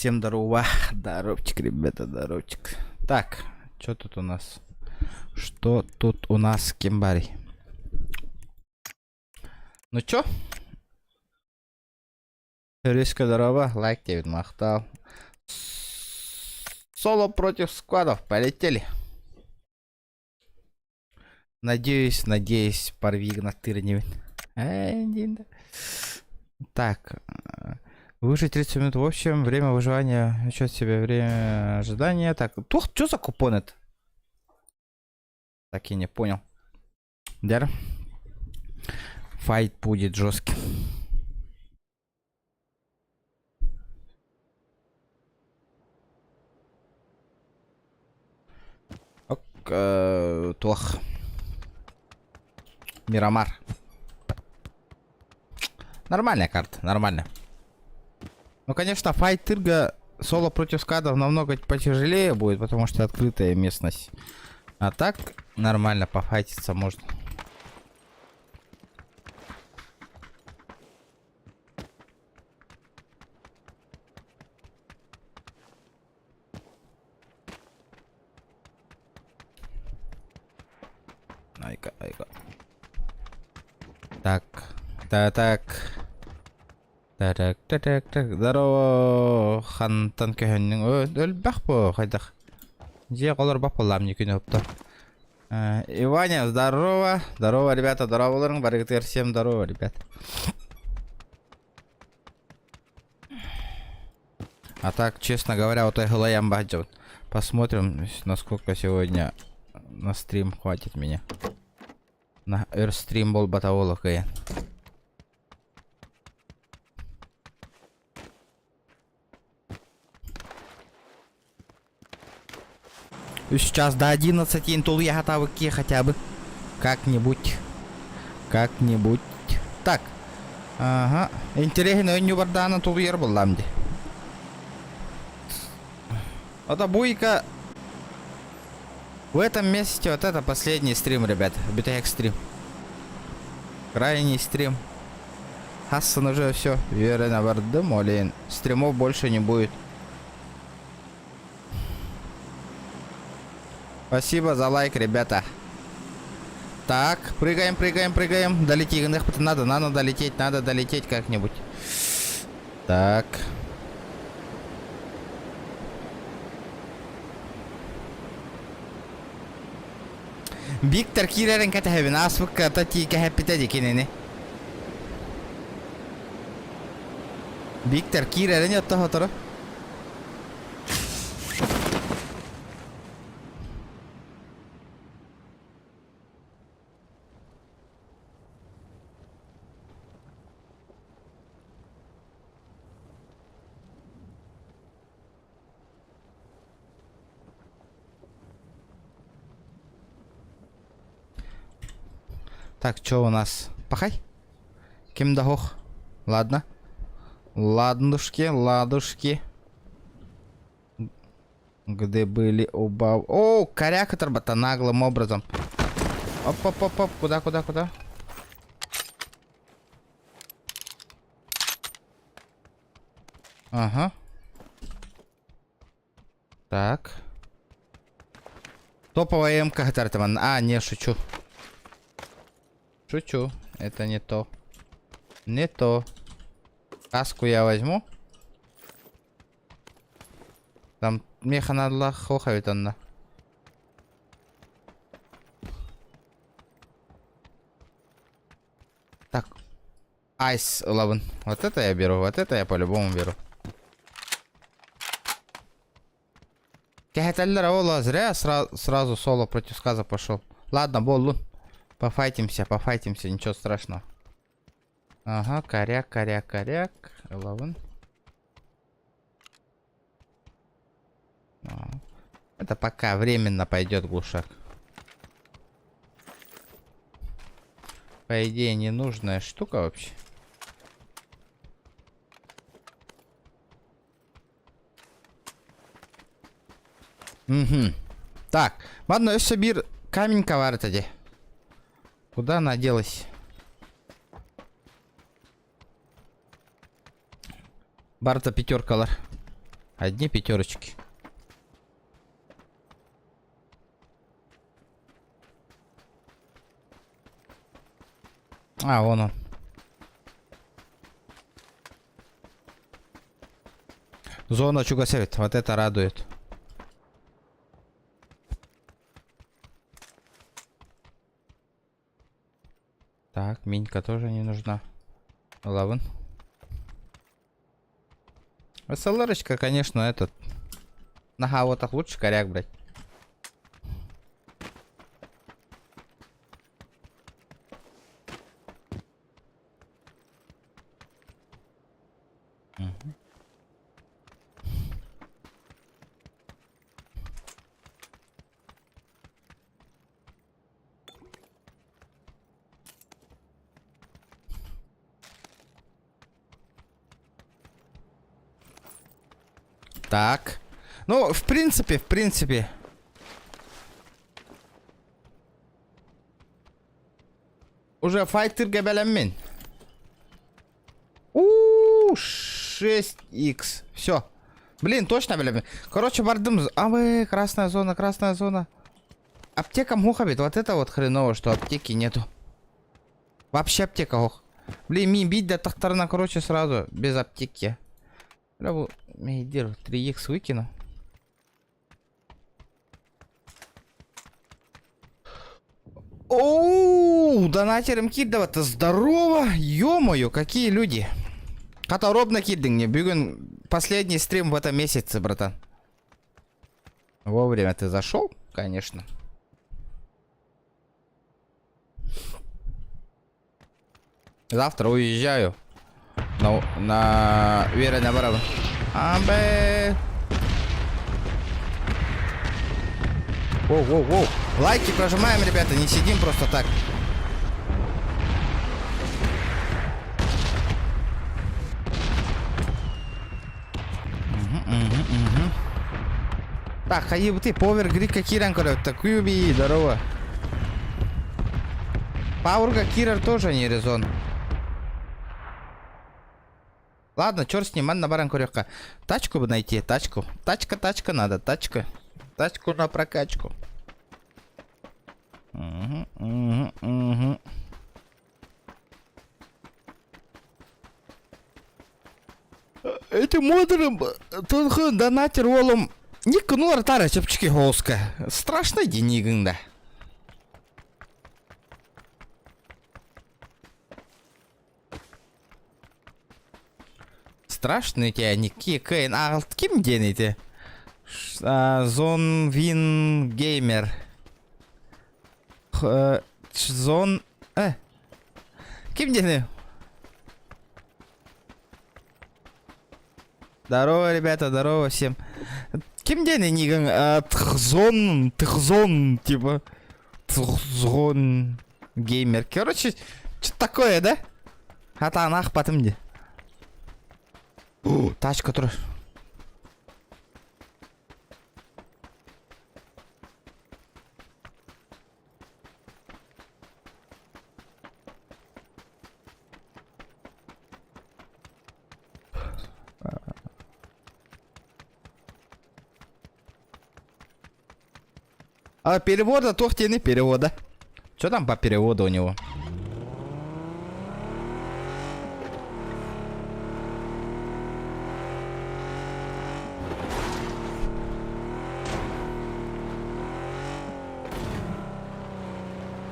всем здорово. Здоровчик, ребята, здоровчик. Так, что тут у нас? Что тут у нас, Кимбари? Ну чё? Риска здорово, лайк Дэвид махтал. Соло против складов, полетели. Надеюсь, порвиг на тырневин. Так, выжить 30 минут в общем, время выживания, ничего себе, время ожидания. Так, что за купон это? Так и не понял. Дер. Файт будет жесткий. Тох. Мирамар. Нормальная карта, нормально. Ну, конечно, файт Тырга соло против скадов намного потяжелее будет, потому что открытая местность. А так нормально пофайтиться можно. Айка. Так. Здорово, хантан көхөннің өлбәк бұ, қайдақ. Же қолар бақ болам, не күні өпті. Иваня, здорово. Здорово, ребята, здорово боларың. Барыгытыр, всем здорово, ребят. А так, честно говоря, вот я голоям баджу. Посмотрим, насколько сегодня на стрим хватит меня. На эрстрим бол батаолов кая. Сейчас до 11 интул я готов идти хотя бы. Как-нибудь. Так. Ага. Интересно, не вардана тул ер был ламди. Это буйка. В этом месте вот это последний стрим, ребят. Битек стрим. Крайний стрим. Хассан уже все. Верно, вардым, олин. Стримов больше не будет. Спасибо за лайк, ребята. Так, прыгаем. Долети, надо долететь как-нибудь. Так. Виктор Киререн катахевин, асвык тати кахапитади кинени. Виктор Киререн ятта хатара. Так, что у нас? Пахай? Кем дохох? Ладно. Ладушки. Где были оба? О, коряк оторбата наглым образом. Оп. Куда? Ага. Так. Топовая МК Хатартаман. А, не, шучу. Это не то. Каску я возьму. Там меха надо хохавит она. Так. Айс лаван. Вот это я беру. Вот это я по-любому беру. Кахеталлера зря сразу соло против сказа пошел. Ладно, болу. Пофайтимся, ничего страшного. Ага, коряк. Лаван. Это пока временно пойдет глушак. По идее, ненужная штука вообще. Угу. Так, ладно, собир камень ковартади. Куда она делась? Барта пятеркалар. Одни пятерочки. А, вон он. Зона чугасевит. Вот это радует. Так, минька тоже не нужна. Лаван. СЛРочка, конечно, этот. Нага, вот так лучше коряк, блядь. Так. Ну, в принципе. Уже файтер габелямин. 6х. Все. Блин, точно, блин. Короче, бардым. А вы, красная зона. Аптека мухабит. Вот это вот хреново, что аптеки нету. Вообще аптека, ох. Блин, ми бить до тахтарна, короче, сразу. Без аптеки. Бля, мейдир, 3х выкину. Оу, донатером киддаватты. Здорово. Ё-моё, какие люди. Хаторобно киддинг. Бүгін последний стрим в этом месяце, братан. Вовремя ты зашел, конечно. Завтра уезжаю. На Вера Наvarro. Амбе. Воу. Лайки прожимаем, ребята, не сидим просто так. Так, хаиб ты, повер грика киран корот, такую би, здорово. Паурга кирар тоже не резон. Ладно, черт с ним, на баран корёка. Тачку бы найти, тачку. Тачка надо, тачка. Тачку на прокачку. Угу. Этим модером тонхын донатер олым. Ник нуар тара чепчики холска. Страшный денигында. Страшный тебя Ники Кейн. А кем денете? Зон Вин Геймер. Зон... Кем дене? Здорово, ребята, здорово всем. Кем дене ниган? Тхзон, типа. Тхзон Геймер. Короче, что-то такое, да? Ата анах потом где? Тачка тоже. А перевода, тохтины перевода. Что там по переводу у него?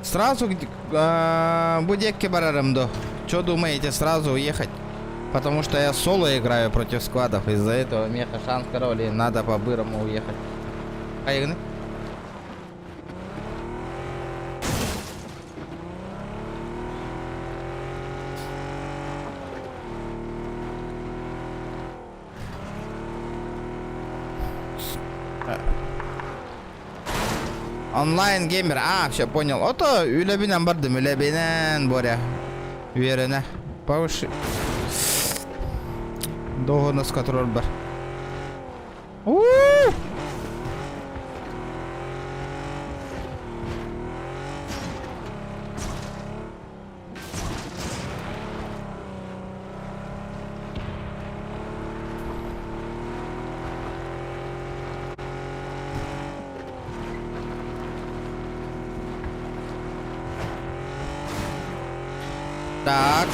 Сразу будекки барарымду. Что думаете, сразу уехать? Потому что я соло играю против складов. Из-за этого меха шанс короли. Надо по-бырому уехать. Поехали. Онлайн геймер. А, все понял. Ото үлебинен бардым, үлебинен боря. Уверена. Повыши. Долго нас контроль бар. Так.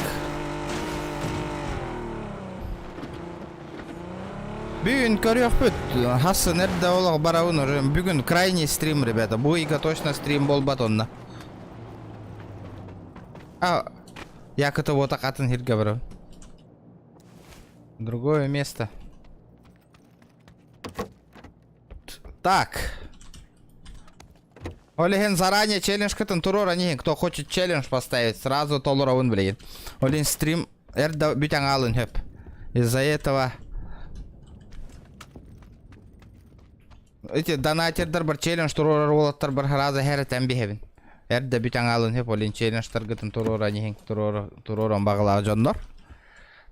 Бүгін көрек бүт. Хасы нәрді олық барауын уже. Бүгін крайний стрим, ребята. Буйка точно стрим болбат онна. Я кыты вот атын хирге барау. Другое место. Так. Олеген заранее челлендж кытын турор анихин. Кто хочет челлендж поставить, сразу толуровын блин. Олен стрим эрда бютян алын хөп. Из-за этого... Эти донатердер бар челлендж турор болаттар бар раза хәрәтән бихебин. Эрда бютян алын хөп олен челленджтар кытын турор анихин туророн багыла жоннор.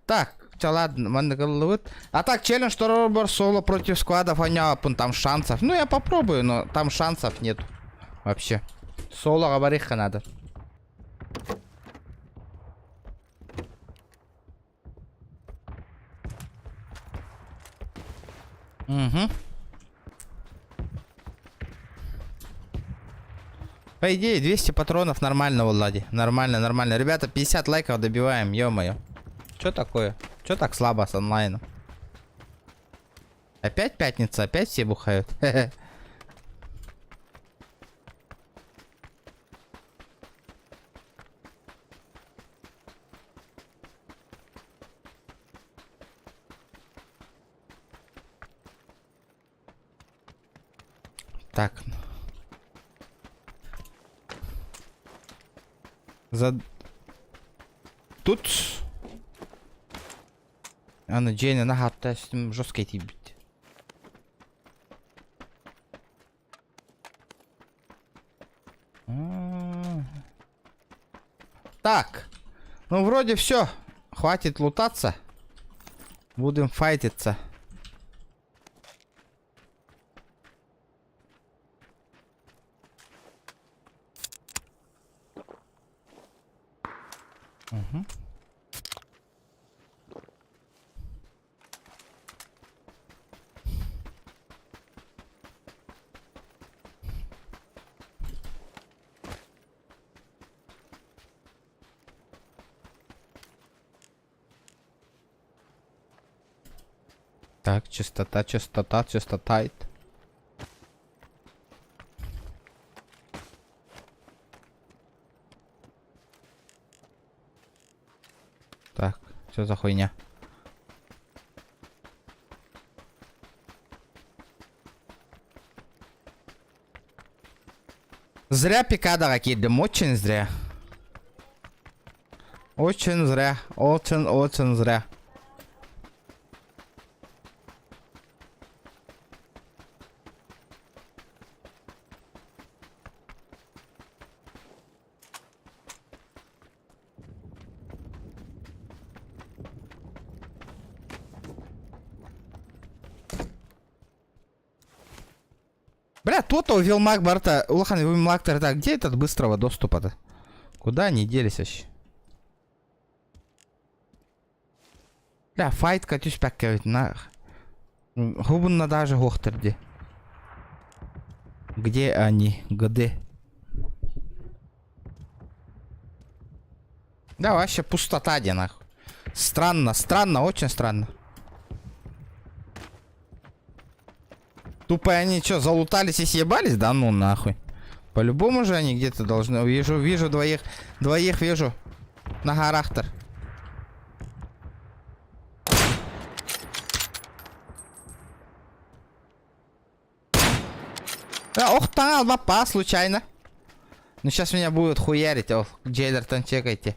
Так, ладно, мандыгылывыт. А так, челлендж турор бар соло против складов, аняпун, там шансов. Ну, я попробую, но там шансов нету. Вообще. Соло говориха надо. Угу. По идее, 200 патронов нормально, Влади. Нормально, нормально. Ребята, 50 лайков добиваем, ё-моё. Чё такое? Чё так слабо с онлайном? Опять пятница? Опять все бухают? Так. Тут... Аны Джейна нахатта үстім жесткий тибит. Так. Ну, вроде все. Хватит лутаться. Будем файтиться. Угу. Так, чистота, чистота, чистота. Так, что за хуйня? Зря пикадора кидем, очень зря. Очень зря, очень зря. Бля, то-то увел маг барта. Улахан, вы маг-то, так, где этот быстрого доступа-то? Куда они делись вообще? Бля, файт катюсь пакка ведь на... Губунна даже гохтерди. Где они? Где? Да, вообще пустота, где нахуй. Странно, странно, очень странно. Тупо они что, залутались и съебались? Да ну нахуй. По-любому же они где-то должны... Вижу двоих вижу. На горах-то. Ох, там лапа случайно. Ну сейчас меня будут хуярить. Ох, Джейлертон, чекайте.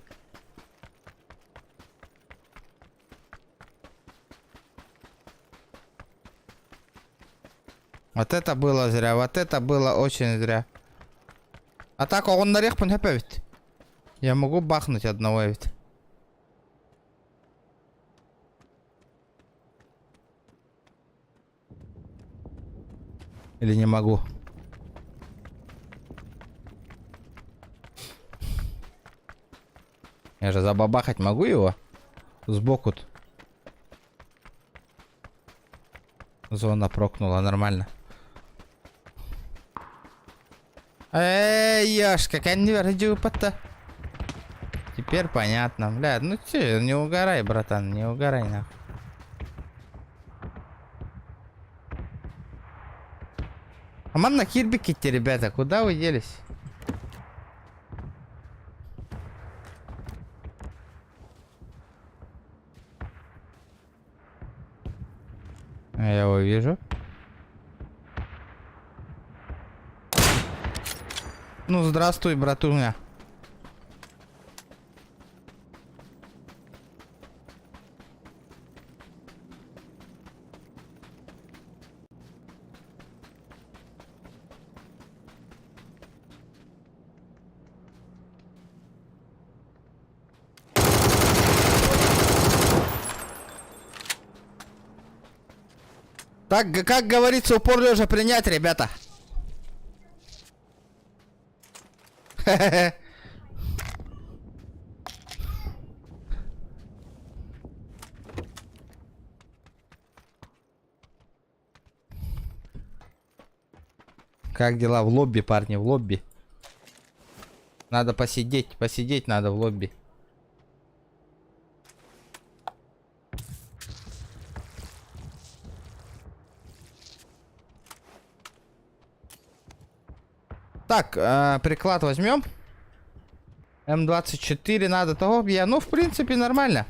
Вот это было зря, вот это было очень зря. А так он на рехпан ведь. Я могу бахнуть одного ведь. Или не могу? Я же забабахать могу его? Сбоку-то. Зона прокнула, нормально. Эй, яшка, как не верю, пата. теперь понятно. Бля, ну че, не угорай, братан, не угорай, нахуй. А ман на кирбике-те, ребята, куда вы делись? Я его вижу. Ну, здравствуй, братуня. Так, как говорится, упор лежа принять, ребята. Как дела в лобби, парни, в лобби? Надо посидеть, посидеть надо в лобби. Так, приклад возьмем. М24 надо того бья. Ну, в принципе, нормально.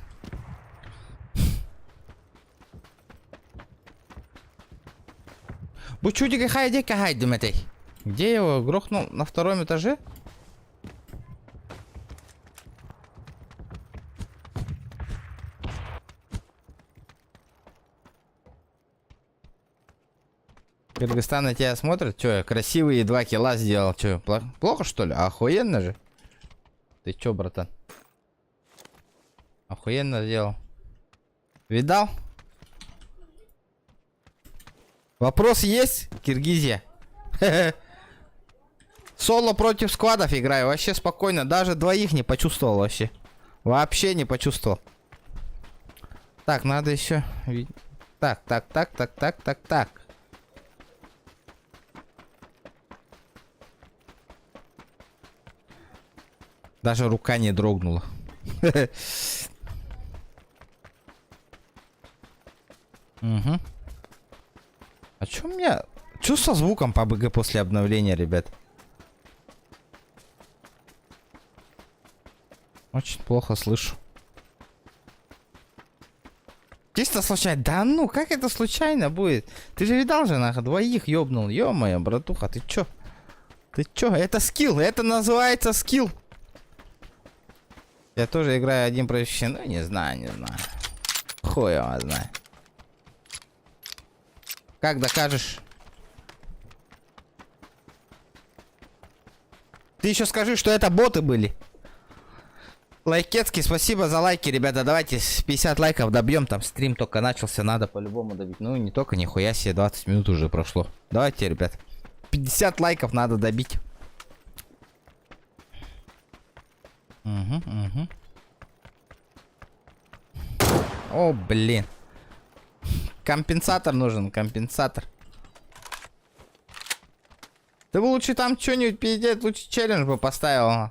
Бучудика хайдека хайдем этой. Где его грохнул? На втором этаже? Кыргызстан на тебя смотрит? Чё, красивые 2 килла сделал. Чё, плохо что ли? Охуенно же. Ты чё, братан? Охуенно сделал. Видал? Вопрос есть, Киргизия? Соло против сквадов играю. Вообще спокойно. Даже двоих не почувствовал вообще. Вообще не почувствовал. Так, надо еще... Так. Даже рука не дрогнула. Угу. А чё у меня... Чё со звуком по БГ после обновления, ребят? Очень плохо слышу. Чисто случайно. Да ну, как это случайно будет? Ты же видал же, нахуй, двоих ёбнул. Ё-моё, братуха, ты чё? Ты чё? Это скилл, это называется скилл. Я тоже играю один против... Ну, не знаю. Хуй его знает. Как докажешь? Ты еще скажи, что это боты были. Лайкетский, спасибо за лайки, ребята. Давайте с 50 лайков добьем. Там стрим только начался, надо по-любому добить. Ну, не только, нихуя себе, 20 минут уже прошло. Давайте, ребят. 50 лайков надо добить. Угу. О, блин. Компенсатор нужен, компенсатор. Ты бы лучше там что-нибудь пиздец, лучше челлендж бы поставил.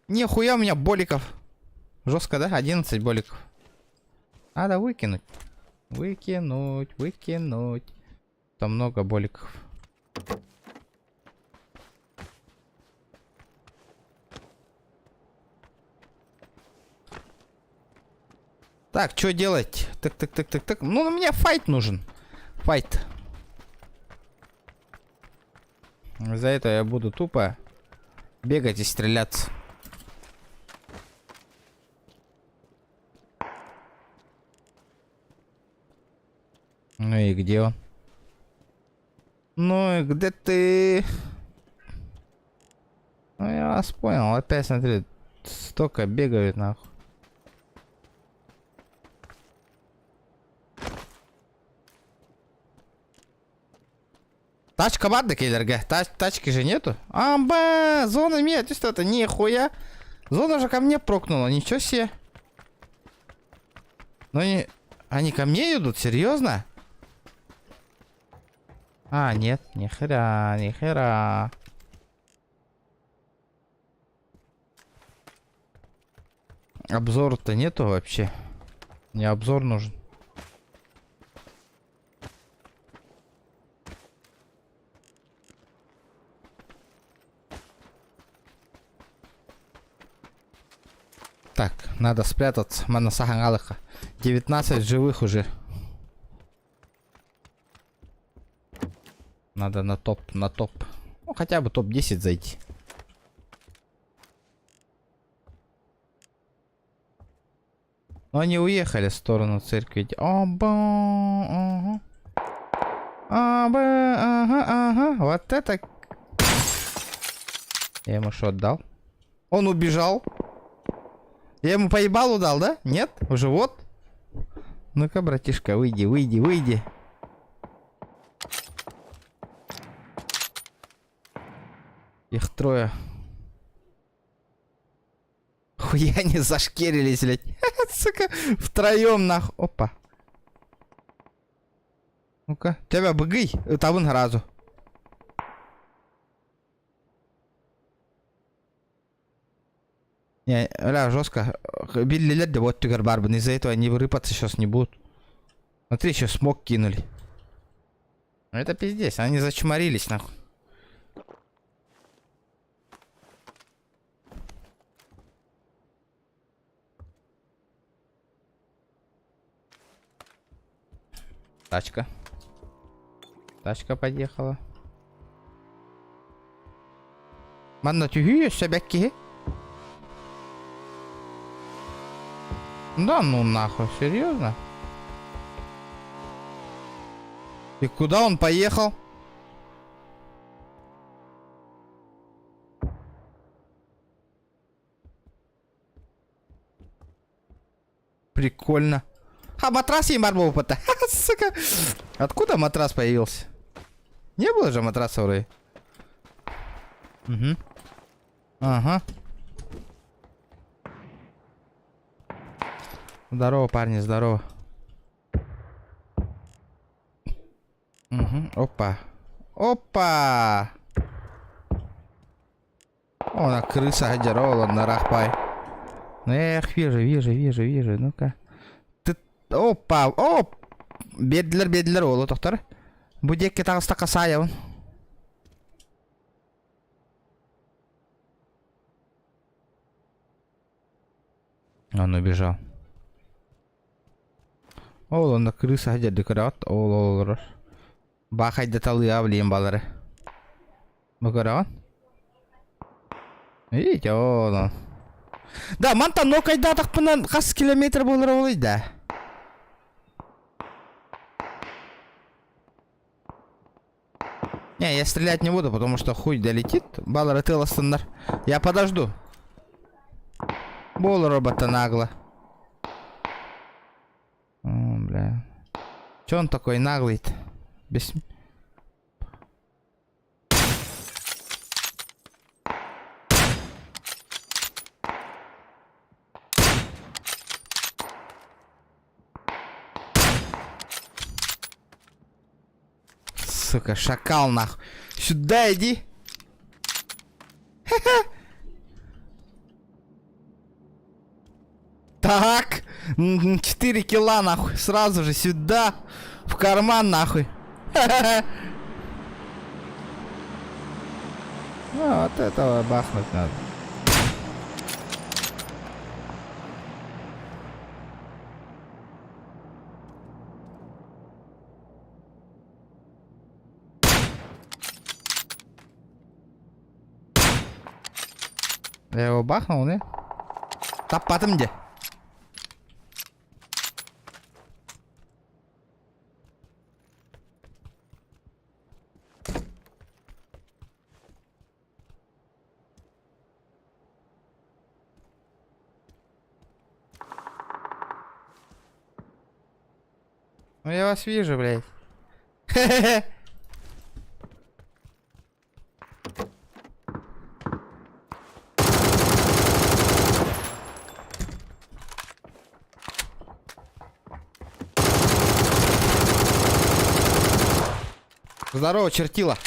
Нихуя у меня боликов. Жестко, да? 11 боликов. Надо выкинуть. Выкинуть. Там много боликов. Так, что делать? Так. Ну, мне файт нужен. Файт. За это я буду тупо бегать и стреляться. Ну и где он? Ну и где ты? Ну я вас понял. Опять смотри, столько бегают нахуй. Тачка бадда, киллерга. Тачки же нету. Амба, зона нет, что-то нихуя. Зона же ко мне прокнула, ничего себе. Ну они ко мне идут, серьезно? А, нет, нихера. Обзора-то нету вообще. Мне обзор нужен. Так, надо спрятаться. Манасахангалыха. 19 живых уже. Надо на топ, на топ. Ну, хотя бы топ-10 зайти. Но они уехали в сторону церкви. Оба, ага. Оба, ага, ага. Вот это... Я ему что отдал? Он убежал. Я ему по ебалу дал, да? Нет? В живот? Ну-ка, братишка, выйди, выйди, выйди. Их трое. Хуя они зашкерились, блядь. Сука, втроем нахуй. Опа. Ну-ка, тебя быгый. Это вон разу. Не, ля, жестко. Биллилер да вот тигр барбан. Из-за этого они вырыпаться сейчас не будут. Смотри, еще смог кинули. Это пиздец, они зачморились нахуй. Тачка. Тачка подъехала. Манна тюгü собаки. Да ну нахуй, серьезно? И куда он поехал? Прикольно. А матрас им барбову пота. Сука. Откуда матрас появился? Не было же матраса вроде. Угу. Ага. Здорово, парни, здорово. Угу. Опа. Опа! О, на крыса гадярола на рахпай. Эх, вижу. Ну-ка. Опа, оп! Бедлер, олы тоқтар. Будекке тағыста қасая он. Он убежал. Ол, он на крыса хадер декорат. Ол. Бахайда талы авлием балары. Бакаран? Видите, ол. Да, манта нокайда тақпынан қас километр болыр олайды. Не, я стрелять не буду, потому что хуй долетит. Баллар тыла стандар. Я подожду. Бол робота нагло. О, бля. Че он такой наглый-то? Без... Сука, шакал нахуй. Сюда иди. Так. 4 килла нахуй. Сразу же сюда. В карман нахуй. Вот этого бахнуть надо. Я его бахнул, не? Таппатым где? Ну я вас вижу, блядь. Здорово, чертила.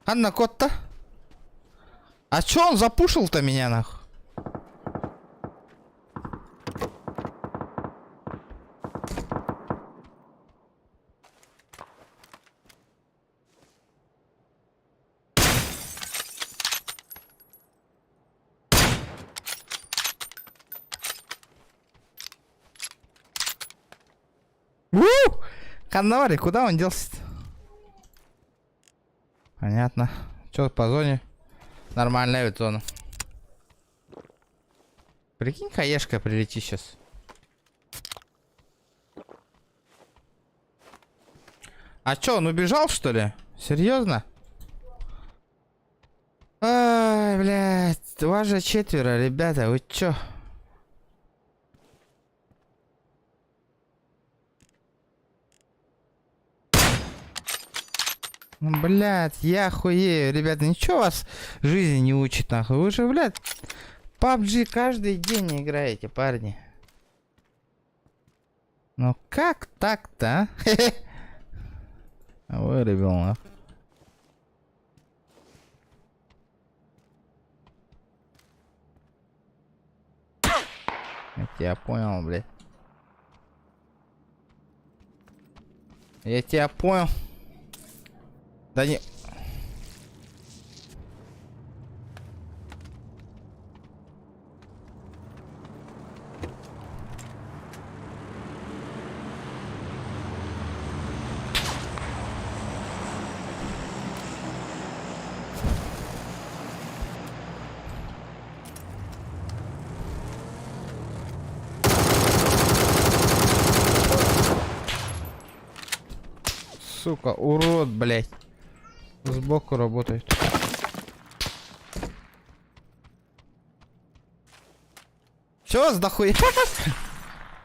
Анна кот-то? А чё он запушил-то меня, нахуй? Каннавари, куда он делся-то? Понятно. Чё по зоне? Нормальная ведь зона. Прикинь, хаешка прилети сейчас. А чё, он убежал, что ли? Серьезно? Ай, блядь, вас же 4, ребята, вы чё? Блядь, я хуею, ребята, ничего вас жизни не учит, нахуй. Вы же, блядь, PUBG каждый день играете, парни. Ну как так-то, а? Вырубил, нахуй. Я тебя понял, блядь. Я тебя понял. Да не... Сука, урод, блядь. Сбоку работает. Чё с дохуя?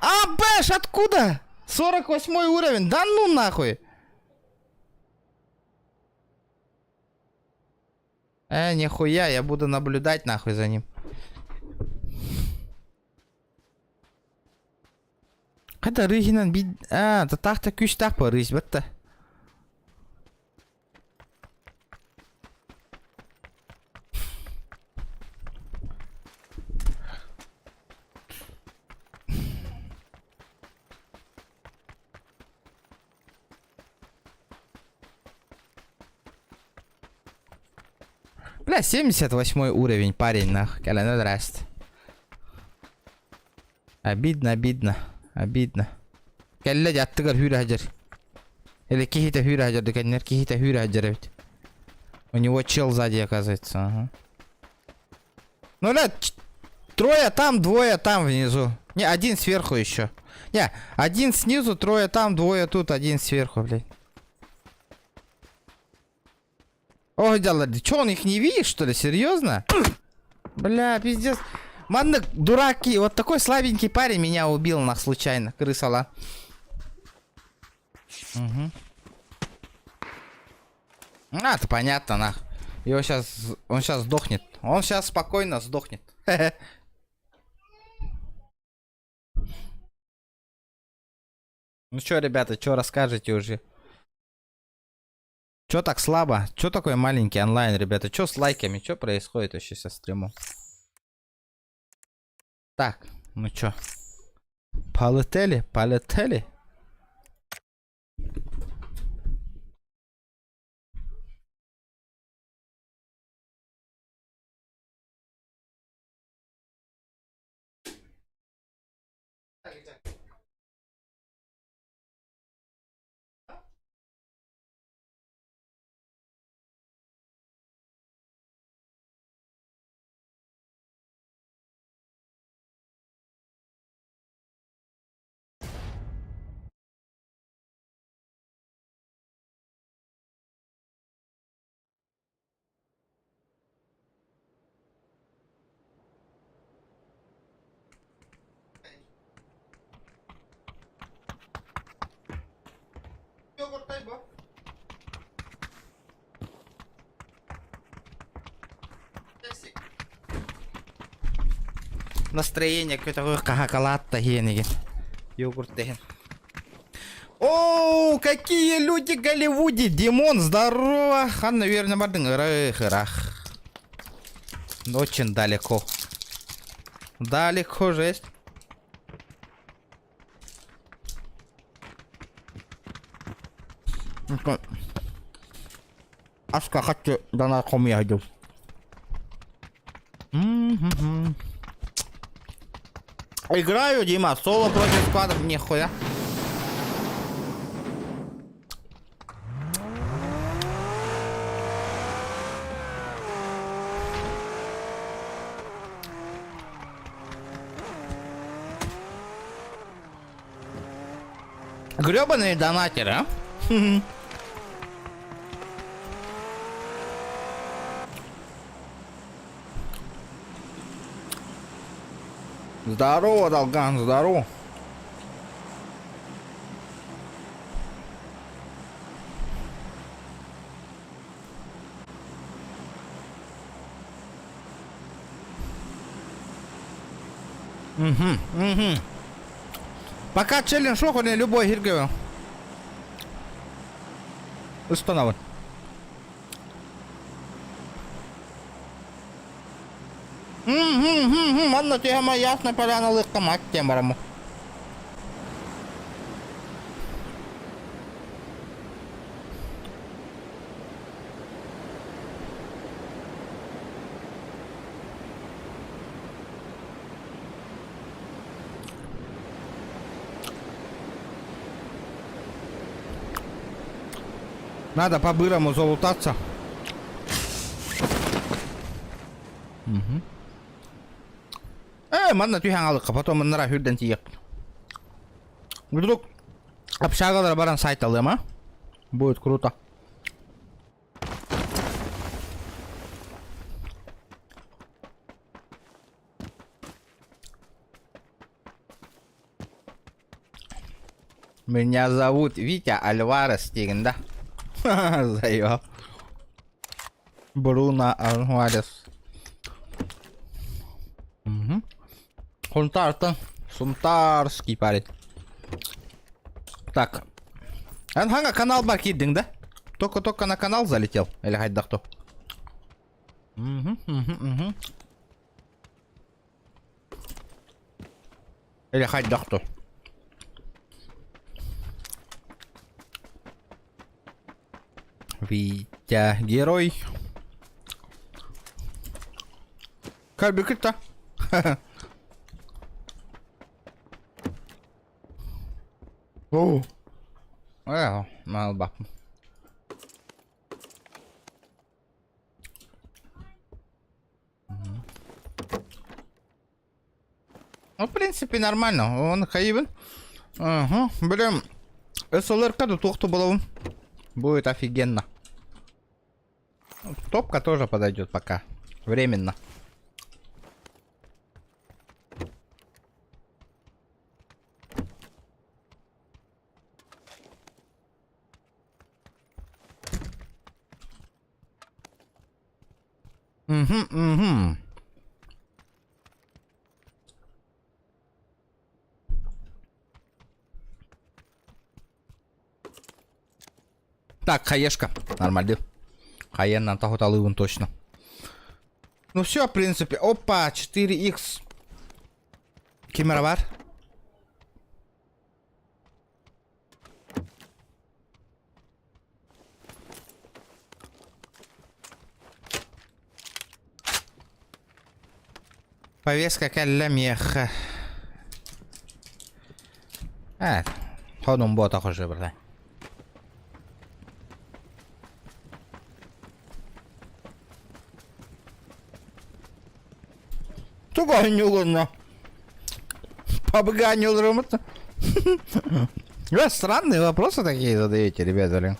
А, бэш, откуда? 48 уровень, да ну нахуй. Нихуя, я буду наблюдать нахуй за ним. Когда рыгинан бит... А, да так-то күш так по рысь, бітті. Бля, 78 уровень, парень, нахуй. Кәләне здрасте. Обидно, обидно, обидно. Кәллә жаттыгар хүйрі хажар. Или кихита хүйрі хажар, декеннер кихита хүйрі хажар, ведь. У него чел сзади, оказывается, ага. Ну, бля, трое там, двое там внизу. Не, один сверху еще. Не, один снизу, трое там, двое тут, один сверху, блядь. Ой, дядя, чё, он их не видит, что ли? Серьезно? Бля, пиздец. Манны, дураки. Вот такой слабенький парень меня убил, нах, случайно. Крысала. Угу. А, это понятно, нах. Его сейчас... Он сейчас сдохнет. Он сейчас спокойно сдохнет. Ну чё, ребята, чё расскажете уже? Чё так слабо? Чё такой маленький онлайн, ребята? Чё с лайками? Чё происходит вообще со стримом? Так, ну чё? Полетели? Полетели? Настроение какое-то какалатта генеги. Йогурт деген. О, О, какие люди в Голливуде! Димон, здорово! Хан, наверное, бардың рах. Очень далеко. Далеко, жесть. Аска хочу до наркомия ходил. Играю, Дима, соло против складов, нихуя. Гребаные донатеры, а? Здорово, Долган, здорово. Пока челлендж шоху не любой хиргевел. Установлен. Анна тема ясна поляна легка мать темброму. Надо по-бырому залутаться. Манна түйен алыққа, потом мұнара хүрден тиек. Вдруг общагалар баран сайт алым, а? Будет круто. Меня зовут Витя Альварес Тигн, да? Заебал. Бруно Альварес. Сунтарский парень. Так. Анханга канал бар киддинг, да? Только на канал залетел. Или хайда кто? Или хайда кто? Витя герой. Как бы это? О, мало баб. Ну, в принципе, нормально. Он хаивен. Ага, блин. СЛР-ка тухту было. Будет офигенно. Топка тоже подойдет пока. Временно. Так, хаешка. Нормально. Хаен нам того талывын точно. Ну все, в принципе. Опа, 4х. Кемеровар. Повестка калямеха. Ходом бота хоже, брат. Туганюлно. Побганил румата. Вы странные вопросы такие задаете, ребята, блин.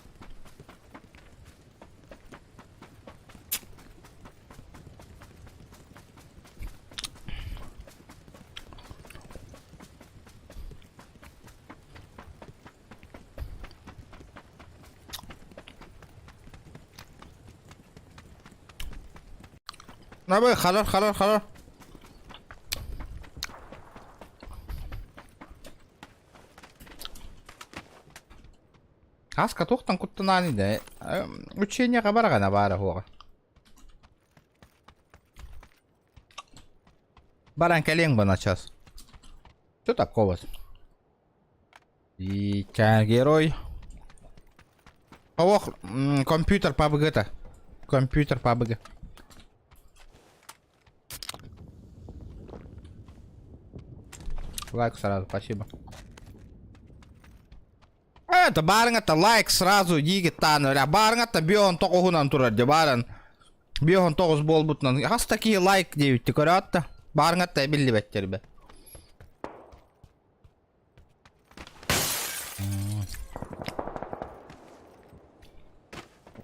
Набы, халар. Аска тухтан куттанан иде. Ученияга баргана бары хога. Баран келең бана час. Что такого? И герой. Ох, компьютер PUBG-то. Компьютер PUBG. Лайк сразу, спасибо. Это барыңатта лайк сразу егиттан. Барыңатта бион тоғуынан тұрады барын. Бион тоғыз бол бұтынан. Ас такие лайк дейбітті көрәтті. Барыңатта білді бәттер бе.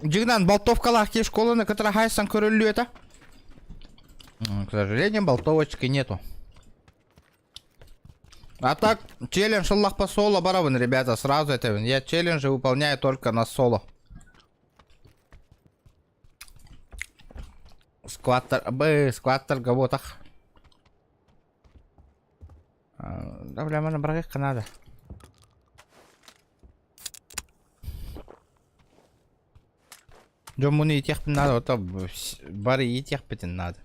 Жигнан болтовкалах кеш колоны, которые хайсан көрілі это. К сожалению, болтовочки нету. А так, челлендж Аллах по соло барабан, ребята, сразу это. Я челленджи выполняю только на соло. Скваттер габотах. Да, бля, мы на брагах надо. Джомуни и тех надо, вот бары и тех надо.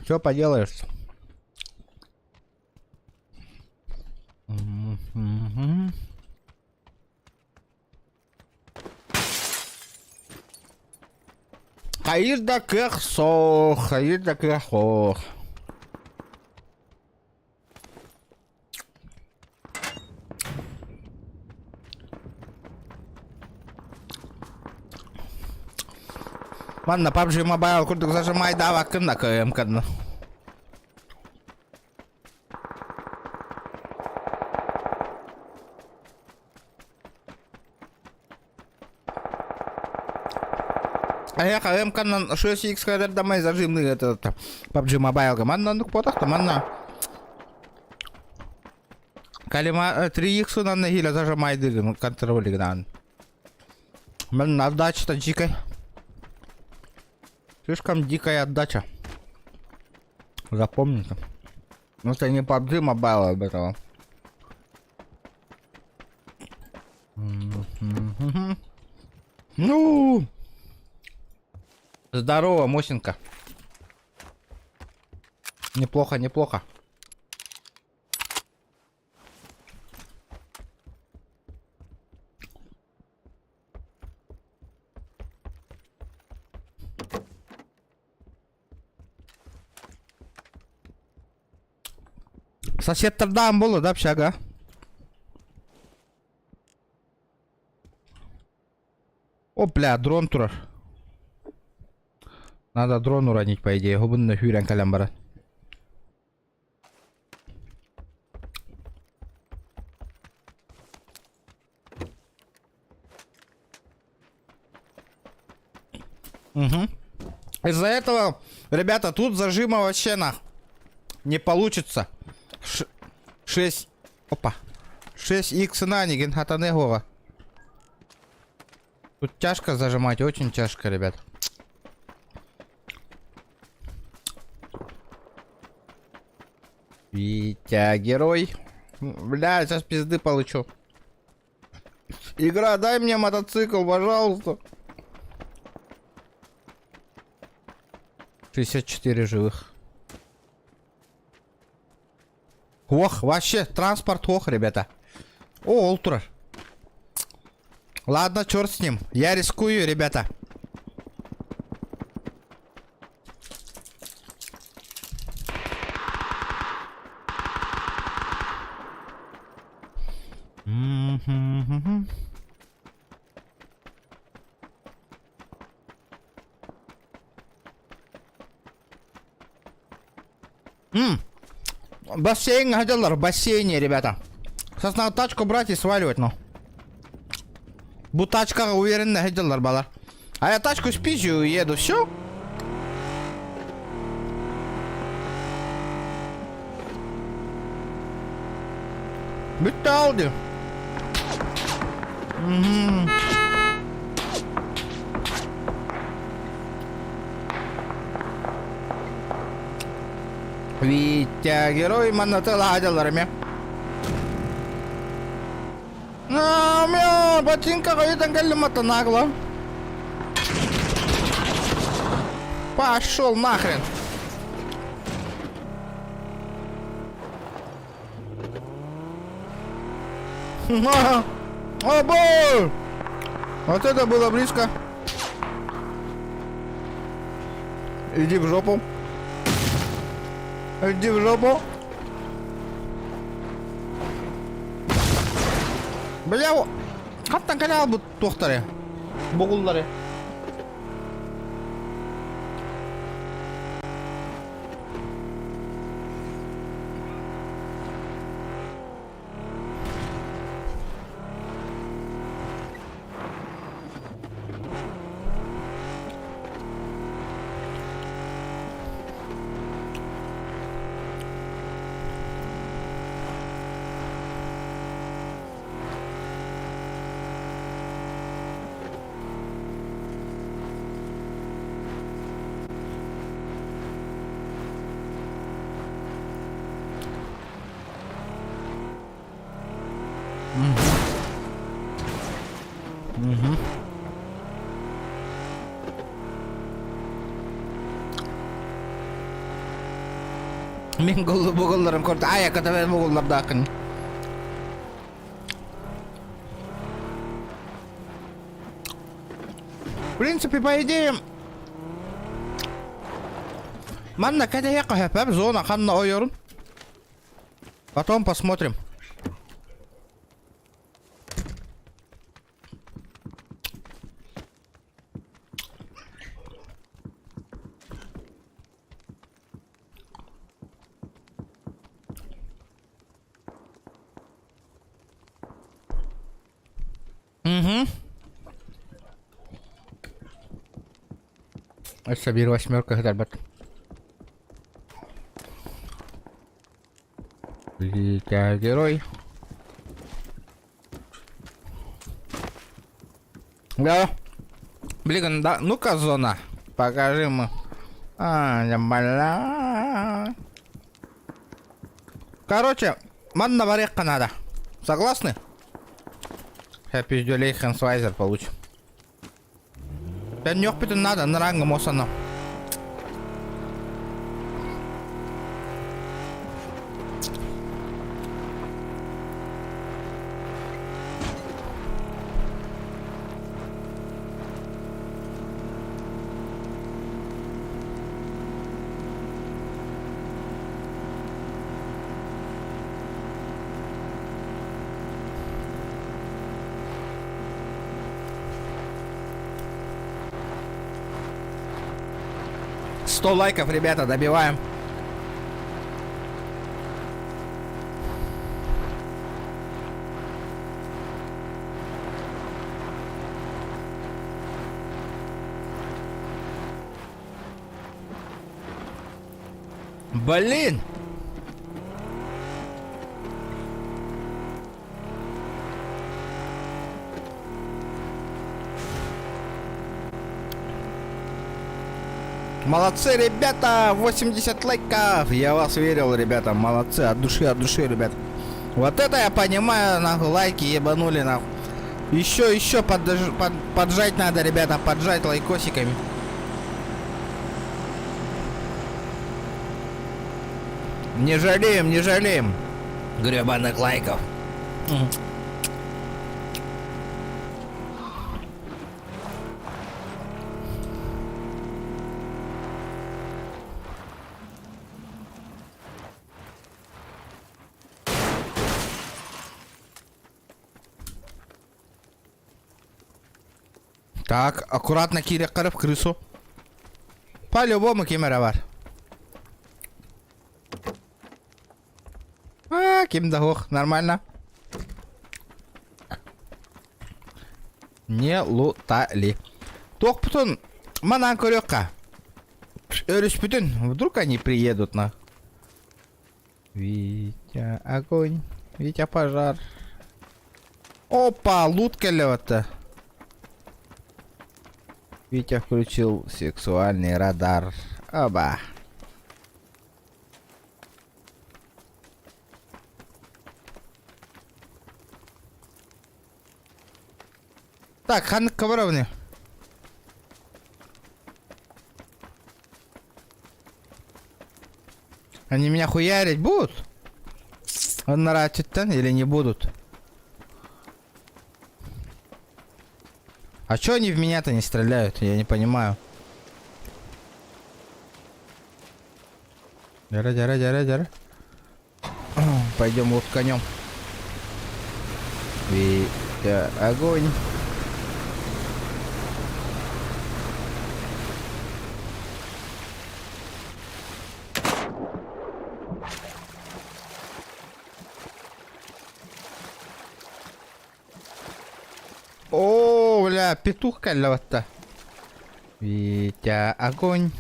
Что поделаешь? Hayırda kırk soğuk, hayırda kırk soğuk. Ладно, PUBG Mobile, курдук зажимай, давай, кында кыем, кында. А я КМ канан 6х кадар дамай зажимный это PUBG Mobile команда ну потах манна. Калима 3х на нагиля зажимай дыган контроль гдан. Мен отдача-то дикая. Слишком дикая отдача. Запомните. Ну это не PUBG Mobile об этого. Ну. Здорово, Мосинка. Неплохо, неплохо. Сосед Тардан было, да, общага? О, бля, дрон турар. Надо дрон уронить, по идее. Губын хюрен калямбара. Угу. Из-за этого, ребята, тут зажима вообще не получится. 6. Опа. 6х на ниген хатанегова. Тут тяжко зажимать, очень тяжко, ребят. Витя, герой. Бля, сейчас пизды получу. Игра, дай мне мотоцикл, пожалуйста. 64 живых. Ох, вообще, транспорт ох, ребята. О, ультра. Ладно, черт с ним. Я рискую, ребята. Бассейн хотел, в бассейне, ребята. Сейчас надо тачку брать и сваливать, ну. Бутачка уверенно хотел, бала. А я тачку спизжу и еду, все. Биталди. Витя, герой манатела хотел, рами. А, у меня ботинка какой-то мата нагло. Пошел нахрен. О, бой! Вот это было близко. Иди в жопу. Иди в жопу. Бля, каттан калал бу тоқтары. Боғуллары. Мен бұғылларым көрді. Ай, ақыда бәл бұғылларды ақын. В принципе, по идее... Манна кәді яқы әпәп, зона қанна ойырын. Потом посмотрим. Собери восьмерка, ребят. Витя герой. Да. Блин, да. Ну-ка, зона. Покажи ему. Бля. Короче, манна варекка надо. Согласны? Сейчас пиздюлей хэнсвайзер получим. Ben yok bütün nada narangım o sana. Сто лайков, ребята, добиваем. Блин! Молодцы, ребята! 80 лайков! Я вас верил, ребята. Молодцы. От души, ребят. Вот это я понимаю, нахуй, лайки ебанули, нахуй. Еще поджать надо, ребята. Поджать лайкосиками. Не жалеем, не жалеем. Гребаных лайков. Так, аккуратно Киря в крысу. По-любому Кимера бар. Ким дагох, нормально. Не лутали. Тох потом манан корёка. Вдруг они приедут на. Витя огонь. Витя пожар. Опа, лутка лёта. Витя включил сексуальный радар. Оба. Так, ханк ковровны. Они меня хуярить будут? Он наратит-то или не будут? А чё они в меня-то не стреляют? Я не понимаю. Дяра. Пойдем вот конем. Огонь. О, бля, петух калёта. Витя, огонь.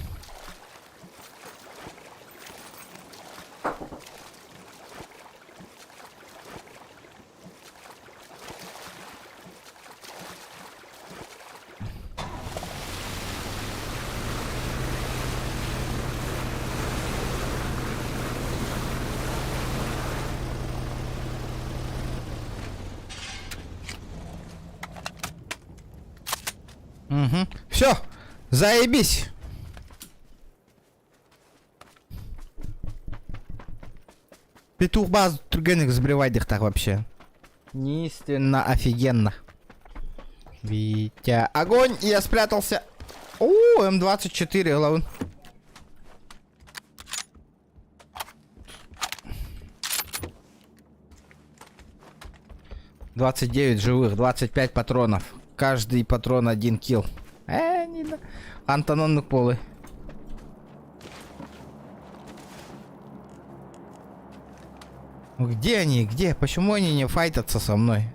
Угу. Все, заебись. Петух базу тургенных сбривать их так вообще. Неистинно офигенно. Витя, огонь, я спрятался. О, М24, главный. «29 живых, 25 патронов. Каждый патрон 1 килл. Не да. Антононны полы. Где они? Где? Почему они не файтятся со мной?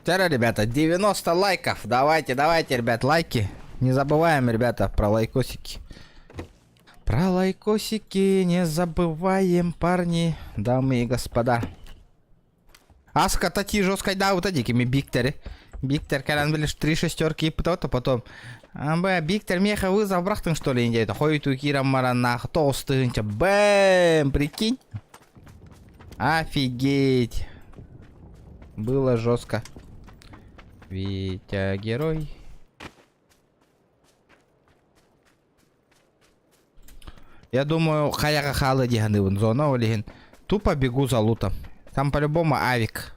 Вчера, ребята, 90 лайков. Давайте, ребят, лайки. Не забываем, ребята, про лайкосики. Про лайкосики не забываем, парни, дамы и господа. Аска тати жесткой да вот такими Биктери. Биктер, когда были 3 шестерки и потом. Биктер меха вызов брахтын что ли индейт. Хойту кирам маранах толстый. Бэм, прикинь. Офигеть. Было жестко. Витя герой. Я думаю, хаяга халы диганы вон зона олиген. Тупо бегу за лутом. Там по-любому авик.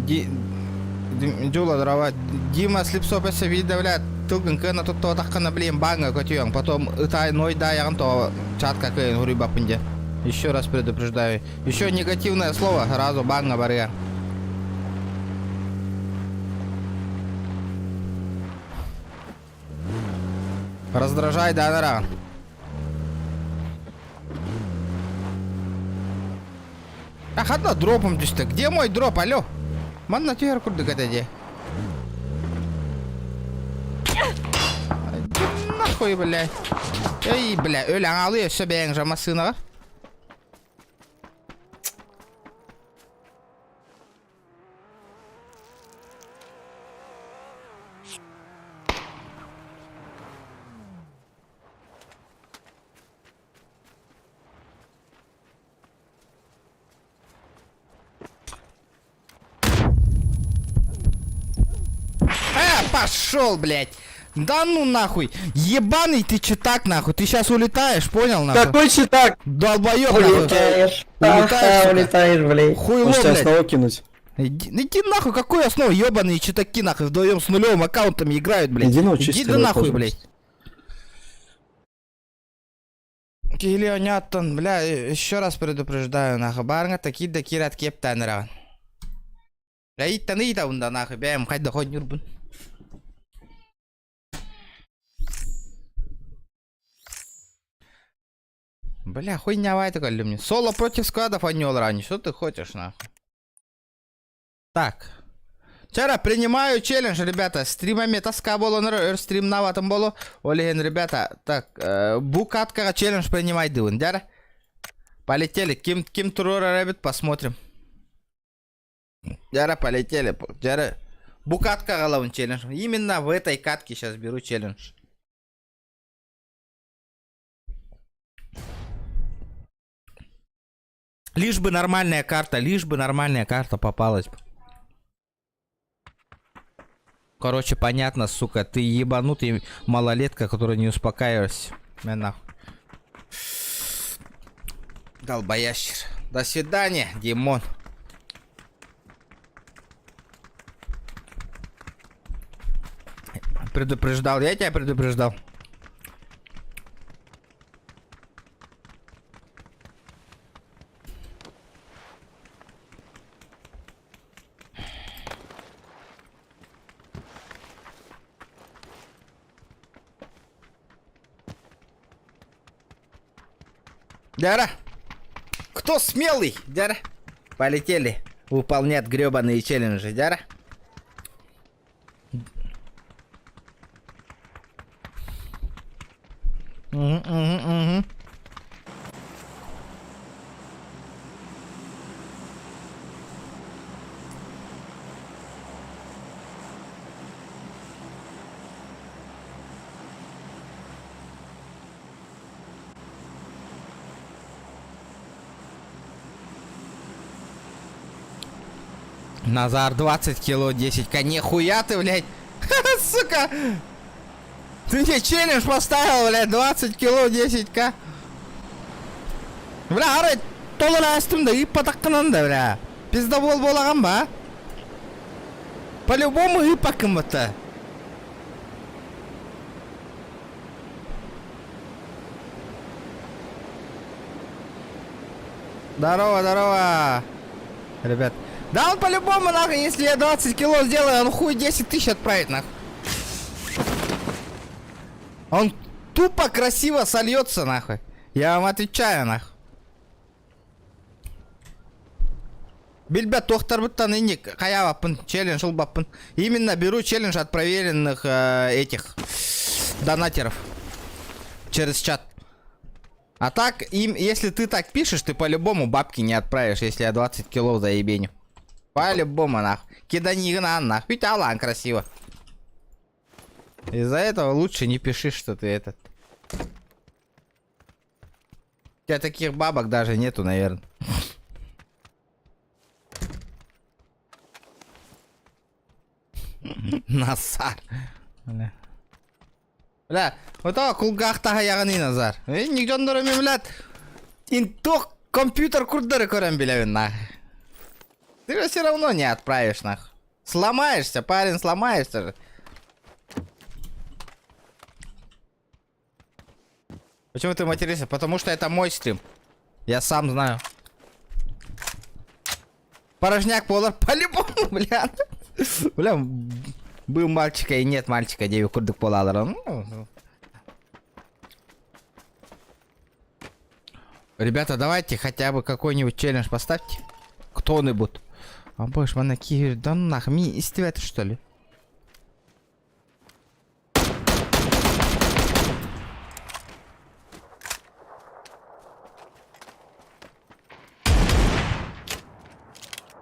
Дюла дрова. Дима слепсопеса видавлят. Туган кына тут то такана блин банга котюнг. Потом итай ной да яган то чатка кын гуриба пунде. Еще раз предупреждаю. Еще негативное слово разу банга барьер. Раздражай, да, нара. Ах, одна дропом здесь-то. Где мой дроп, алло? Ман на тебя куда гададе. Нахуй, блядь. Эй, бля, öyle ağlıyor söbeğin jamasına var. Пошел, блядь. Да ну нахуй. Ебаный ты читак нахуй. Ты сейчас улетаешь, понял нахуй? Какой читак? Долбоёб Улетаешь. Улетаешь, Улетаешь, блядь. Хуйло, Можете блядь. основу кинуть. Иди нахуй, какой основа? Ебаные читаки нахуй вдвоем с нулевым аккаунтами играют, блядь. Иди научись. Иди да нахуй, блядь. Килионяттон, бля, еще раз предупреждаю, нахуй. Барнга такие да кират кептанера. Бля, иттаны да унда нахуй, бэм, хоть да хоть нюрбун. Бля, хуйня вай такой мне. Соло против складов анёл ранее. Что ты хочешь, нахуй? Так. Вчера принимаю челлендж, ребята. Стримами таска было, стрим на ватом было. Олеген, ребята. Так, букатка челлендж принимай, диван, дяра. Полетели. Ким Турура, ребят, посмотрим. Дяра, полетели. Дяра. Букатка головын челлендж. Именно в этой катке сейчас беру челлендж. Лишь бы нормальная карта попалась. Короче, понятно, сука, ты ебанутый малолетка, который не успокаиваешься. Нахуй. Долбоящер. До свидания, Димон. Предупреждал, я тебя предупреждал. Дяра, кто смелый, Дяра? Полетели выполнять гребаные челленджи, Дяра. Угу. Назар, 20 кило, 10к. Нихуя ты, блядь. Сука. Ты мне челлендж поставил, блядь. 20 кило, 10к. Бля, ары, толыра астымда ip атаққананда, бля. Пиздабол болаған ба? По-любому ip акымыты. Здорово, здорово. Ребят. Да он по-любому, нахуй, если я 20 кило сделаю, он хуй 10 тысяч отправит, нахуй. Он тупо красиво сольется, нахуй. Я вам отвечаю, нахуй. Бильбя тохтар буттан иник, хаявапын, челлендж улбапын. Именно беру челлендж от проверенных этих донатеров. Через чат. А так, если ты так пишешь, ты по-любому бабки не отправишь, если я 20 кило заебеню. По-любому, нахуй. Киданигна, нахуй. Ведь Алан красиво. Из-за этого лучше не пиши, что ты этот. У тебя таких бабок даже нету, наверное. Назар. Бля, вот это кулгахтага яганы Назар. Нигден дурами, блядь. Интох компьютер курдары корем билявин, нахуй. Ты же все равно не отправишь, нахуй. Сломаешься, парень, сломаешься же. Почему ты материшься? Потому что это мой стрим. Я сам знаю. Порожняк Полар, по-любому, бля. Бля, был мальчика и нет мальчика, деви курдык Полалар. Ребята, давайте хотя бы какой-нибудь челлендж поставьте. Кто-нибудь. А больше манаки, да нахуй, мне истевать что ли?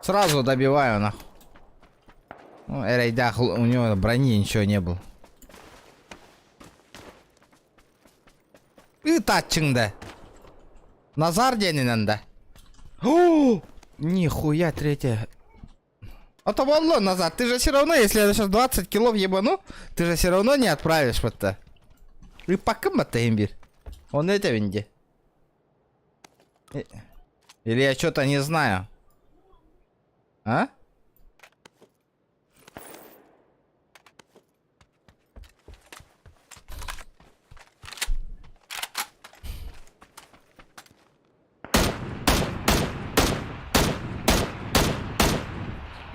Сразу добиваю, нахуй. Ну, Эрейдах, у него брони ничего не было. И татчинда. Назар денинанда. О, нихуя третья. А то вон назад. Ты же все равно, если я сейчас 20 кило ебану, ты же все равно не отправишь вот-то. И пока это имбирь. Он это винди. Или я что-то не знаю. А?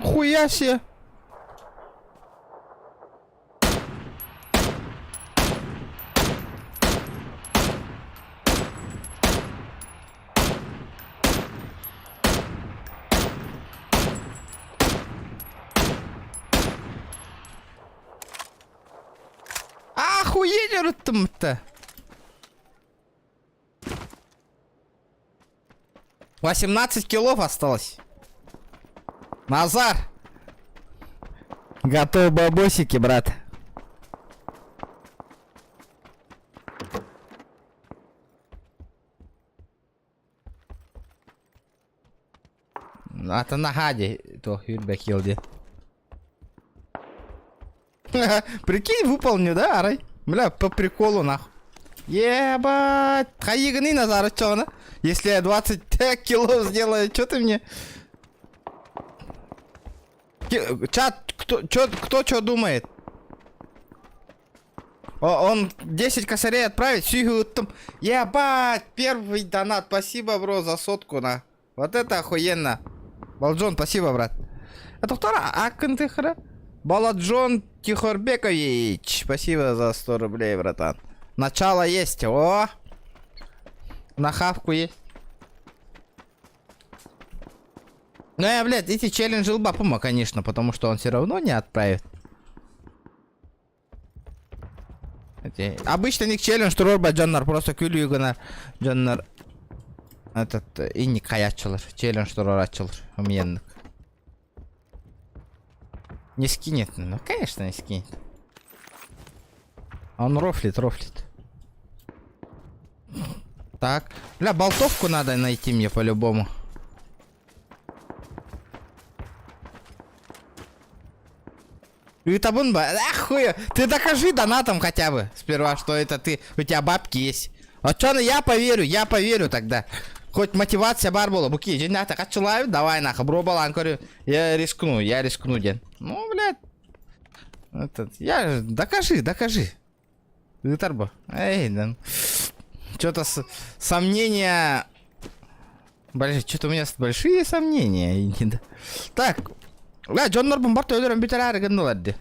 Хуя себе. Охуеть, ртом-то. 18 килов осталось. Назар! Готов бабосики, брат. Это на гаде, то Юрбек елди. Прикинь, выполню, да, Арай? Бля, по приколу, нахуй. Ебать. Хаиганы, Назар, чё, на? Если я 20 кило сделаю, чё ты мне? Чат, кто чё думает? Он 10 косарей отправит, там. Ебать, первый донат, спасибо, бро, за сотку, на. Вот это охуенно. Балджон, спасибо, брат. Это вторая, Акантыхра. Баладжон Тихорбекович, спасибо за 100 рублей, братан. Начало есть, о! На хавку есть. Ну я, блядь, эти челленджи лбапума, конечно, потому что он все равно не отправит. Обычно не челлендж, что рорба Джаннар, просто кюлюгана Джаннар. Этот, и не каячылыр, челлендж, что рорачылыр, умьенник. Не скинет, ну конечно не скинет. Он рофлит. Так, бля, болтовку надо найти мне по-любому. И табун ба, хуя, ты докажи донатом хотя бы сперва, что это ты, у тебя бабки есть. А чё, я поверю тогда. Хоть мотивация бар была, буки, женята качылаю, давай нахуй, бро балан, говорю, я рискну, ден. Ну, блядь. Этот, докажи. Витарбо. Эй, да. Что-то сомнения. Что-то у меня большие сомнения. Так. Бля, Джоннор бомбард öldürün bir tane argın vardı.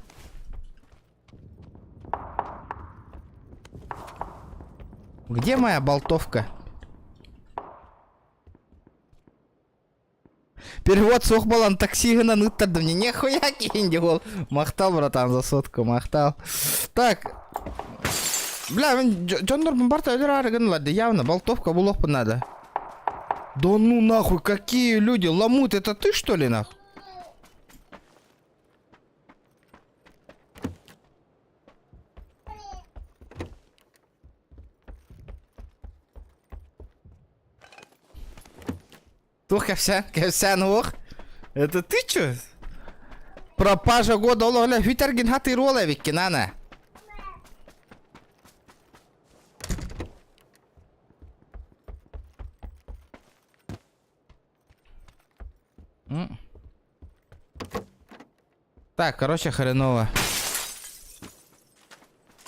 Где моя болтовка? Перевод сухбалан таксигана ныттарды мне нихуя кинди гол. Махтал, братан, за сотку, махтал. Так. Бля, Джоннор бомбард öldürün argın vardı. Явно болтовка булох надо. Да ну нахуй, какие люди ламут, это ты что ли нахуй? Тух, Кевсян, ох. Это ты чё? Пропажа года, ола, Витергин хаты рола викинана. Так, короче, хреново.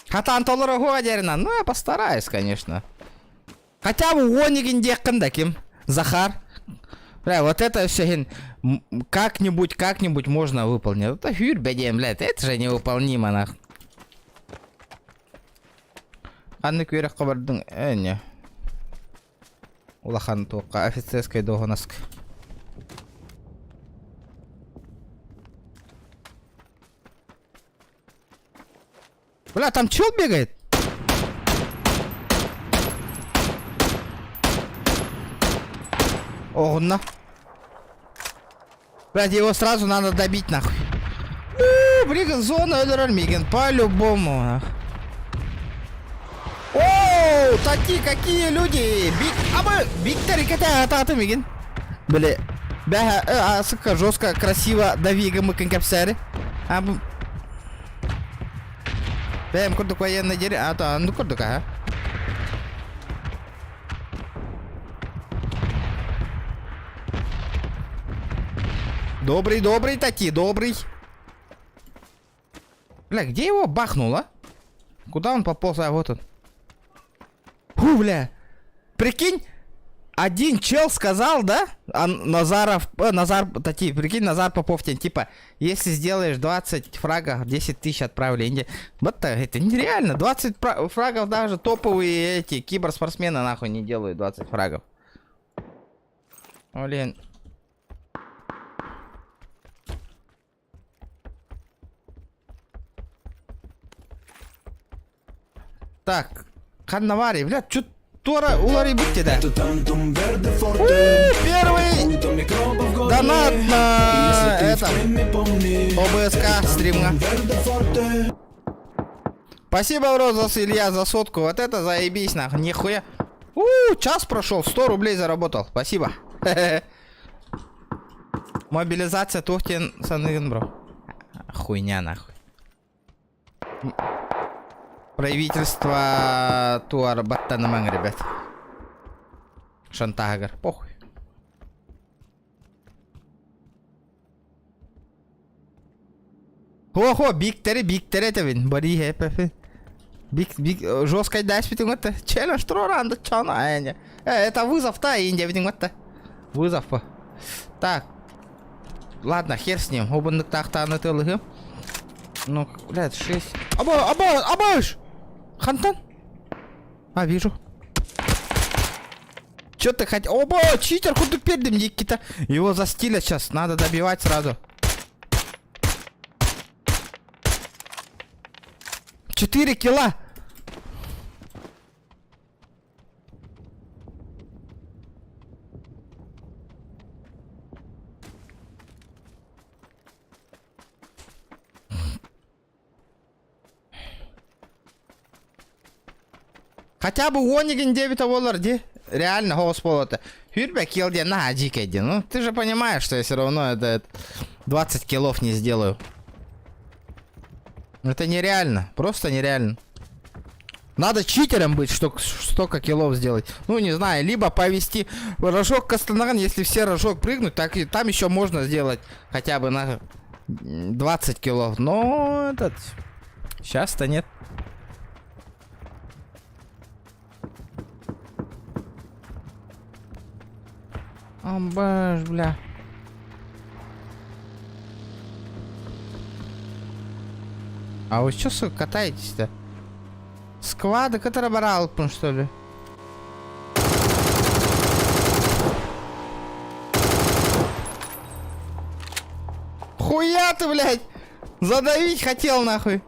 Хата антолора годерна. Ну, я постараюсь, конечно. Хотя бы Вонигин декканда ким. Захар. Бля, вот это все как-нибудь можно выполнить. Это хюр, блядь, это же невыполнимо, нах. Анны кверх кабардың, не. Улахан тоққа, офицерская догонаск. Бля, там чел бегает? Ого, блядь, его сразу надо добить, нахуй. Блин, зона Миген, по-любому, нахуй. Оу, такие какие люди! Виктори, это Миген. Бля, сука, жестко, красиво, давига мы конкапсари. Бэм, курдук военный деревья, а то, ну курдук, а? Добрый такие, добрый. Бля, где его бахнуло? Куда он пополз? А вот он. Фу, бля. Прикинь, один чел сказал, да? А Назар, прикинь, Назар Попов, типа, если сделаешь 20 фрагов, 10 тысяч отправления. Вот это нереально. 20 фрагов даже топовые эти киберспортсмены нахуй не делают 20 фрагов. Блин. Так, Ханнавари, блядь, чё тура улари будьте, да. Первый донат на этом ОБСК стримга. Спасибо, Розас Илья, за сотку. Вот это заебись, нахуй. Нихуя. Час прошел, 100 рублей заработал. Спасибо. Мобилизация Тухтин Саныгин, бро. Хуйня, нахуй. Правительство Туар Баттанаман, ребят. Шантагар. Похуй. Хо-хо, биктери тавин. Бари хепефи. Биг, жесткая дайс, видим, это челлендж Троранда, чё на Эня. Это вызов-то, Индия, видим, это. Вызов. Так. Ладно, хер с ним. Обандык тахта на тылыгы. Ну, блядь, 6. Абаш! Хантан? А, вижу. Чё ты хотел? Оба, читер, куда передем, Никита. Его застилят сейчас, надо добивать сразу. 4 килла. Хотя бы Онигин 9 долларов, где? Реально, голос полота. Хюрбек килл на адикеди. Ну, ты же понимаешь, что я все равно это 20 киллов не сделаю. Это нереально. Просто нереально. Надо читером быть, чтобы столько киллов сделать. Ну, не знаю, либо повести рожок Кастанаган, если все рожок прыгнуть, так и там еще можно сделать хотя бы на 20 киллов. Но этот... Сейчас-то нет. Амбаш, бля. А вы что, сука, катаетесь-то? Сквады, который барал, что ли? Хуя ты, блядь! Задавить хотел, нахуй!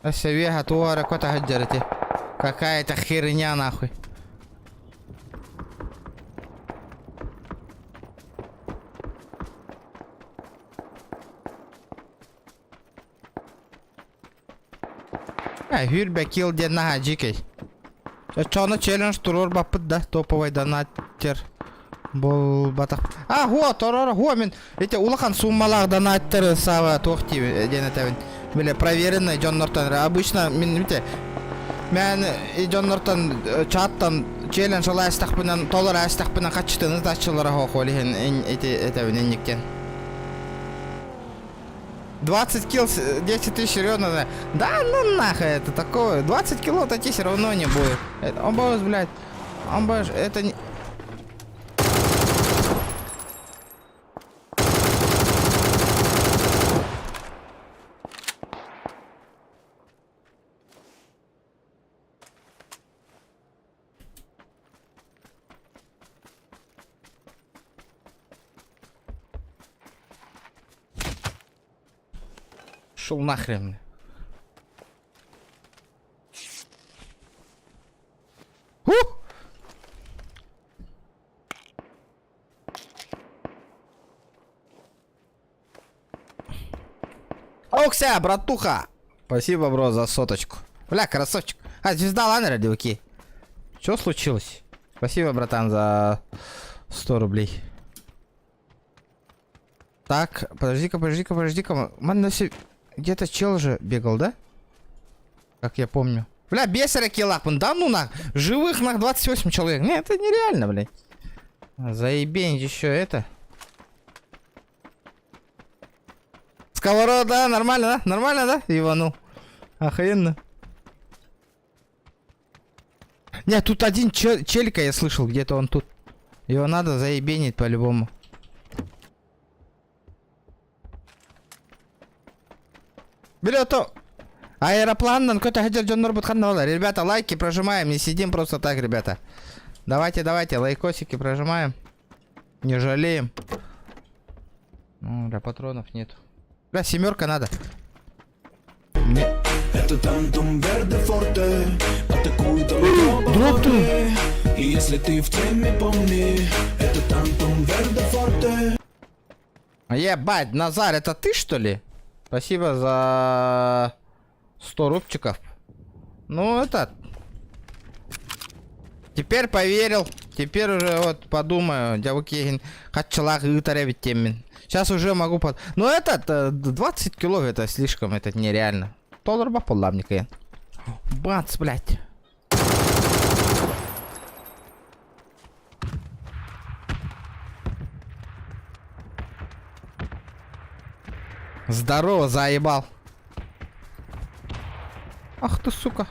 Асявега туара, кота хаджарите. Какая-то херня, нахуй. Хюрбек килл дед на хаджикей. Чона челлендж турор бапыт, да? Топовый донаттер. Бол батак. А, го, торор, го, мен. Эти улахан суммалах донаттеры сава тохти, денетевин. Бля, проверенный Джон Нортон. Обычно, мен Джон Нортон чаттан челлендж алайстахпынан, толар айстахпынан качтыны тачылара хохолихен, эти виненникен. 20 килл, 10 тысяч серьезно. Да, ну нахуй это такое. 20 кило такие все равно не будет. Амбаш, блядь. Амбаш, это не... Шел нахрен. Окся, братуха! Спасибо, бро, за соточку. Бля, красавчик. А, звезда лайнера, девки. Что случилось? Спасибо, братан, за 100 рублей. Так, подожди-ка. Где-то чел же бегал, да? Как я помню. Бля, бесера киллах, да ну нах. Живых нах 28 человек. Не, это нереально, блядь. Заебень еще это. Сковорода, нормально, да? Нормально, да? Иванул. Охренно. Не, тут один челика я слышал, где-то он тут. Его надо заебенить по-любому. Билето. Аэроплан на какой-то хотел Джон Норбут Ханнала. Ребята, лайки прожимаем, не сидим просто так, ребята. Давайте, лайкосики прожимаем. Не жалеем. Ну, для патронов нет. Бля, 7 надо. Не. Это тантум верде форте, атакуют метрополы. И если ты в теме, помни, это тантум верде форте. А ебать, Назар, это ты что ли? Спасибо за 100 рубчиков. Ну, это... Теперь поверил. Теперь уже вот подумаю. Дявукегин. Хатчалах и таревить темин. Сейчас уже могу под... Ну, этот 20 кило, это слишком, это нереально. $1 полламника. Бац, блядь. Здорово, заебал. Ах ты, сука.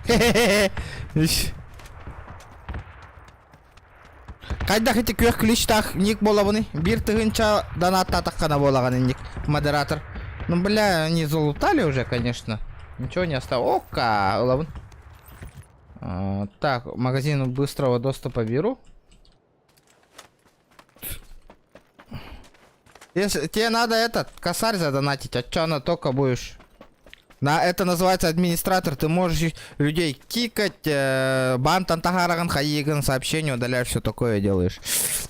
Хе-хе-хе. Кайда хити күйек кличтах ник болабыны. Бир тыгынча доната таккана болаганы ник. Модератор. Ну, бля, они залутали уже, конечно. Ничего не осталось. Ока, улабын. Так, магазин быстрого доступа беру. Если тебе надо этот косарь задонатить, а чё на только будешь? Это называется администратор. Ты можешь людей кикать, бан тантахараган, хаиган, сообщения удаляешь, все такое делаешь.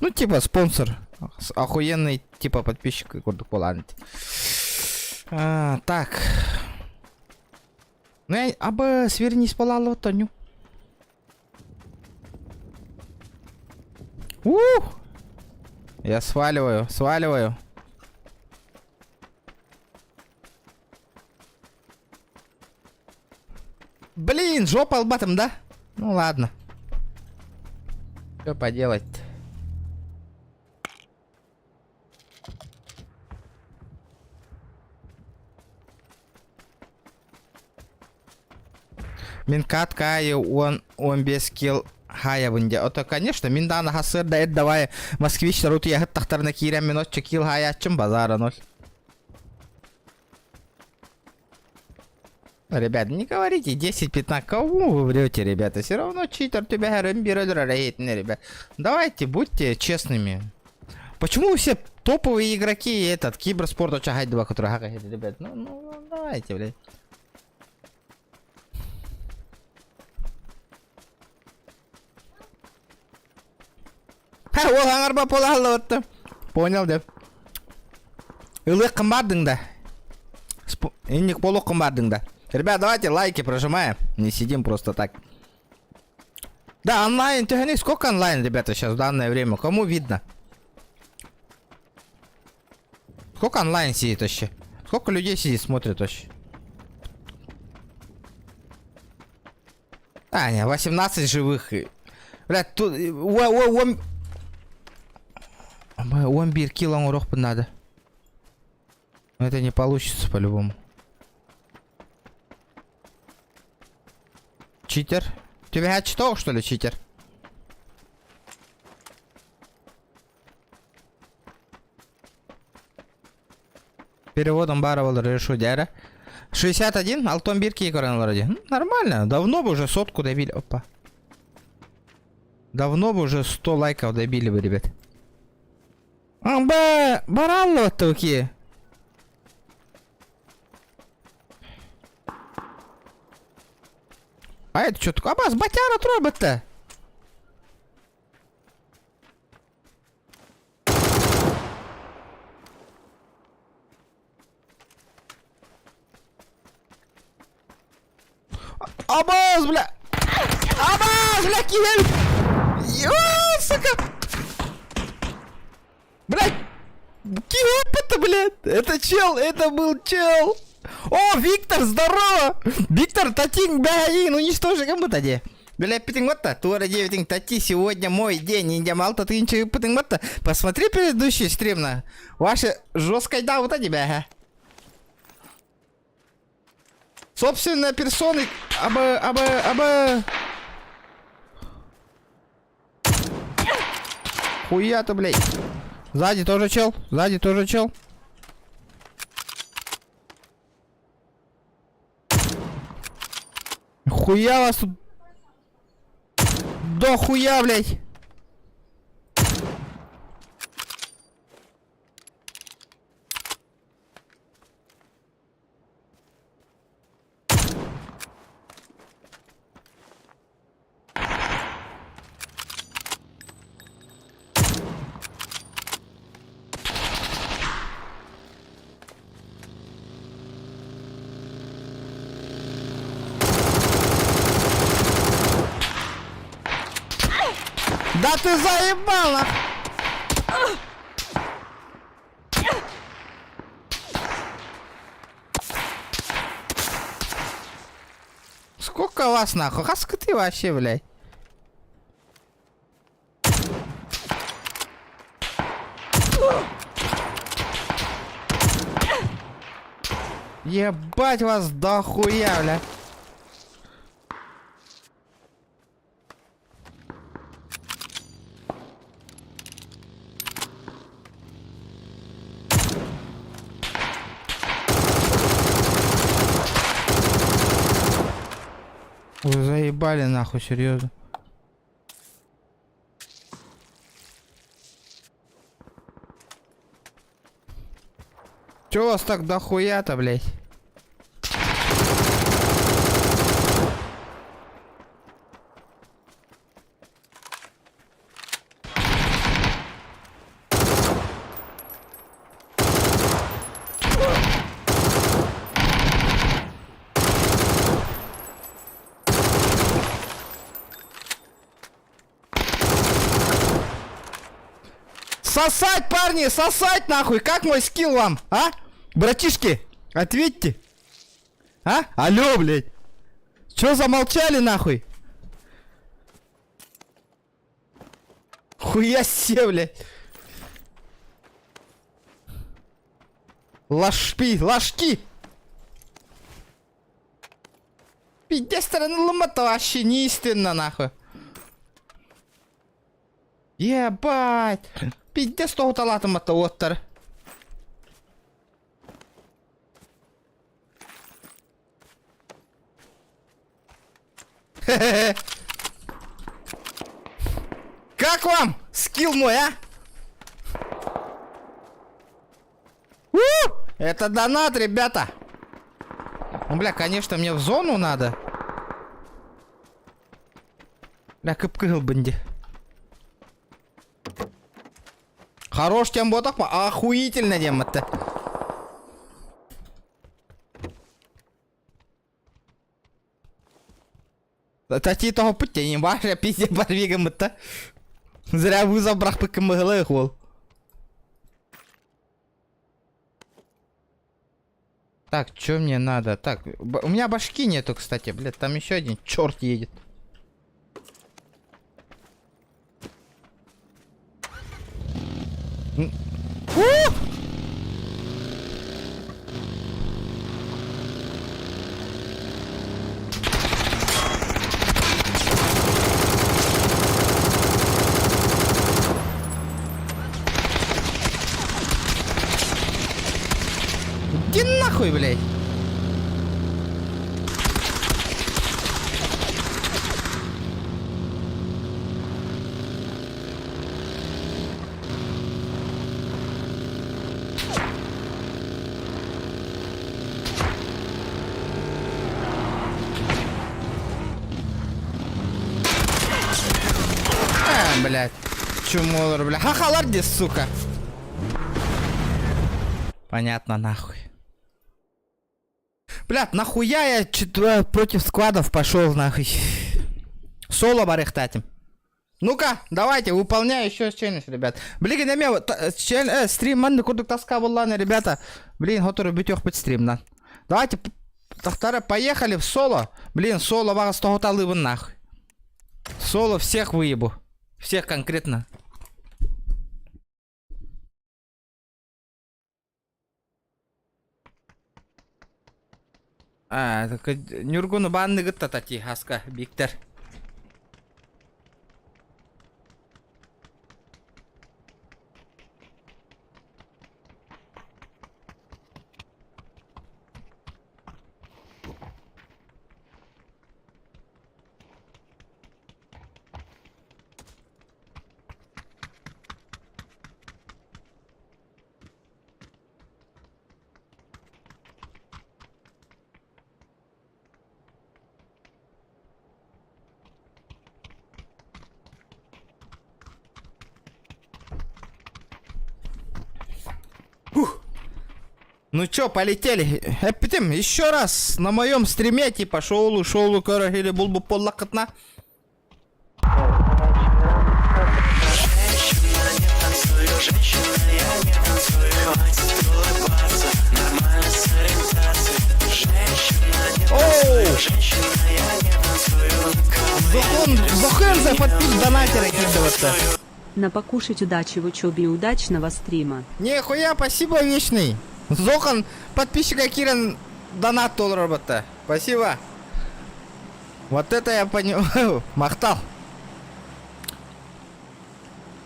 Ну, типа спонсор. Охуенный, типа подписчик. Так. Ну, я абы свернись полало, Тоню. Я сваливаю. Блин, жопа албатом, да? Ну ладно. Что поделать? Минкат кайы он без килл хая бунде. Ото, конечно, миндана хасыр да эд давай москвич рут ехать тахтарна киря минут килл хая чем базара ноль. Ребят, не говорите 10-15, кому вы врете, ребята? Все равно читер тебя ребят. Давайте, будьте честными. Почему все топовые игроки этот киберспорт очагать два, которые хакают, ребят? Ну, давайте, блядь. Понял, да? Илык кымбардың да. Инник полу кымбардың да. Ребят, давайте лайки прожимаем. Не сидим просто так. Да, онлайн. Сколько онлайн, ребята, сейчас в данное время? Кому видно? Сколько онлайн сидит вообще? Сколько людей сидит, смотрит вообще? А, не, 18 живых. Блядь, тут... Уамбир килом урок надо. Но это не получится по-любому. Читер? Тебя читал, что ли, читер? Переводом баровал решу дяра. 61, алтон бирки и вроде. Нормально, давно бы уже 100 добили. Опа. Давно бы уже 100 лайков добили бы, ребят. Баралло таки. А это что такое? Абас, батяра тробот-то. Абас, бля. Абас, бля, киель. Йоу, сука. Блядь. Киель-то, блядь. Это чел, это был чел. О, Виктор, здорово! Виктор, татинг, бяи, ну уничтожи кому-то де. Бля, питингота, тура 9 тати, сегодня мой день, инди малта ты ничего питингота. Посмотри предыдущий стрим на ваши жесткой да вот тебя. Собственная персона, Хуя-то, блядь. Сзади тоже чел, Хуя вас тут. Да хуя, блядь. Да ты заебал, нахуй! Сколько вас, нахуй? Хаска ты вообще, блядь? Ебать вас дохуя, бля. Вы заебали нахуй, серьезно. Чё вас так дохуя-то, блядь? Сосать, парни, сосать нахуй! Как мой скилл вам, а? Братишки, ответьте. А? Алло, блядь. Чё замолчали нахуй? Хуя себе, блядь. Ложки. Пиздец, стороны ломата вообще не истинно нахуй. Ебать. Пиздец, что уталатымата оттар. Как вам скилл мой, а? Это донат, ребята. Ну, бля, конечно, мне в зону надо. Бля, кып-кыл бенди. Хорош тем боток, охуительно тем это. Тати того путя не баша, пизде барвигам это. Зря вызов брах пыкамыгылы хол. Так, что мне надо? Так, у меня башки нету, кстати, блядь, там еще один черт едет. Иди нахуй, блядь. Блядь. Чумолор, блядь. Хахалар здесь, сука. Понятно, нахуй. Блядь, нахуя я против складов пошел, нахуй. Соло барехтатим. Ну-ка, давайте, выполняю еще челлендж, ребят. Блин, не имею... Стрим, манны, курдук тоска была, ребята. Блин, готовы бить их под стрим, да. Давайте, поехали в соло. Блин, соло вас того талыбы, нахуй. Соло всех выебу. Всех конкретно. Так Нюргуну банны гытта тати хаска биктер. Ну чё, полетели. Эпитем, еще раз на моем стриме, типа, шоулу, карагили, булбу, поллакатна. Зохан за подпись донатера кидываться. На покушать удачи в учебе и удачного стрима. Нихуя, спасибо, вечный. Зохан, подписчика Киран, донат $1 работа. Спасибо. Вот это я понял. Махтал.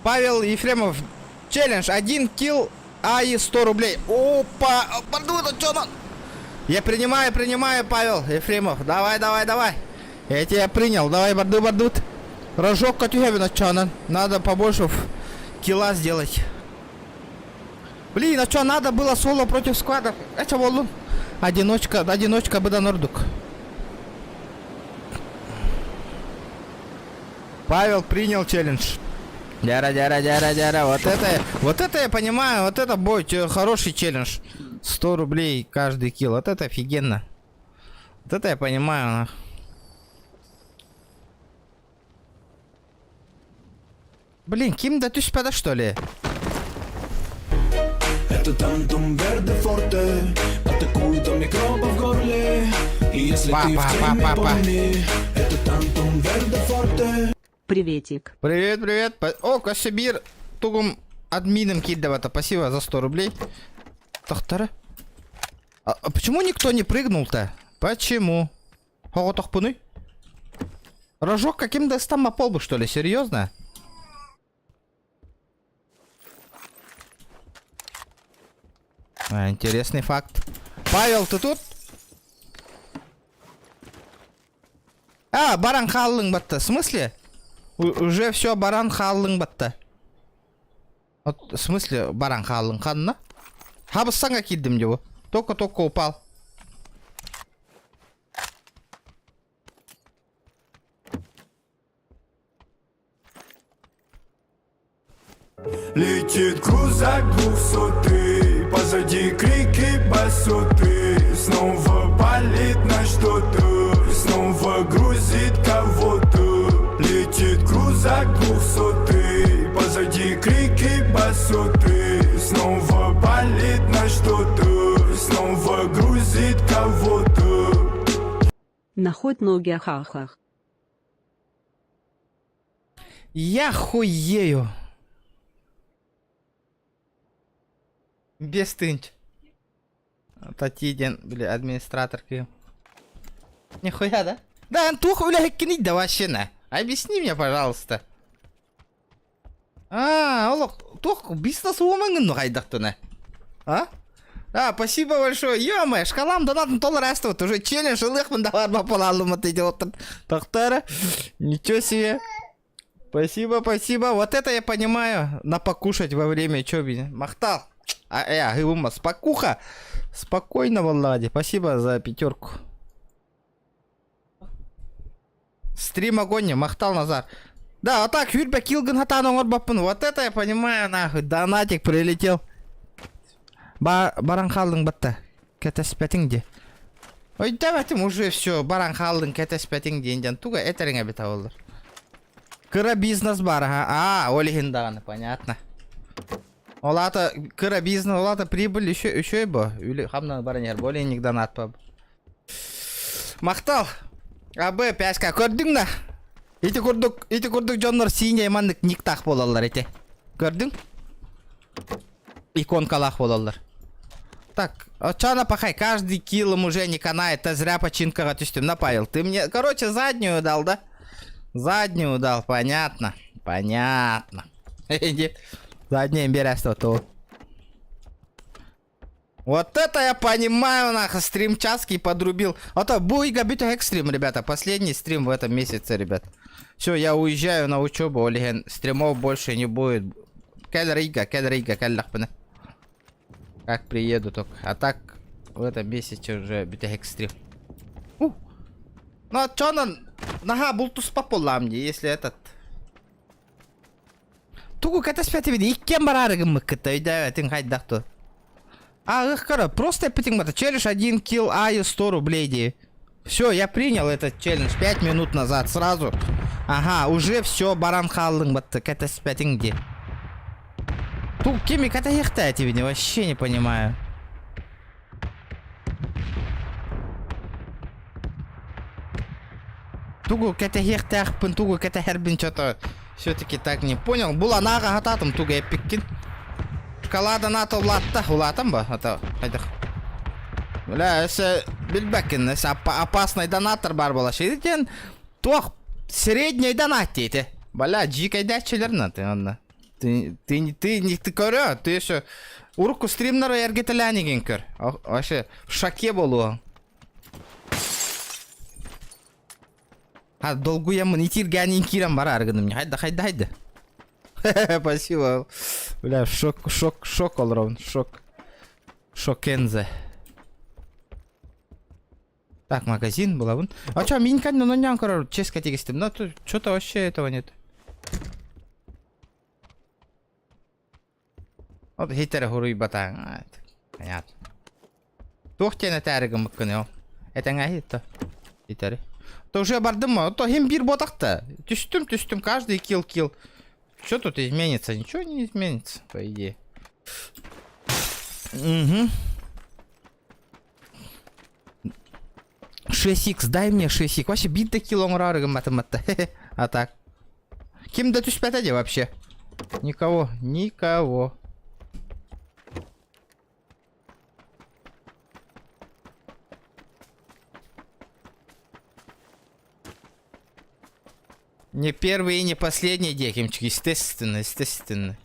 Павел Ефремов. Челлендж. 1 килл, АИ 100 рублей. Опа. Пардон, это что надо? Я принимаю, Павел Ефремов. Давай. Я тебя принял. Давай, бардут. Рожок Катюхевина, что надо побольше килла сделать. Блин, а что, надо было соло против сквада? Это волну. Одиночка быда нордук. Павел принял челлендж. Дяра. Вот это я понимаю, вот это бой, хороший челлендж. 100 рублей каждый килл, вот это офигенно. Вот это я понимаю. Блин, Ким, да ты спада что ли? Это Тантум Верде Форте. Атакуют от микроба в горле. И если ты в теме, помни, это Тантум Верде Форте. Приветик. Привет. О, Косибир, тугум админом кидавата. Спасибо за 100 рублей. Тахтара. А почему никто не прыгнул-то? Почему? Хоготахпуны? Рожок каким-то там опол бы, что ли? Серьезно? Интересный факт. Павел, ты тут? Баран халлың батта. В смысле? Уже все, баран халлың батта. Вот, в смысле, баран халлың ханна? Хабыссаңа киддім деп. Только упал. Летит крузак 200, позади крики басоты. Снова палит на что-то, снова грузит кого-то. Летит крузак 200, позади крики басоты. Снова палит на что-то, снова грузит кого-то. На хоть ноги ахахах. Я хуею. Без тынч. Татиден, бля, администратор Ким. Нихуя, да? Да, Антуха, бля, кинить да вообще на. Объясни мне, пожалуйста. Олох, тух, бизнес-вумен, ну хайдахтуна. А? Спасибо большое. Ё-моё, шкалам донатом $1 растут. Уже челлендж, лыхман давар бапалалым от идиота. Тахтара. Ничего себе. Спасибо. Вот это я понимаю. На покушать во время учебы. Махтал. Спокуха. Спокойно, Влади. Спасибо за 5. Стрим огонь, Махтал Назар. Да, вот так, Юрьба Килган Хатану Орбапун. Вот это я понимаю, нахуй. Донатик прилетел. Баранхалдың батта. Кәтәспәтің де. Ой, давайте уже все. Баранхалдың кәтәспәтің дейінден. Туга этеріңе бет ауылдар. Кыра бизнес бар, олихиндағаны, понятно. Олата кыра бизнес, олата прибыль еще и бо. Или хамна баранер, более никогда надпа. Махтал. Абы, 5К көрдің да? Ити көрдік жонлар синий мандық никтақ болалар ете. Көрдің? Иконкалах болалар. Так, чана пахай, каждый килл уже не канает, ты зря починка отустим. Напаил. Ты мне, короче, заднюю дал, да? Заднюю дал, понятно. Заднее берество то. Вот это я понимаю, нахуй, стрим часки подрубил. Это Буйга Биту Экстрим, ребята. Последний стрим в этом месяце, ребят. Все, я уезжаю на учебу, Олеген. Стримов больше не будет. Кельрига, кельлахпана. Как приеду только. А так, в этом месяце уже Биту Экстрим. Ну, а чё нага, бултус пополам, если этот... Тугу катаспяти види, иккен барарыгым мыккыта, үйда тин хайдахту. Просто я челлендж 1 килл, АИ 100 рублей, ди. Все, я принял этот челлендж 5 минут назад, сразу. Ага, уже все, баран халлың батты, катаспятин ди. Ту, Кимик, это херта тебе, вообще не понимаю. Тугу, это херта, тугу, это хербин, что-то все-таки так не понял. Була нага хататым, тугу, я пиккин. Шоколада НАТО улатам ба, это, хайдах. Бля, если билбекин, если опасный донатор бар была, шейтен, тох средний донат дейте. Бля, джикай датчелер на ты, онна. Ты көрө, ты еще урку стримнары эргетелянеген көр. Вообще в шоке болу. А долгу ямын итиргенин кирам бар аргыным. Хайда. Спасибо. Бля, шок олрон, шок. Шокензе. Так, магазин была вон. А чё, минькань, ну не анкор, честно тегистым. Ну, тут что-то вообще этого нет. Вот хитер хуруй батан. Понятно. Тухтена тәрігім мүккіні. Это хитер. Хитер. То уже бардым, то хем бир ботақта. Түстім, каждый килл. Что тут изменится? Ничего не изменится, по идее. Угу. 6х, дай мне 6х. Вообще битта килом рарыгым математта. А так. Кем да түспәтәде вообще? Никого. Не первый и не последний декимчик, естественно.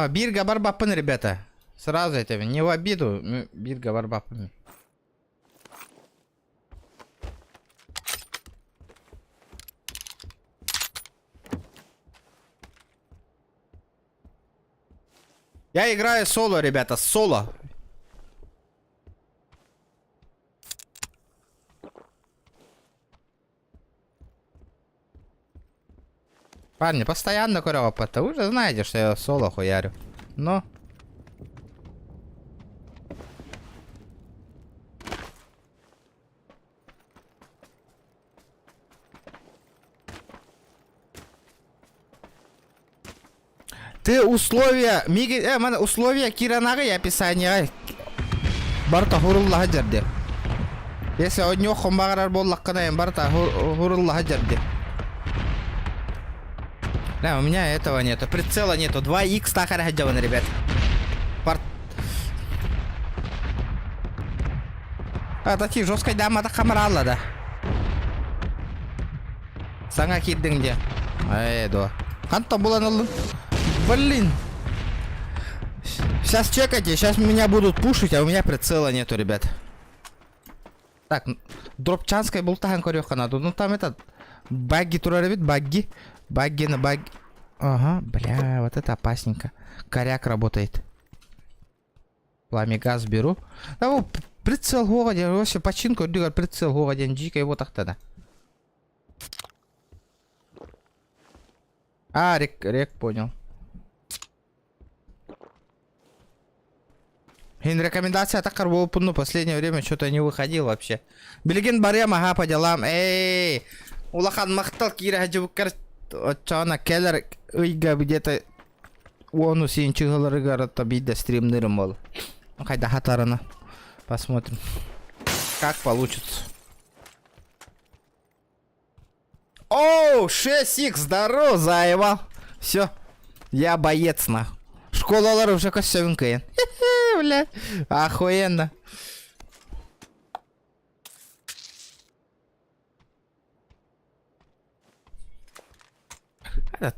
Бирга барбапын, ребята. Сразу это, не в обиду, бирга барбапын. Я играю соло, ребята, соло. Парни, постоянно курю опыта. Вы же знаете, что я соло хуярю. Но... Ты условия... условия Киранага и описание. Барта хурулла хаджарди. Если от него хомбагарар боллаккана, барта хурулла хаджарди. Да, у меня этого нету. Прицела нету. 2х тахар хаджаван, ребят. Такие жесткой дамата камаралла, да. Саңа кирдың де. Да. Канта буланалын. Блин. Сейчас чекайте, сейчас меня будут пушить, а у меня прицела нету, ребят. Так, дропчанской бултахан корёха надо. Ну там этот багги тура, ребят, багги. Багги на багги. Ага, бля, вот это опасненько. Коряк работает. Пламя-газ беру. Да вот, прицел гогоден, вообще починку, прицел гогоден, джика его так-то. А, рек, понял. Рекомендация такар был, ну, последнее время что-то не выходил вообще. Билеген барем, ага, по делам. Эй, улахан махтал кира хаджубкар. Чана келлер уйга где-то ону синчигалары гарата бидда стримнырым бол. Хайда хатарана. Посмотрим, как получится. Оу, 6х, здорово, заебал. Все, я боец, нахуй. Школалар уже косевенькая. Бля, охуенно.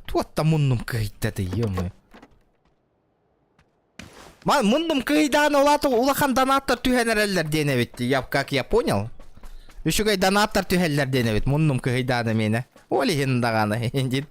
Туотта муннум кыйттады, ё-моё. Муннум кыйдан улахан донаттар түйенерелер денебит. Как я понял. Еще кай донаттар түйенерелер денебит. Муннум кыйданы мені. Оли хиндаганы. Индит.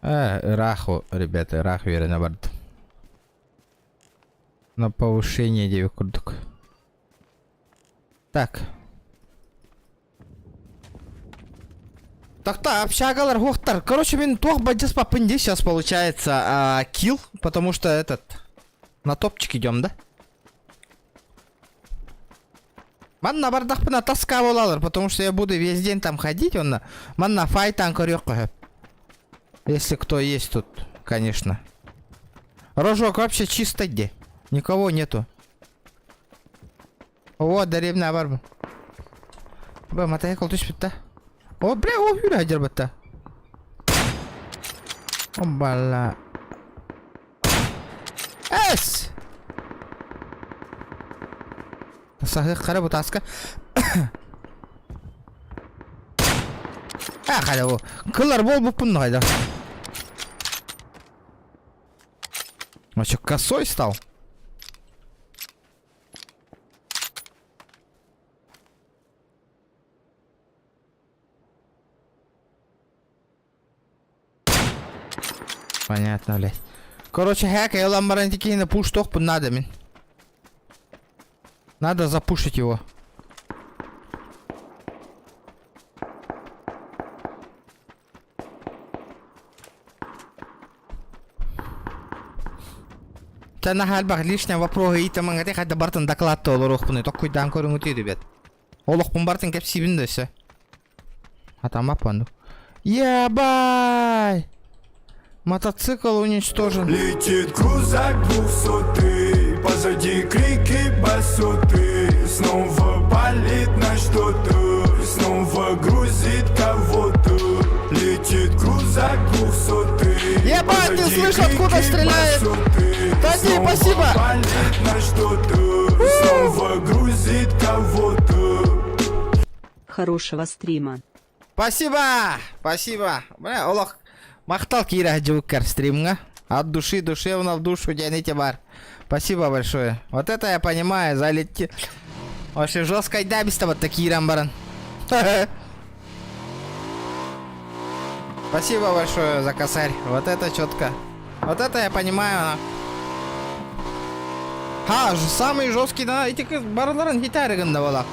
Раху, ребята, раху верно борт. На повышение 9 курдук. Так. Так-то общагалар, хохтар. Короче, мен тох баджас папынде сейчас получается килл, потому что на топчик идем, да? Манна бардахпына таска болалар, потому что я буду весь день там ходить, манна файтан корёк. Если кто есть тут, конечно. Рожок вообще чисто где? Никого нету. Вот, деревня барбы. Бля, матаякал туш битта. О, бля, о, юра хадер битта. О, бала. Эс! Сахих қара бұл таска. Қада бұл. Кылар бол бұл бұнны қайда. Он что, косой стал? Понятно, блядь. Короче, хэка, я ламбарантики на пуш тохпу надо, мин. Надо запушить его. Тана халбах лишняя вопрога и там ангате хадда бартын докладты олар оқпыны. Ток куйдан көріңі түйді бет. Ол оқпын бартын кеп сибінді өсі. Атам апанду. Ябай! Мотоцикл уничтожен. Летит крузак 200, позади крики басоты. Снова палит на что-то, снова грузит кого-то. Летит крузак 200. Ебать, не слышу, откуда стреляет. Тади, спасибо. Палит на что-то, снова грузит кого-то. Хорошего стрима. Спасибо! Спасибо! Бля, Олах, мақтал кира джукер стримга. От души, душевно в душу тяните бар. Спасибо большое. Вот это я понимаю, залетел. Вообще жесткой дабиста вот такие рамбаран. Спасибо большое за косарь. Вот это четко. Вот это я понимаю. Самый жесткий, да, эти бараларын хитарыгында бола.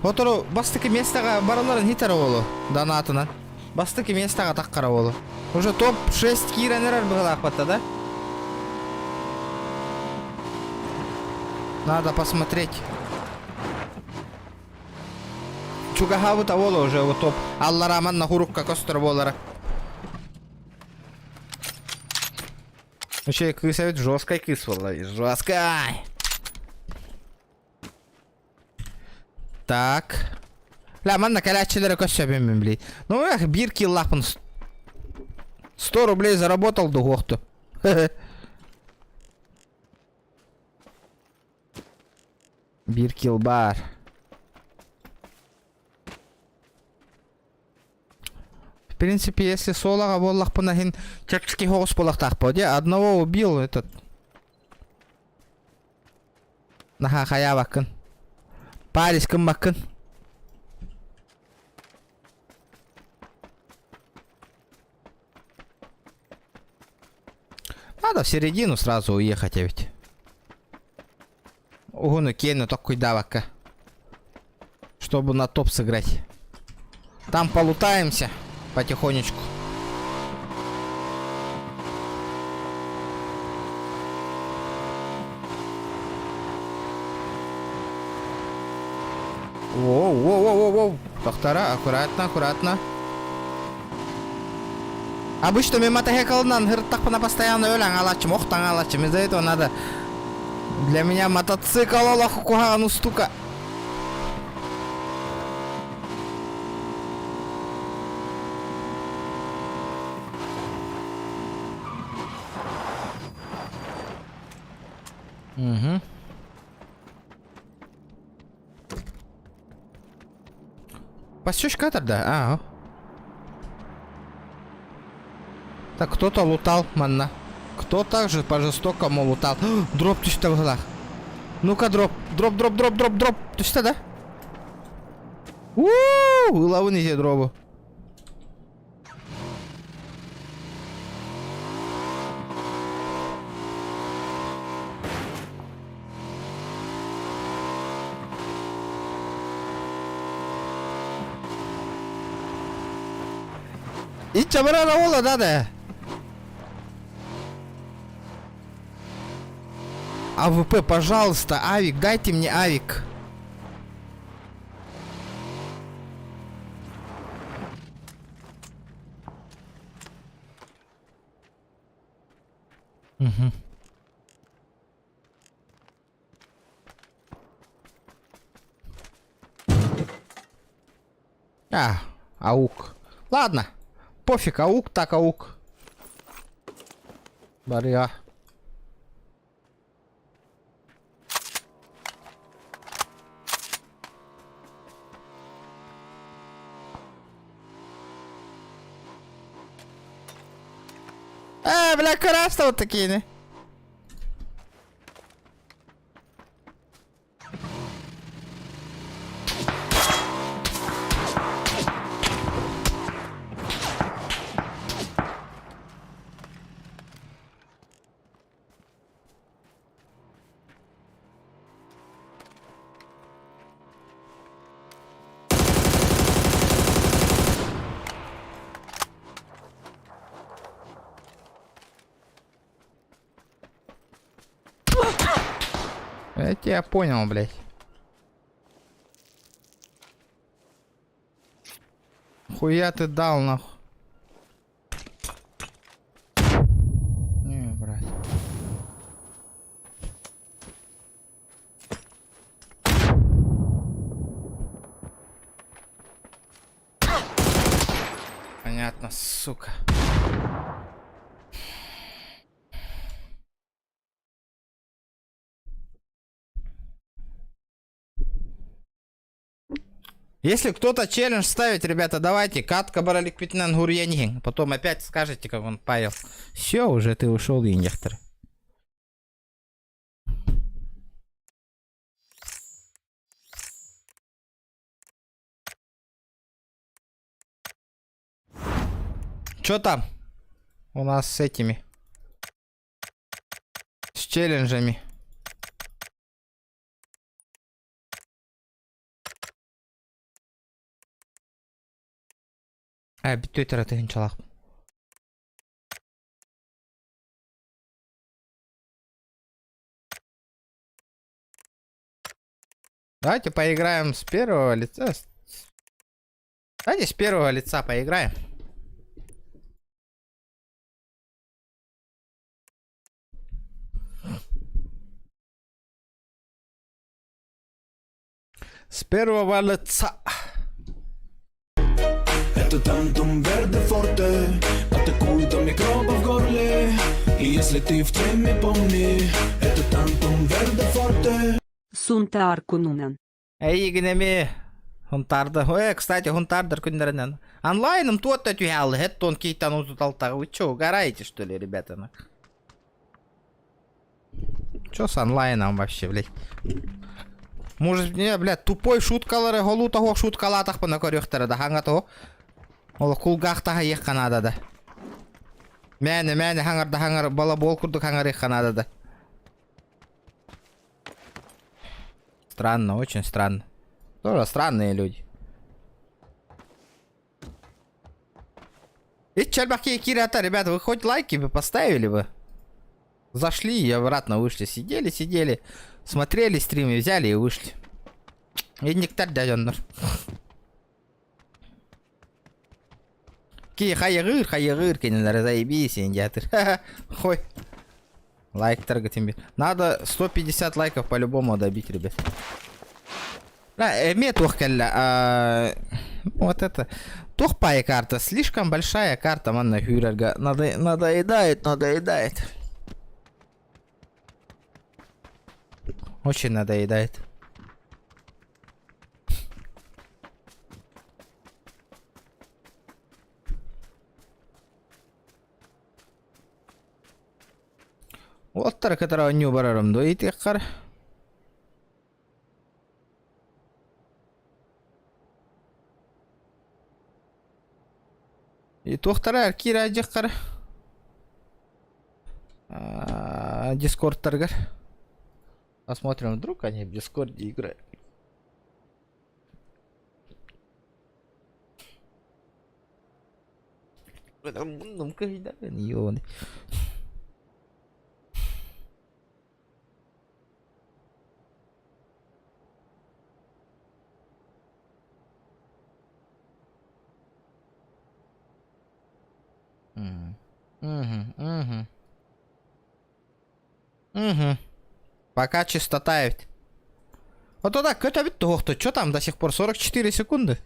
Отыру бастыки местага бараларын хитары болу. Донатынан. Бастыки местага таккара болу. Уже топ 6 киранерар было ахвата, да? Надо посмотреть. Чугахаву-то болу уже вот топ. Алла раман на хурукка костер болара. Вообще кысавит жесткой кыс была. Жесткой. Так. Ля, манна калячилера косябем, блядь. Ну, эх, бирки лапан. 100 рублей заработал до гохту. Биркил бар. В принципе, если солага боллах понахин чекский хос полах так поди, одного убил этот. Наха хаявакын. Парис кымбакын. Надо в середину сразу уехать, а ведь. Угону кейну такой давака. Чтобы на топ сыграть. Там полутаемся потихонечку. Воу. Доктора, аккуратно, аккуратно. Обычно мен мотоциклынан хырттақпына постоянно өләң алачым, оқтан алачым. Из-за этого надо... Для меня мотоцикл Аллаху куган устука. Угу. Пасечка это, да? Ага. Так, кто-то лутал, манна. Кто также по-жестокому лутал. Дроп ты что в глазах? Ну-ка, дроп. Дроп. Ты что, да? У-у-у, лавы не дробу. И чабарана ола надо. АВП, пожалуйста, авик, дайте мне авик. Угу. Аук. Ладно. Пофиг, аук так аук. Баря. Бля, красные вот такие, не? Я тебя понял, блядь. Хуя ты дал, нахуй. Не, брать. Понятно, сука. Если кто-то челлендж ставит, ребята, давайте. Катка баралик питнан гурьянин. Потом опять скажете, как он паял. Все, уже ты ушел, инъектор. Чё там у нас с этими? С челленджами. Биттөйтер атыгын чалак. Давайте поиграем с первого лица. Давайте с первого лица поиграем. С первого лица. Это тантум верде форте, атакует от микроба в горле. И если ты в теме, помни, это тантум верде форте. Сунта Аркунунан. Эй, гнеми. Хунтарды. Ой, кстати, хунтардыр күндерінен. Онлайном туатта тюхялы. Хэттон кейтан узуталтағы. Вы чё, угораете, что ли, ребята? Чё с онлайном вообще, блядь? Может, не, блядь, тупой шуткалары, голу того шуткалатах по накорюхтары, да ханга того. Ол кулгахтаға ек қанада да. Мәні хаңар, бала бол күрдік хаңар ек қанада да. Странно, очень странно. Тоже странные люди. И чальбаки и кирята, ребята, вы хоть лайки бы поставили бы? Зашли и обратно вышли. Сидели, смотрели стримы, взяли и вышли. И нектар дяденнер. Ки хайгыр, кенелер, заебись, индиатыр. Хой. Лайк таргетим. Надо 150 лайков по-любому добить, ребят. Вот это. Тухпая карта. Слишком большая карта, манна хюрерга. Надоедает. Очень надоедает. Вот так, которого не убираем, да и тихо. И тухтара кира дихкар. Дискорд торгар. Посмотрим, вдруг они в Дискорде играют. Ну-ка, да, ёбаный. Угу. Пока чистота ведь. Вот туда, это ведь то, что там до сих пор? 44 секунды.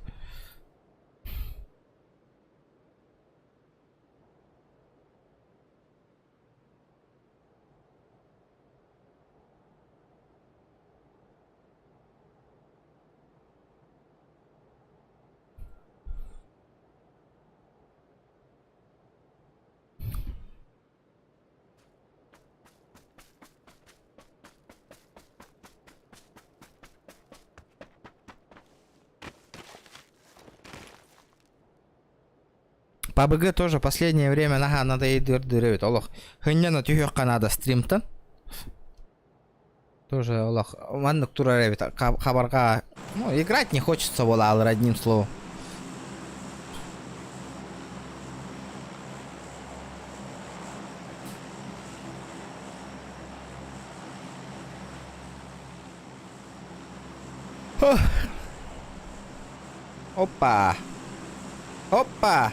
По БГ тоже последнее время нага надо и дыр-дырывит. Олох. Хынняна тюхёк надо стримтан. Тоже олох. Маннык тура ревит. Хабарга. Ну, играть не хочется, вола, алыр одним словом. Опа. Опа.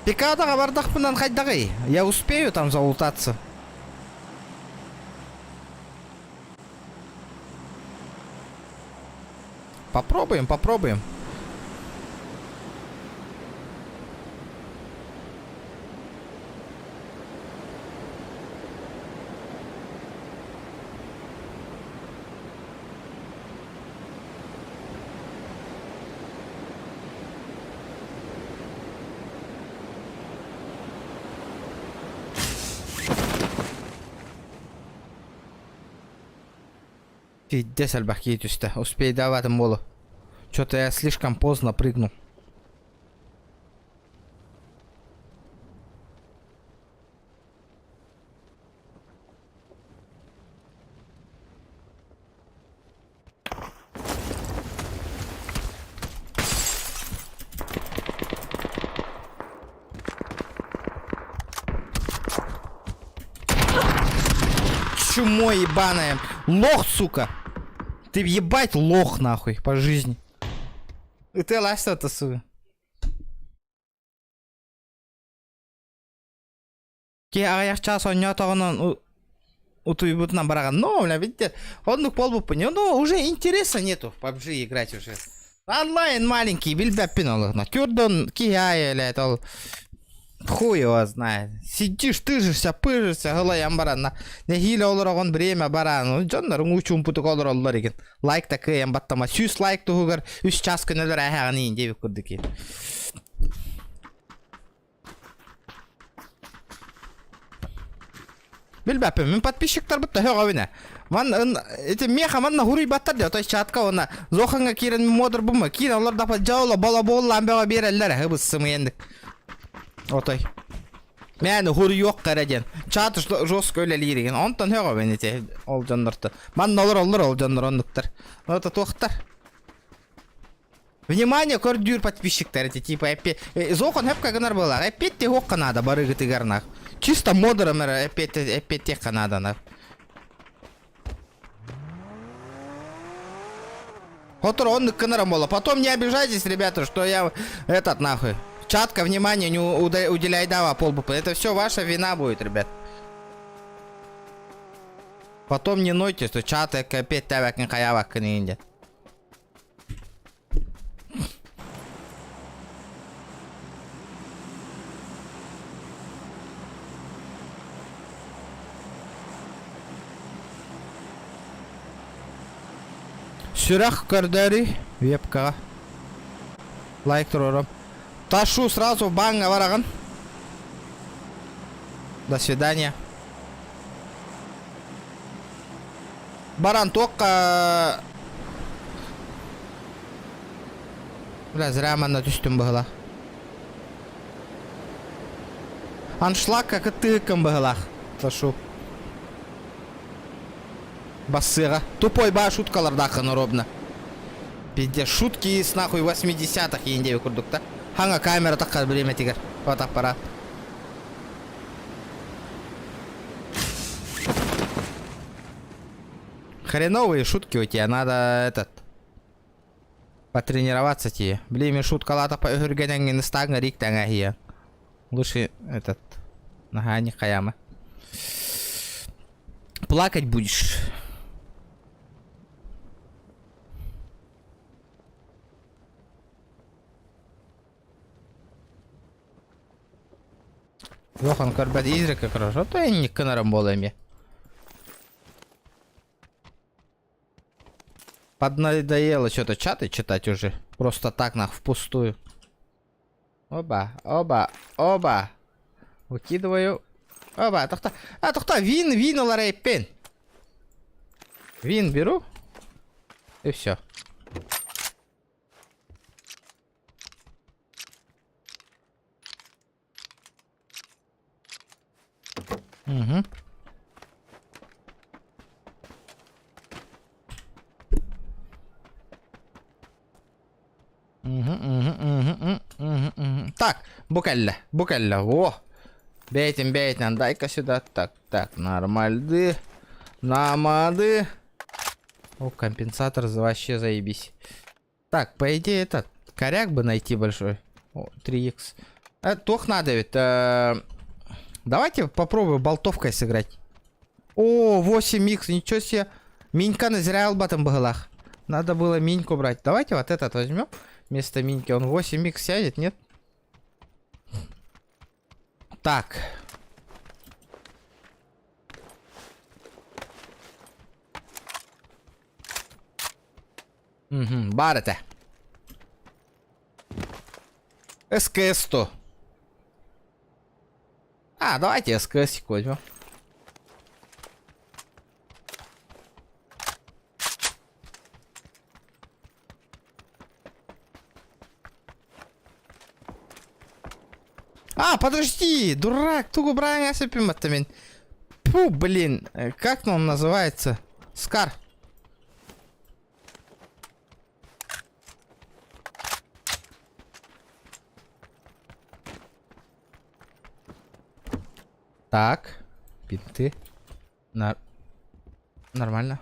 Пикадаға бардақпынан қайдағы? Я успею там залутаться. Попробуем, попробуем. Пиздец, альбахитюс-то. Успей давать молу. Что-то я слишком поздно прыгнул. Чумо ебаное. Лох, сука. Ты ебать лох, нахуй, по жизни. И ты лast-то, сука. Ке аяқчас ойнатығынан утуйбутынан бараған. Ну, бля, видите, он пол бы понял. Ну, уже интереса нету в PUBG играть уже. Онлайн маленький, бильбяппин олығына. Кюрдон, кияй, блядь, ол... Хуй его знает. Сидишь, тыжишься, пыжишься, гылаян баран. Не хиле олырағын время баран. Жонларын учун путук олыр олар екен. Лайк такы ян баттама. Сүйс лайк туғығыр. 3 час күн өлір аяғын ең девік көрді кен. Білбәппен, мен подписчиктар бұтта хөға өне. Это меха манна хуруй баттар де. Отай чатқа ona. Зоханға керін модыр бұмы. Кейін олар дапа жаула бала болла амбеға берелер. Хыбыз сымы ендік. Отой. Мәні хур yok қараден. Чаты жоск өлелер еген. Онтан höға бен ете ол жандырды. Ман олар ол жандар ондықтар. Ота тоқтар. Внимание, көрдүр подписчиктар эти типа опять. Зохан хөп кагынар болар. Опять те хоқ қанада барығы тигарнақ. Чисто модером опять те қанадана. Отыр он кынаром бола. Потом не обижайтесь, ребята, что я этот нахуй. Чатка, внимание, не уделяй дава полбупа. Это все ваша вина будет, ребят. Потом не нойте, что чаты опять тавак не хаявак книнде. Сүрах көрдәрі вебкаға. Лайк тұрырым. Ташу сразу банга вараган. До свидания. Баран тоққа... Бля, зря манна түстім бұғыла. Аншлаг как тыком бұғыла. Ташу. Басыға. Тупой ба шуткалар дақын робна. Пиздец, шутки с нахуй 80-х ендеви курдукта. Ханга камера такка время тигр. Фотоаппарат. Хреновые шутки у тебя, надо этот потренироваться тебе. Блин, мне шутка лата по игргенен не стагна риктanga hier. Лучше этот нога не хаяма. Плакать будешь. Жохан Корбет изрека хорошо, то я не канарамболами. Поднадоело что-то чаты читать уже. Просто так нах впустую. Оба, оба, оба. Выкидываю. Оба, тохта. А, тохта, вин ларейпен. Вин беру. И все. Угу. Так, букелля, во. Бейтим, дай-ка сюда. Так, нормальды. Намады. О, компенсатор вообще заебись. Так, по идее, этот коряк бы найти большой. О, 3х. Тох надо ведь. Давайте попробую болтовкой сыграть. О, 8х, ничего себе. Минька назря албатом багалах. Надо было миньку брать. Давайте вот этот возьмем. Вместо миньки он 8х сядет, нет? Так. Угу, барыта. СКС-100. А, давайте СКС возьмем. А, подожди, дурак, туго браня сыпем. Фу, блин, как он называется? Скар. Так, бинты. Нормально.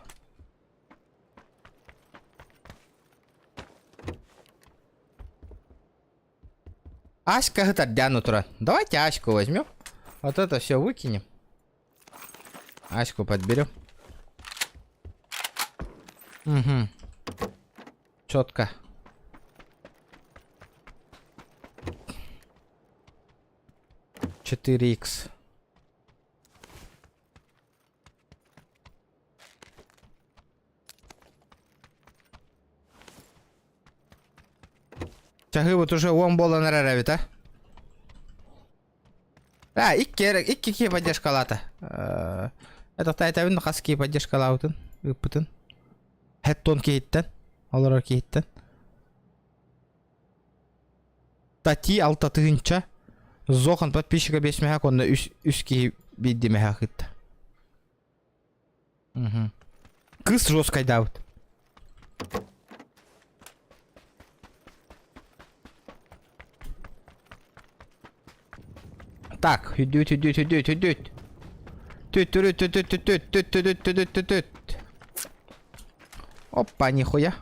Аська это дяну тура. Давайте Аську возьмем. Вот это все выкинем. Аську подберем. Угу. Четко. Четыре икс. Чаги вот уже уомбола нараравит, а? А, икки поддержка лата. Это тайтавин хаски поддержка лаутын. Ыппытын. Хэттон кейттен. Алара кейттен. Тати алтатыгынча. Зохан подписчика бесмехак, он үски биддимехак итті. Кыз жесткой давыт. Так, идет. Опа, нихуя.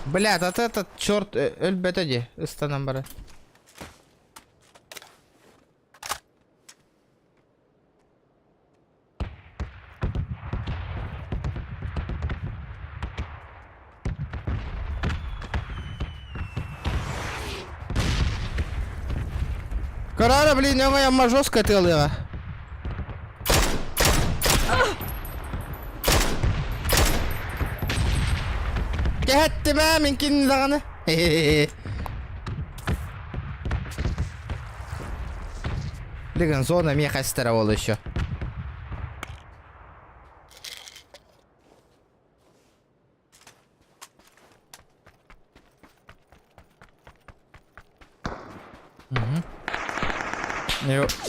Блядь, вот этот черт эльбетади. Истанамбара. Карара, блин, я моя жесткая тылыга. Кехетти ма мен кинин даганы. Блин, зона мехастера ол еще.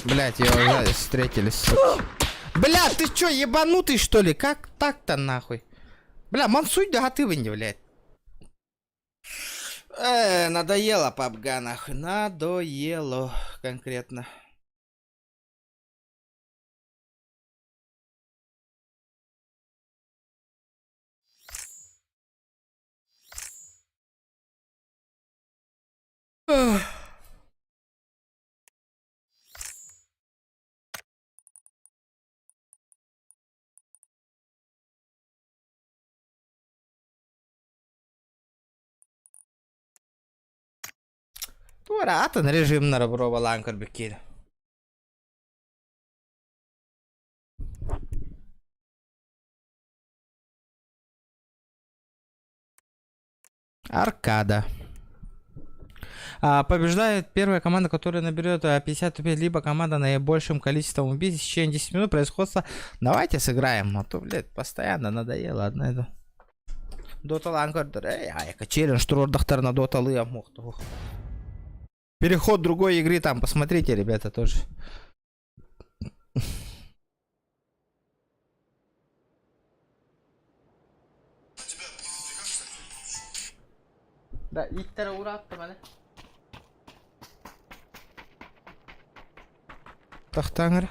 Блять, его сзади встретились, суки. Бля, ты чё, ебанутый что ли? Как так-то нахуй? Бля, мансуй да ты вы не, блядь. Надоело PUBG, нахуй. Надоело конкретно. Ugh. Tuoratan rejimnara próbálnánk bekére. Аркада. Побеждает первая команда, которая наберет 55, либо команда наибольшим количеством убийств в течение 10 минут происходства. Давайте сыграем, а то, блядь, постоянно надоело одно это. Доталан көрдір, яка челлендж турордақтар на доталы я мог. Переход другой игры там, посмотрите, ребята, тоже. Да, иттері ұратты мәне. Тақтаңыр.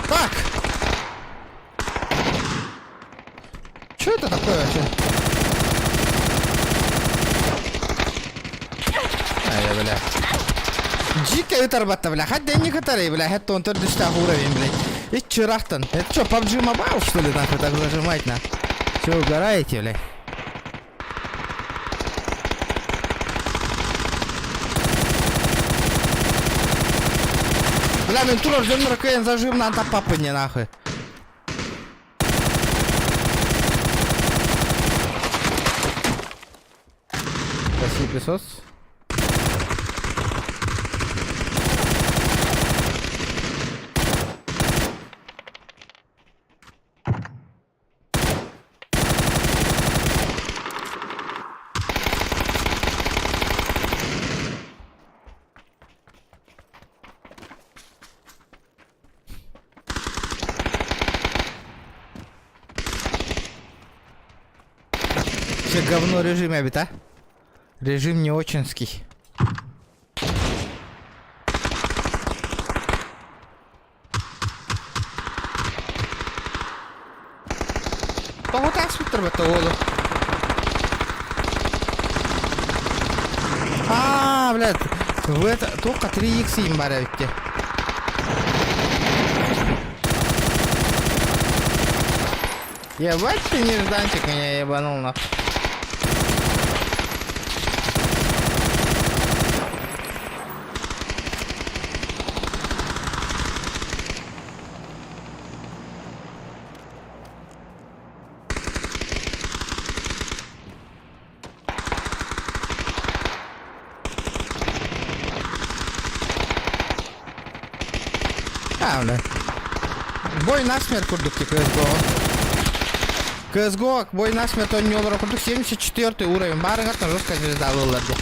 Так! Что это такое вообще? Ай, бля. Дикая торбата, бля. Хоть денег которые, бля. Это он тоже что уровень, блядь. И чурахтан. Это что, PUBG Mobile, что ли, нахуй так зажимать, на? Че, угораете, бля? Бля, ну турор ждем РКН зажим на папы не нахуй. Спасибо, песос. Че говно режим, я а? Режим не очинский. Вот так смотрим это воду. Блядь, в это только 3х им барявите. Ебать ты нежданчик меня ебанул нахуй. Бля. Бой насмерть курдуки CSGO. CSGO, бой насмерть он не умер, курдук 74 уровень. Барыгат на жесткая звезда вылады.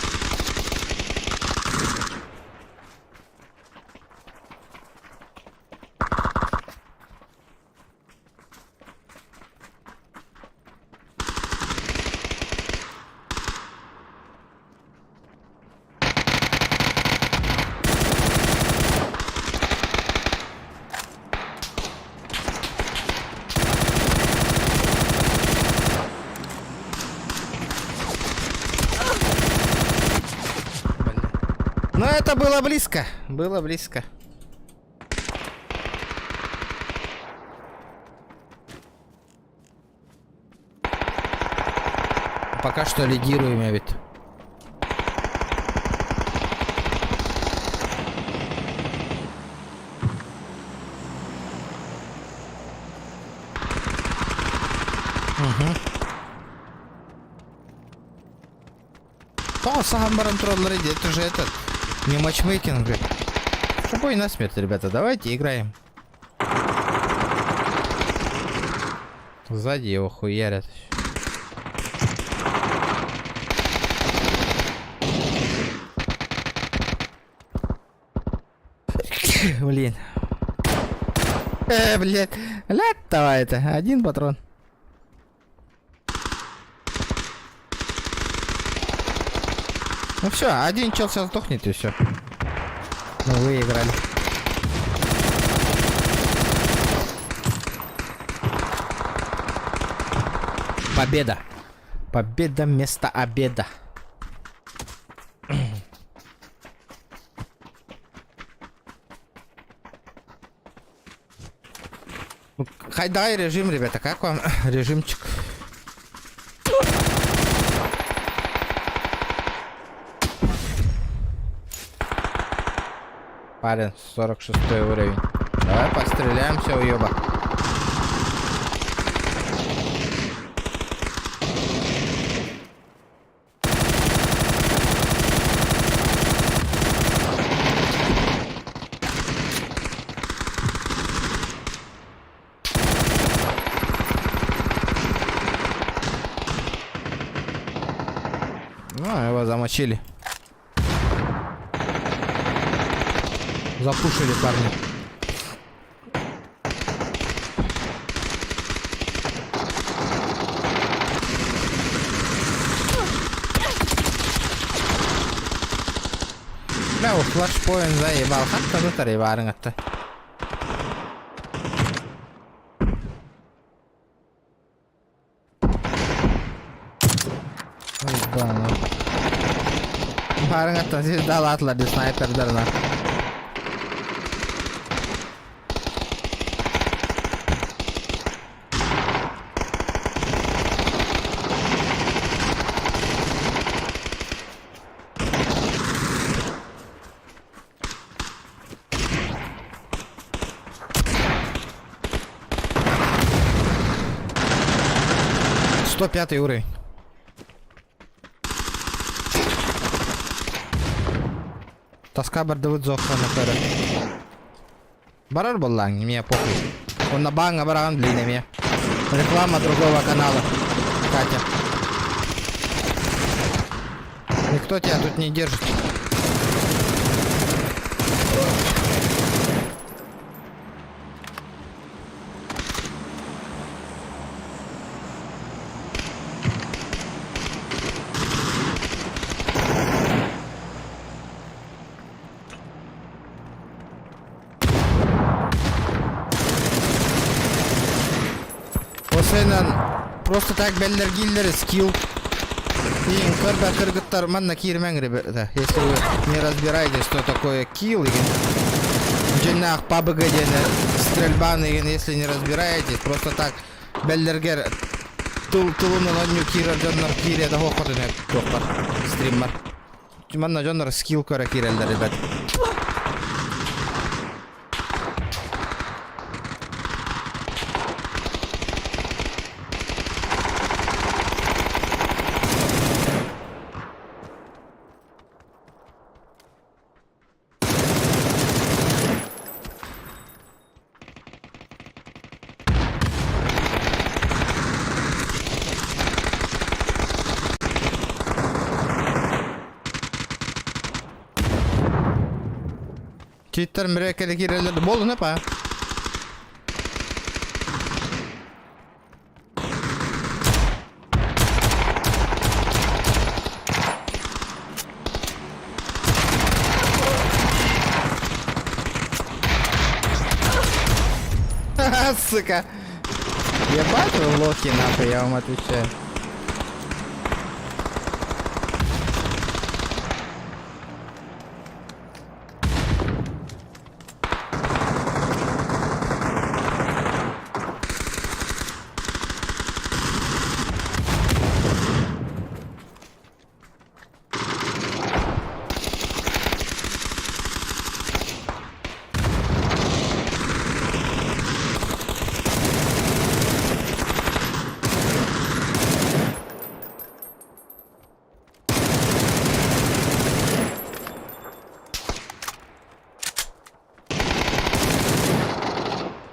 было близко. Было близко. Пока что лидируем, я ведь. О, Сахамбаран троллер, это же этот. Не матчмейкинг, блин. Бой на смерть, ребята, давайте играем. Сзади его хуярят. Блин. Блядь. Ляд, давай это. Один патрон. Ну все, один чел сейчас сдохнет и все. Мы выиграли. Победа. Победа вместо обеда. Хайдай режим, ребята, как вам режимчик? Парень, 46 уровень. Давай постреляемся, уёба. Ну, его замочили. Запушили парни. Бля, флешпоинт заебал. Хатта вытари барыңатты. Барыңатты звезда атлады снайпердерна. Сто пятый уровень. Тоска бардавыт зохна на пера. Барар болланг, мне похуй. Он на банга баран длинными. Реклама другого канала. Катя. Никто тебя тут не держит. Просто так беллер-гиллер, скилл. И кыргыттар манна кирмен, ребята. Если вы не разбираетесь, что такое килл, дженнах пабг стрельба, если не разбираетесь, просто так беллергер тулуна ноню кира джоннар кире да хохотын доктор стример. Манна джоннар скилл кора кирелдер, ребят. Cheater mereka dikira ada bol apa? Сука. Ебать вы лохи, нахуй, я вам отвечаю.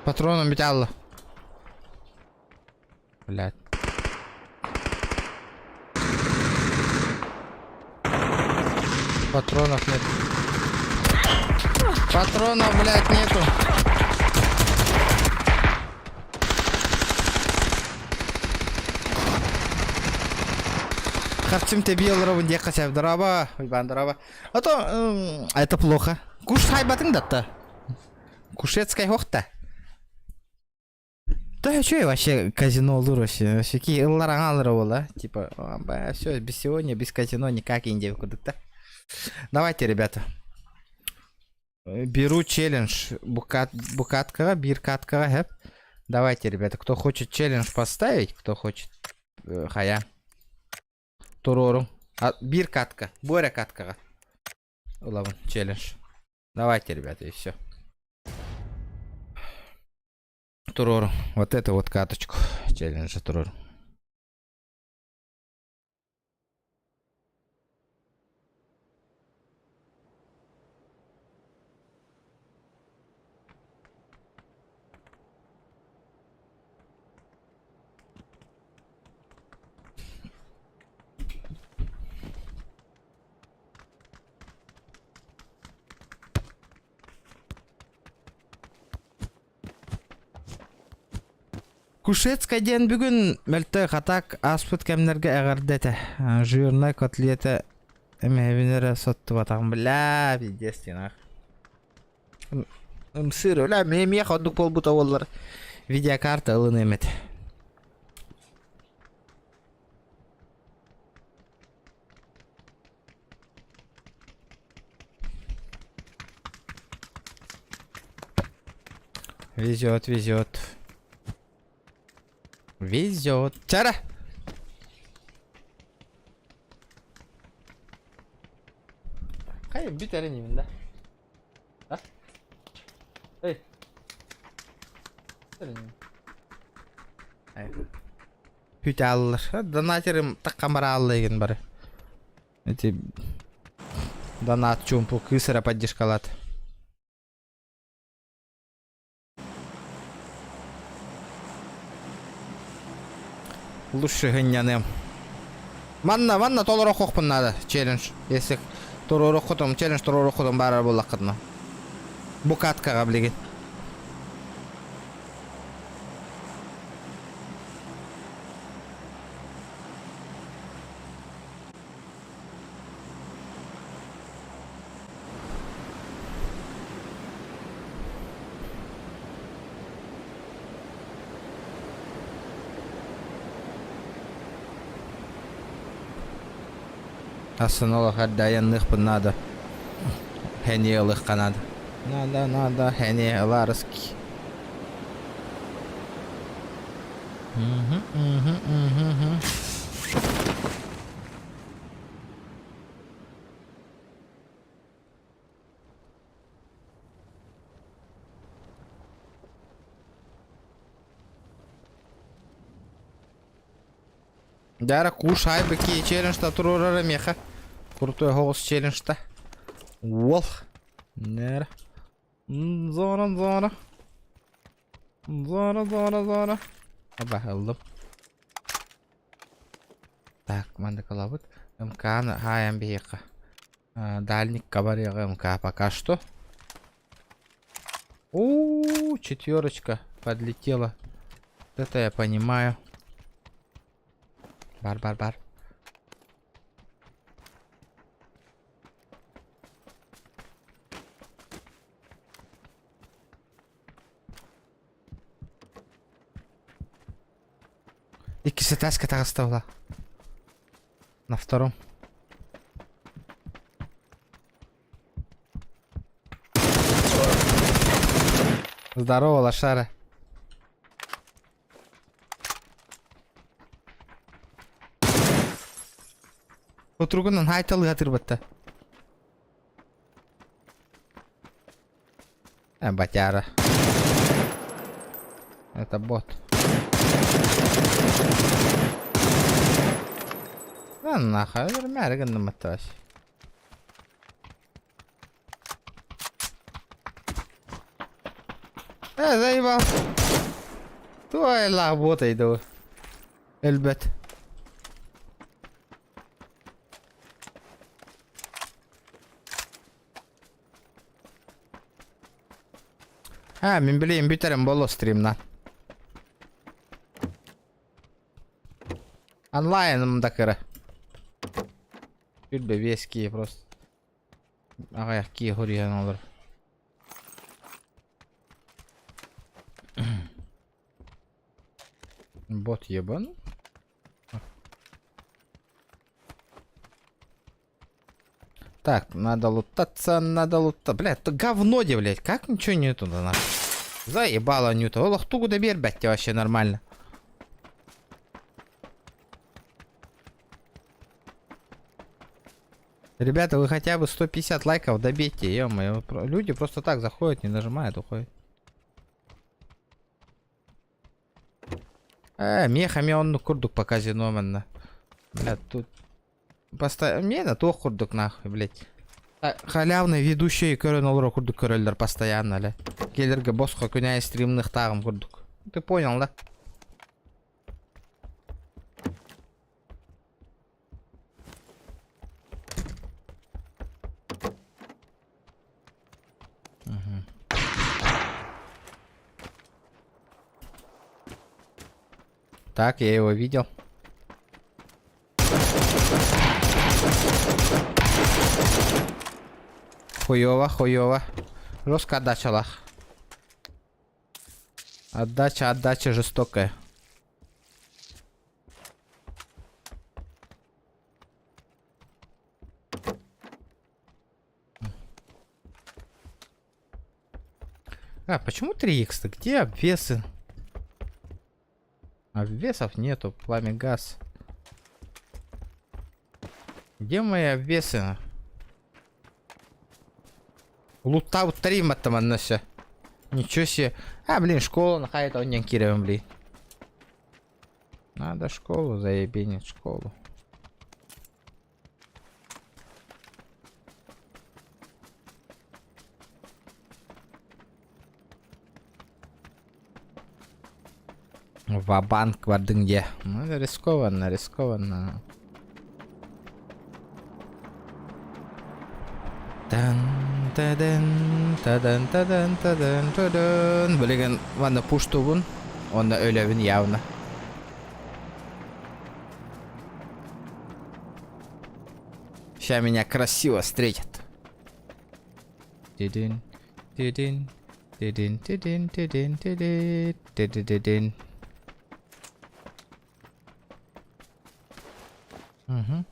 Патроном металла. Блядь. Патронов нет. Патронов, блядь, нету. Харчим тебе елровын де қасап дыраба. Ойбан дыраба. А то это плохо. Куш хайбатың датта. Кушецкай хоқта. Да что вообще казино вообще? Вообще ки ыллараңалыр ол, а? Типа, все, без сегодня, без казино никак индия кудыкта. Давайте, ребята. Беру челлендж букаткага, биркаткага, хэп. Давайте, ребята, кто хочет челлендж поставить, кто хочет, хая. Турору. Биркатка, боря каткага. Ладно, челлендж. Давайте, ребята, и все. Турору. Вот эту вот каточку челленджа Турору. Кушецкая ден бүгін мәлті қатак аспыт кәмнерге әғардеті. Жирной котлеті әмәбінері сотты батағын. Бля, пиздец ден ақ. Сыр, өля, меме қодық бол бұта олар. Видеокарта ылын әмет. Везет, везет. Везет. Чара! Кай бит әрінемін да? А? Эй! Әрінемін. Пүйт алылыр. Донатерім таққан бара алылы еген бары. Эти... Донат чумпу кысыра поддержкалат. Лучше гонянем. Манна толыр оқықпын надо, челлендж. Если толыр оқытым, челлендж толыр оқытым бары болақ қыдына. Букаткаға білеген. Асынолық әрдайынлықпын надо. Хәнеялық қанады. Надо, хәнеяларыски. Дара кушай беки челлендж-та турурара меха. Крутой голос челлендж-та. Уол. Нера. Зора. Аба, алdım. Так, манда калабыт. МК хаям бейка. Дальник кабаряга МК пока что. Четверочка подлетела. Это я понимаю. Бар. Икisi таска тағыстаула. На втором. Здорово, лошара. Отырғынан хайталы ғатыр бітті. Батяра. Это бот. Да нахуй, мәрігін нұмытты ваш. Заебал. Твой работай, да. Эльбет. Мен билейин бүтерем боло стримнан. Онлайнымда кірі. Жүрбе вес кие просто. Ағаяқ кие көрген олар. Бот ебан. Так, надо лутаться, надо лутаться. Блядь, это говно, блядь. Как ничего нету да нахуй? Заебало нету. Олах тугу да бер, блядь, вообще нормально. Ребята, вы хотя бы 150 лайков добейте, ё-моё. Люди просто так заходят, не нажимают, уходят. Мехами он курдук по казино, манна. Блядь, тут... Мне на то курдук нахуй, блядь. Халявный ведущий көрін олар курдук көрелдер постоянно, ля. Келерге босқа күнәй стримных тағым курдук. Ты понял, да? Так, я его видел. Хуёво, хуёво. Жестко отдача, лах. Отдача жестокая. Почему 3х-то? Где обвесы? Обвесов нету, пламя газ. Где мои обвесы? Лутау 3 матаманнася. Ничего себе. Блин, школу нахает он не кирем, блин. Надо школу заебенить, школу. Ва-банк вардынге. Ну, это рискованно, рискованно. Тадан. Блин, ванна пуштубун. Он на ölevin явно. Сейчас меня красиво встретят. Тидин. Угу.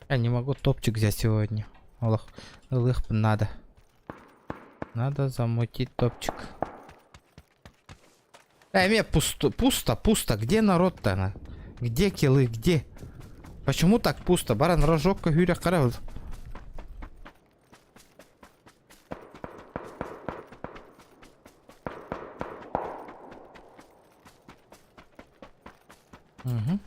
Я не могу топчик взять сегодня. Лых надо. Надо замутить топчик. Мне пусто. Где народ-то? Где киллы? Где? Почему так пусто? Баран рожок хюря карал. Угу.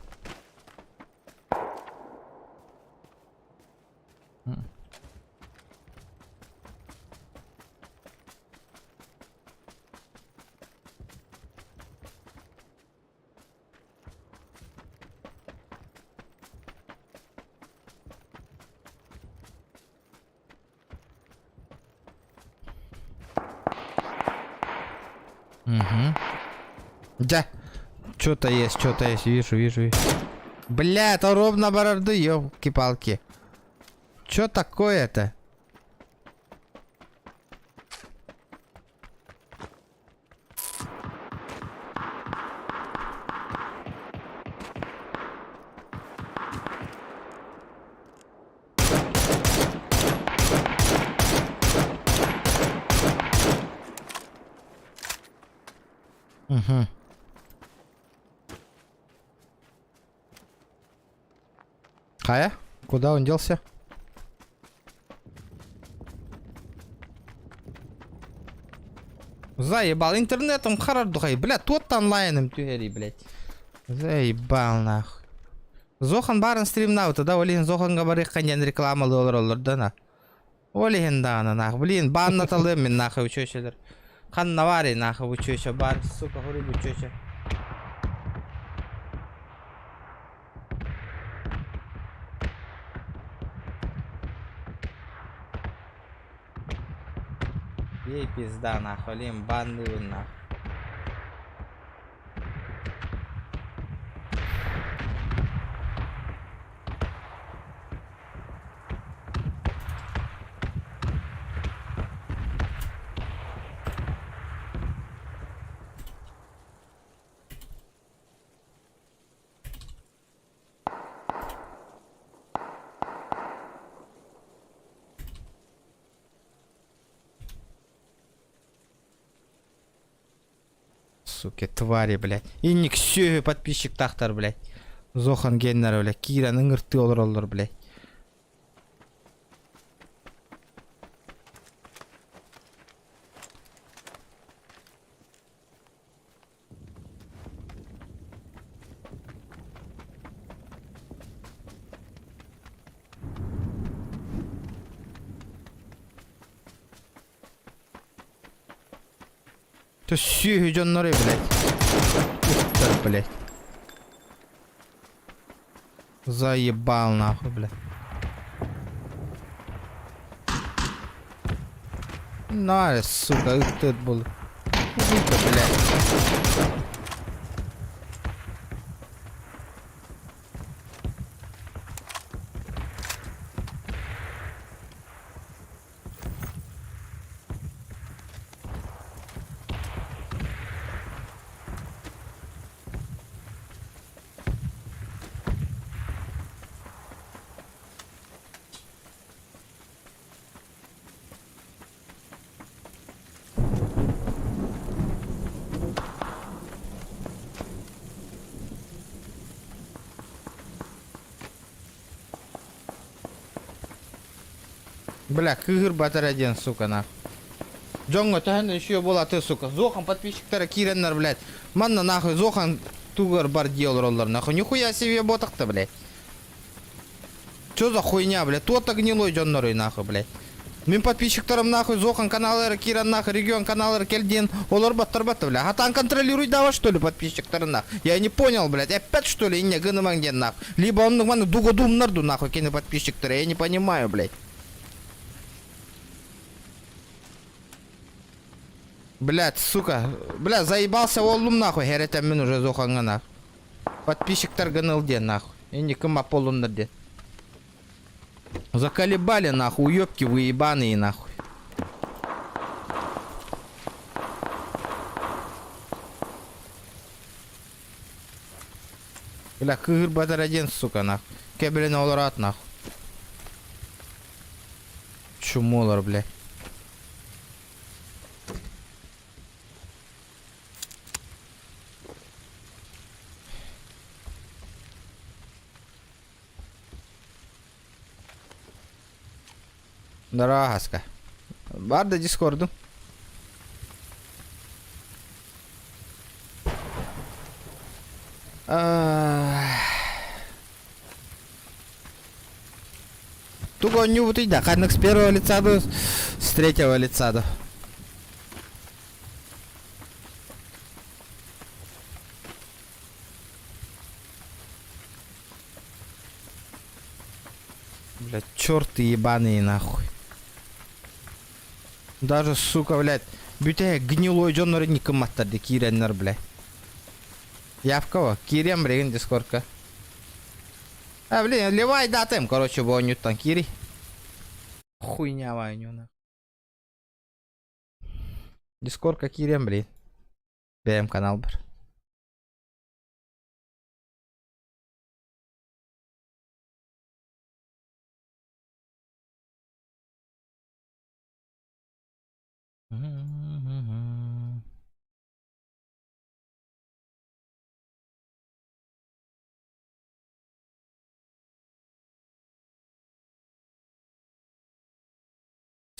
Да. Что-то есть, вижу. Бля, это ровно бороды, ёлки-палки. Чё такое-то? Угу. Хая? Куда он делся? Заебал интернетом харадухай, бля, тот онлайном тюгери, блядь. Заебал нахуй. Зохан барын стримнау, тогда олин Зоханга барых каньян рекламалы олар да на. Олин да на нах, блин, банна талым мен нахуй учёшелер. Ханна вари нахуй учуча бар, сука, хури учуча. Ей пизда нахуй, лим банду нахуй. Суки, твари, блядь. И не ксю подписчик тахтар, блядь. Зохан геннер, блядь. Кира ыңырты олар, блядь. То сюги жонноры, блядь. Ух, блядь. Заебал нахуй, блядь. На, сука, тут был. Блядь. Бля, кыгыр батыр один, сука, нахуй. Джонго, таханда еще была ты, сука. Зохан подписчиктары киреннер, блядь. Манна, нахуй, Зохан тугар бар делал роллер, нахуй. Нихуя себе боток-то, блядь. Чё за хуйня, блядь? Тот-то гнилой джонноры, нахуй, блядь. Мен подписчиктарым, нахуй, Зохан каналары, Киран, нахуй, регион каналары, Кельдин. Олар баттар баттар, блядь. А там контролируй давай, что ли, подписчиктары, нахуй. Я не понял, блядь. Опять, что ли, и не гыныманген, нахуй. Либо он, нахуй, дугодум нарду, нахуй, кины подписчиктары. Я не понимаю, блядь. Блядь, сука. Бля, заебался олум, нахуй, херетен мен уже Зоханга, нахуй. Подписчиктар гынылден, нахуй. И не кыма полуннерден. Заколебали, нахуй, уёбки вы ебаные, нахуй. Бля, кыгыр батар один, сука, нахуй. Кебелен оларат, нахуй. Чумолар, бля. Здорово, Хаска. Бар да дискорду. Туго не вот да, как с первого лица до с третьего лица до. Блядь, чёрты ебаные, нахуй. Даже, сука, блядь, бюте гнилой джоннор никым маттарды киреннер, блядь. Я в кого? Кирем, блин, дискорка. А, блин, ливай датем, короче, бо ньютон кири. Хуйня вайнюна. Дискорка кирем, блин. Берем канал, бр.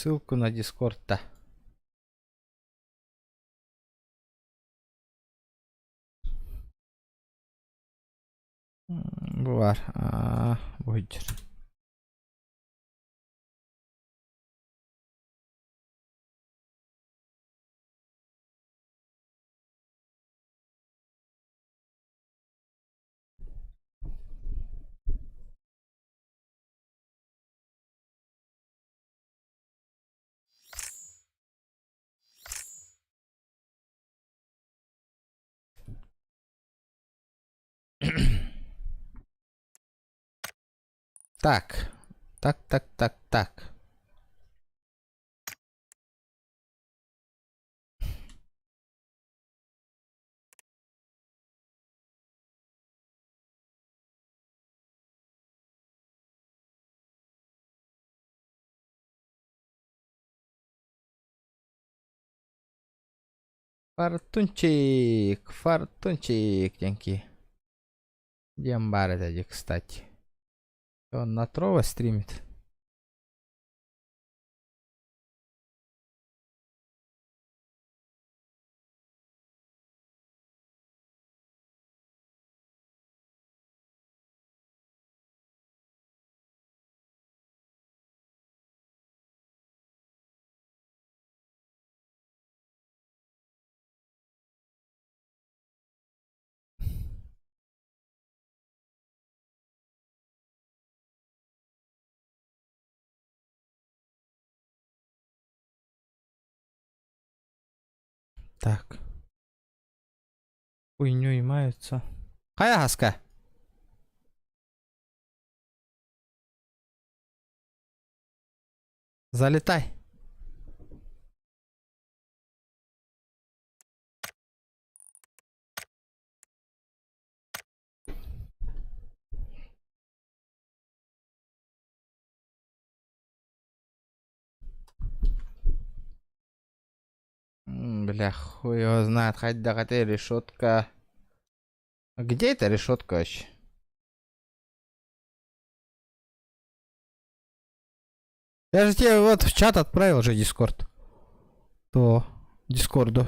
Ссылку на дискорд-то. Var. Buyur. Так. Так. Фортунчик, деньки. Где амбар это, кстати? Он на Трова стримит. Так. Хуйнёй маются. Хаягаска. Залетай. Бля, хуй его знает. Хоть да хотя решетка. А где эта решетка вообще? Я же тебе вот в чат отправил же Дискорд. То Дискорду.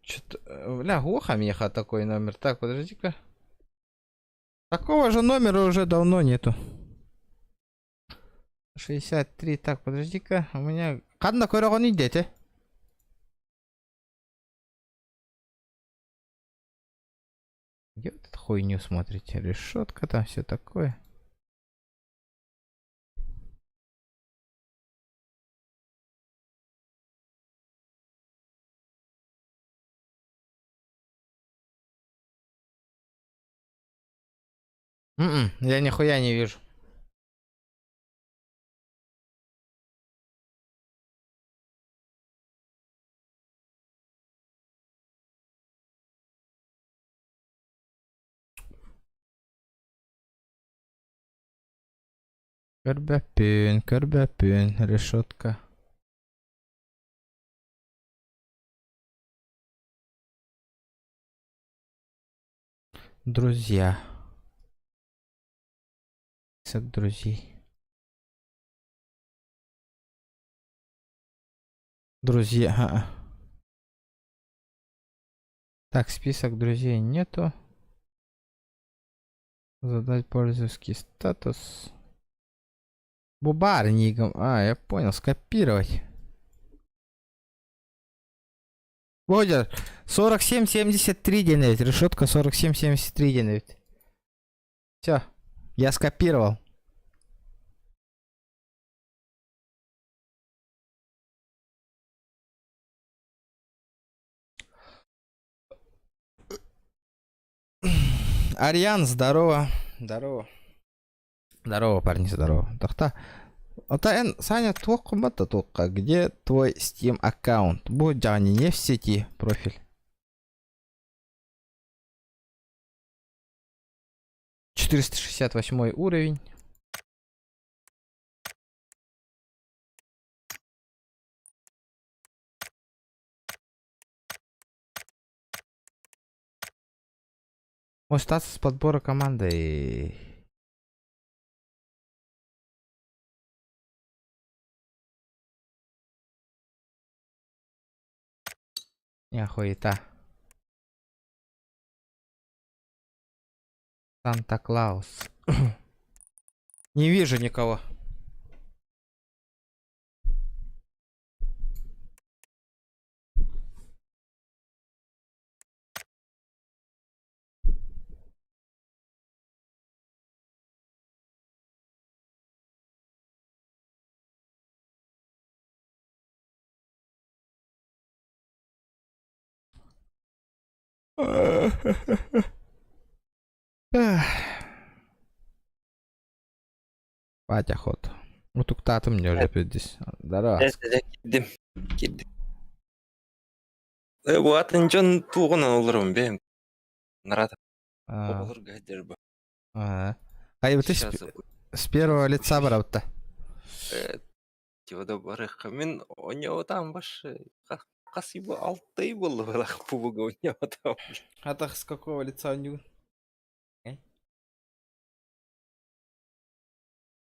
Что-то, бля, глухо меха такой номер. Так, подожди-ка. Такого же номера уже давно нету. 63. Так, подожди-ка. У меня... Кадна койрогон идете. Где вот эту хуйню смотрите? Решетка там, все такое. Я нихуя не вижу. Körбяпен, решетка. Друзья. Список друзей. Друзья. Так, список друзей нету. Задать пользовательский статус. Бубарником. А, я понял, скопировать. Водя, 4773 денег. Решетка 4773 денег. Все, я скопировал. Ариан, здорово. Здорово. Здорово, парни, здорово. Тохта. Саня, тоққа, где твой Steam аккаунт? Будь Джани, не в сети профиль. 468 уровень. Мой статус подбора команды. Охуета. Санта-Клаус. Не вижу никого. Спать охота. Утуктаты мне уже здесь. Здорово. Кидdim. Кидdim. Bu atın can tuğuna olurum ben. Нарада. А, Olur gader bu. а. Ай, ты Сейчас с первого лица брал-то. тивада барык. Мен ойнаудан баш касыбы алтай болды бірақ пубуга ойнаудан. А так с какого лица у него?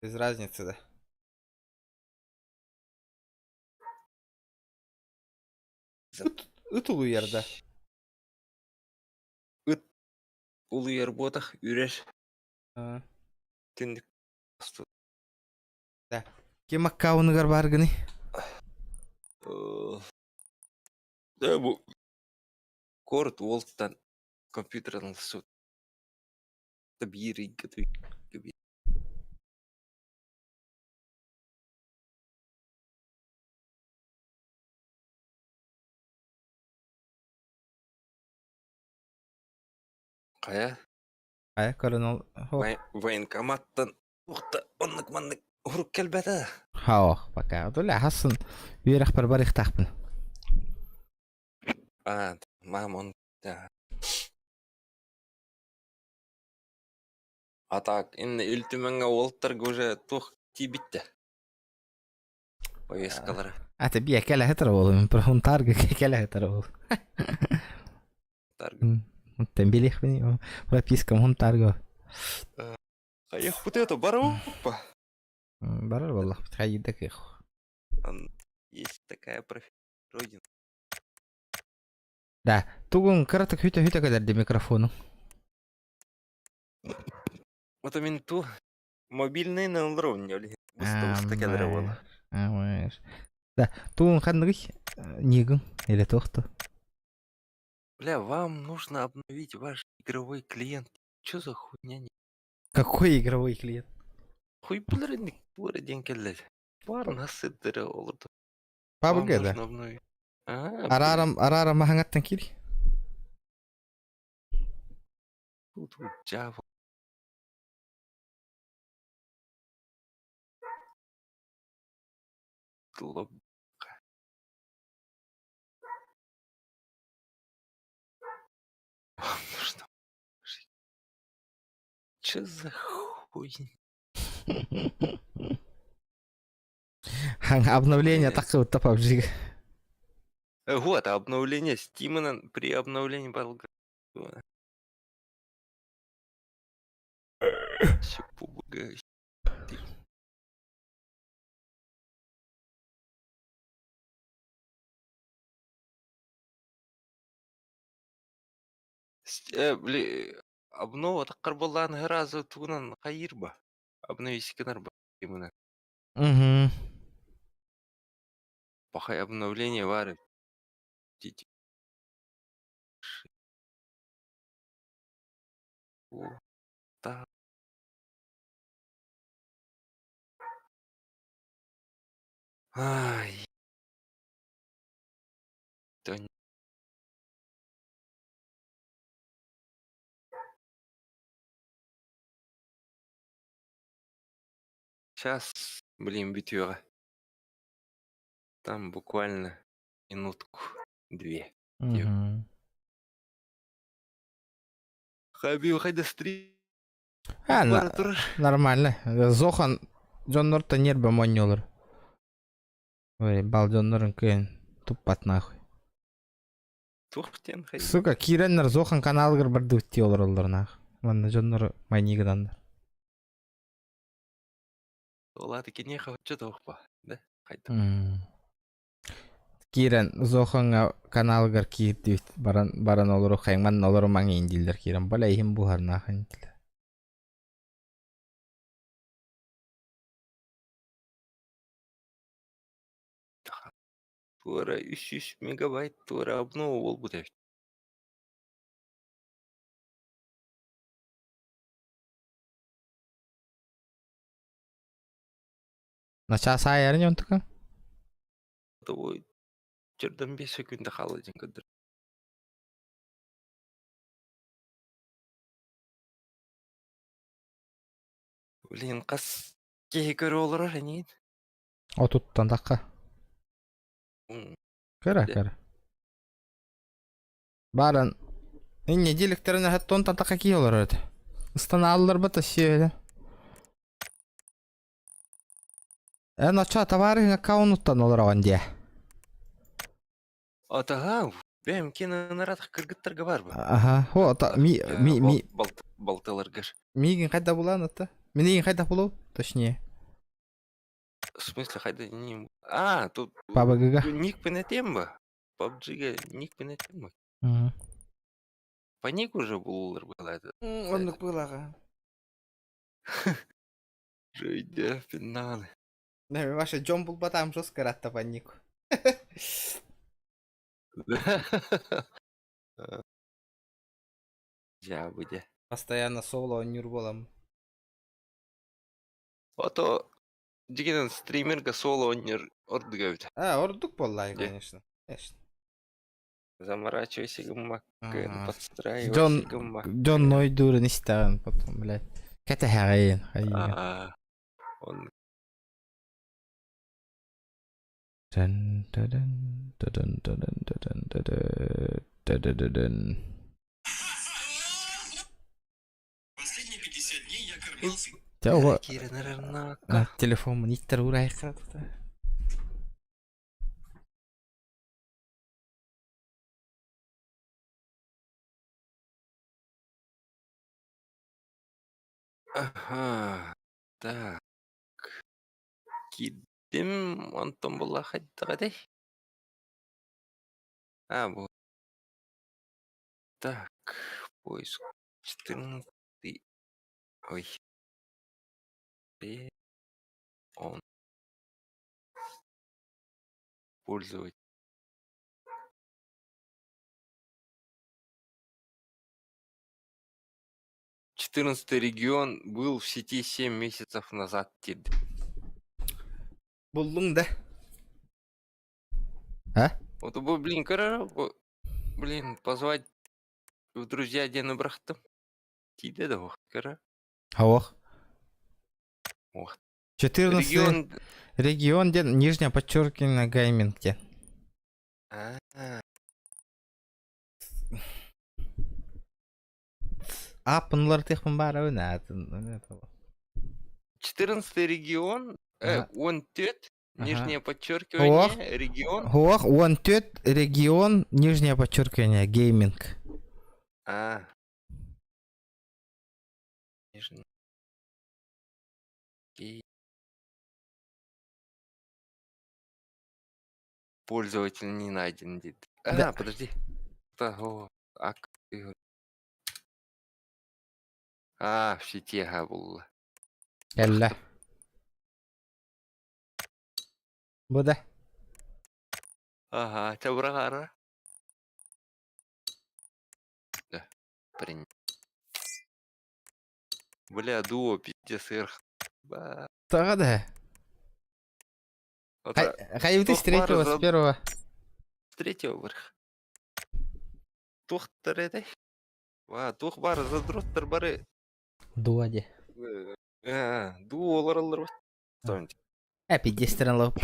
Без разницы, да? Утулу ерда. Улы ер ботах үрер. А, Тендик. да. Кем аккаунығар баргыны? Да bu Корт Уолттан компьютердан суд. Табири гатви. Кая? Ай, коронал. Военкоматтан ухта оннук маннык урук келбеді. Хаух, пока. Дуля, хасын. Үйрек бір барих тақпын. Мамон. Да. Атак, инна үлтүмәңгә олттарга уже тух тибитте. Повесткалары. Ата бия кәлі хетір болу. Мен бір hun тарғы кәлі хетір болу. Тарга. Тәмбелех бені. Пропискам hun тарғы. Аяқ вот это баруппа. Барар боллах. Бітхайдак ех. Есть такая профессия. Родина. Да. Тугун кыратык хүйтө кәдерді микрофону. Вот именно ту мобильный на уровне. Уста кәдері болу. Да. Тугун қандығы негін. Или тоқты. Бля, вам нужно обновить ваш игровой клиент. Чё за хуйня? Какой игровой клиент? Хуй білеріндік тура ден келді. Бар насыдыры олырды. PUBG, Вам да? нужно обновить. Арарам махаңаттан кiri. Тут Java. Глоб. Вам нужно. Чё за хуйня? Обновление такое вот PUBG. Вот, обновление Steam при обновлении Battlegrounds. Всё пугаюсь. Обнова таққар болған разы туынан қайыр ба? Обновись кенар ба? Именно. Угу. Пахай обновление var. Да. Ай. Тонь. Сейчас, блин, битвера. Там буквально минутку, две. Угу. Хабиб, хайда стрим. Нормально. Зохан Джоннорта нербе моньолар. Ой, бал Джоннорын күйен туппат нахуй. Тухтен хайда. Сука, киреннер Зохан каналгыр бір дүтті олар олар нах. Манна Джоннор майнигідандар. Олады кене хавчы тоқпа, да? Хайда. Кирен Зоханга каналгыр кирді баран олар оқайын. Манна олар маңы индилдер кирен. Бала ихим бұхар нахын. Тура 300 мегабайт тура обнова ол буде. На час айырын жонтыка? Ой, жерден 5 секунда қалады кадр. Блин, қас кеге көрі олар әнейін. Отуттан таққа. Кара, Де. кара. Барын. Инне диліктеріне хәтті онтан таққа кей олар өді.Ыстана алылар бұта сүйеді. Ноча товарың аккаунттан олар оған де. Атаға, бәм кені наратық кіргіттіргі бар ба? Ага. О, Балтылар кір. мигін қайда болан ұтты? Менеген қайда болу? Точнее. В смысле, қайда не... Тут... PUBG-га. Ник пен етем ба? PUBG-га ник пен етем ба? По ник уже болулар болады. Ондық бұлаға. Жойда, пеннаны. Не, ваша Джон был бы там жестко рад табаннику. Я буде. Постоянно соло нюрболом. Ото дегенен стримерга соло ойнер ордугавит. Ордук боллай, Де? конечно. Конечно. Заморачивайся гаммак, Ага. подстраивайся Джон гаммак. Нойдуры не стаган потом, блядь. Ката хагайын. Он Тяуға Киренернака. телефон ниттер урай қырады. Ага. Так. Кидим Антон була хаттагадей. Вот. Так. Поиск. 14. Ой. Он. Пользователь. Четырнадцатый регион был в сети 7 месяцев назад. Buldum da. А? Вот бы, блин, блин, позвать в друзья Дену Брахтом. Тиде да кара. Хавох. Ох. 14 регион где нижнее подчеркивание гейминг где. Апынлар техпін бар өне. 14 регион, Ага. 14, Ага. нижнее подчеркивание, регион. Хох, 14 регион, нижнее подчеркивание гейминг. Нижний. Пользователь не найден. Да. Подожди. Того. В сети был. Әллә. Бұда. Ага, табрагара. Да, принят. Бля, дуо, пиздец, эрх. Тағы да. Қайыпты с третьего, с первого. С третьего вверх. Тухтар этой. Тух бар, задроттар бары. Дуаде. Дуолар алар бар. Пидестерін лоп.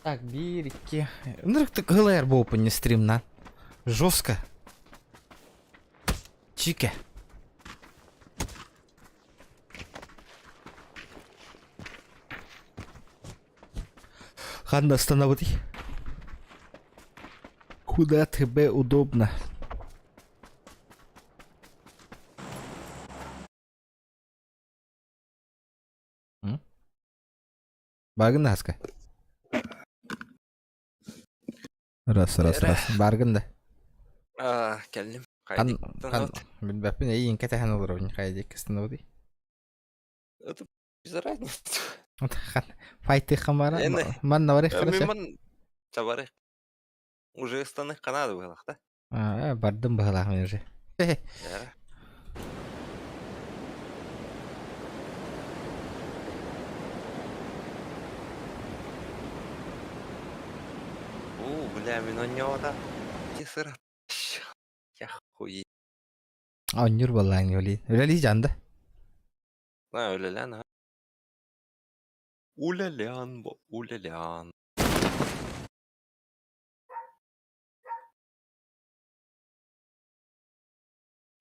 Так, бирки. Ну, так ГЛР был по не стримна. Жестко. Чика. Ханна останови. Куда тебе удобно? Багнаска. Раз. Баргын да. Келдим. Kan Кайдык. bilbepin iyi ketehen olur oyun kaydı kısın o değil. Это без разницы. Файты хамара. Эне. Man var ikhrasa. Миман табары. Уже станых Канады было, да? Бардым бахалах мен уже. Да. Бля, мен он него да. Тесыра. Я хуй. Anjur vallahi öyle. Öyle candı. Улялян, а? Улялян, улялян.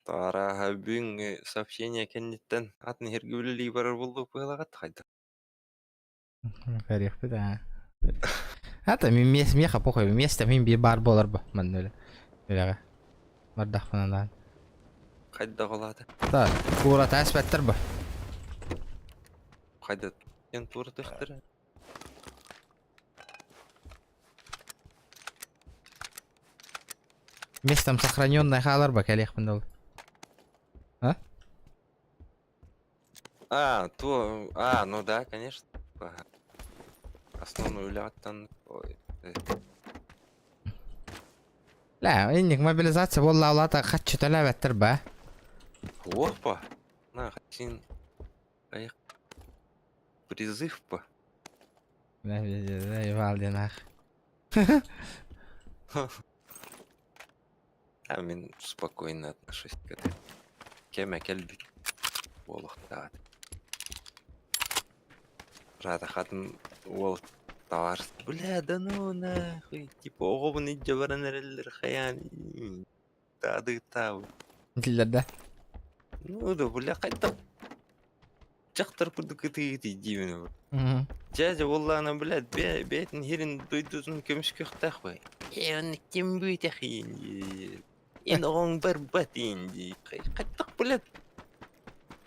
Тараға бүгін сообщение кеннеттен атын хергілі барар болды бұйылаға тақайды. Garip da. Hatta min meka pokoj mesta min bir bar bolar bu men öyle. Öyle. Mardah falan. Қайда қалады? Da. Kura tasbettir bu. Қайда? Ен тура төқтірі. Местом сохраненная халар бак алих бендол. Ну да, конечно. Ага. Основную ляттан. Ой. La, innik mobilizatsiya vallahi Allah'ta kaç talebettir be. Опа! На, хотим. Поехали. Призыв по. Ne valdin ah. А мен спокойно отношусь к этому. Кеме келдик. Волох да. Рада хатын ол товар. Бля, да ну нахуй. Типа оғыбын идже баран әрелер хаян. Тады тау. Dillerde. Ну да, бля, қайта. Жақтар күрді кіті деймін. Жажа болланы, блядь, бәйтін херін дойдузын көмішкі қықтақ бай. Оны кем бөйтақ енді. Енді оғың бір бәт енді. Қайттақ, блядь.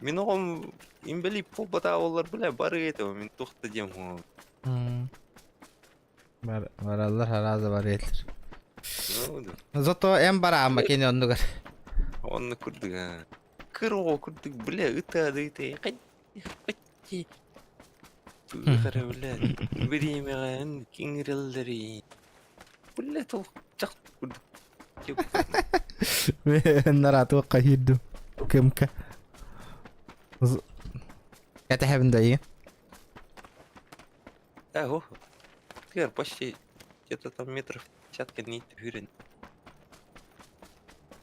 Мен оғым имбеліп пол бата олар, блядь, бары етіп, мен тоқты дем оғым. Var Allah razı var etler. Ну да. Зато en bara ama keni onu gör. Оны күрдік, а. Кір оғы күрдік, бля, ұтады. Қайтты. Қара, бля, біремеған кеңірелдері. Бля, толық жақты күрдік. النار اتوقع يدو كمكه كتحب ندعي Ого. Теперь почти где-то там метров 50 кеннейт хүрен.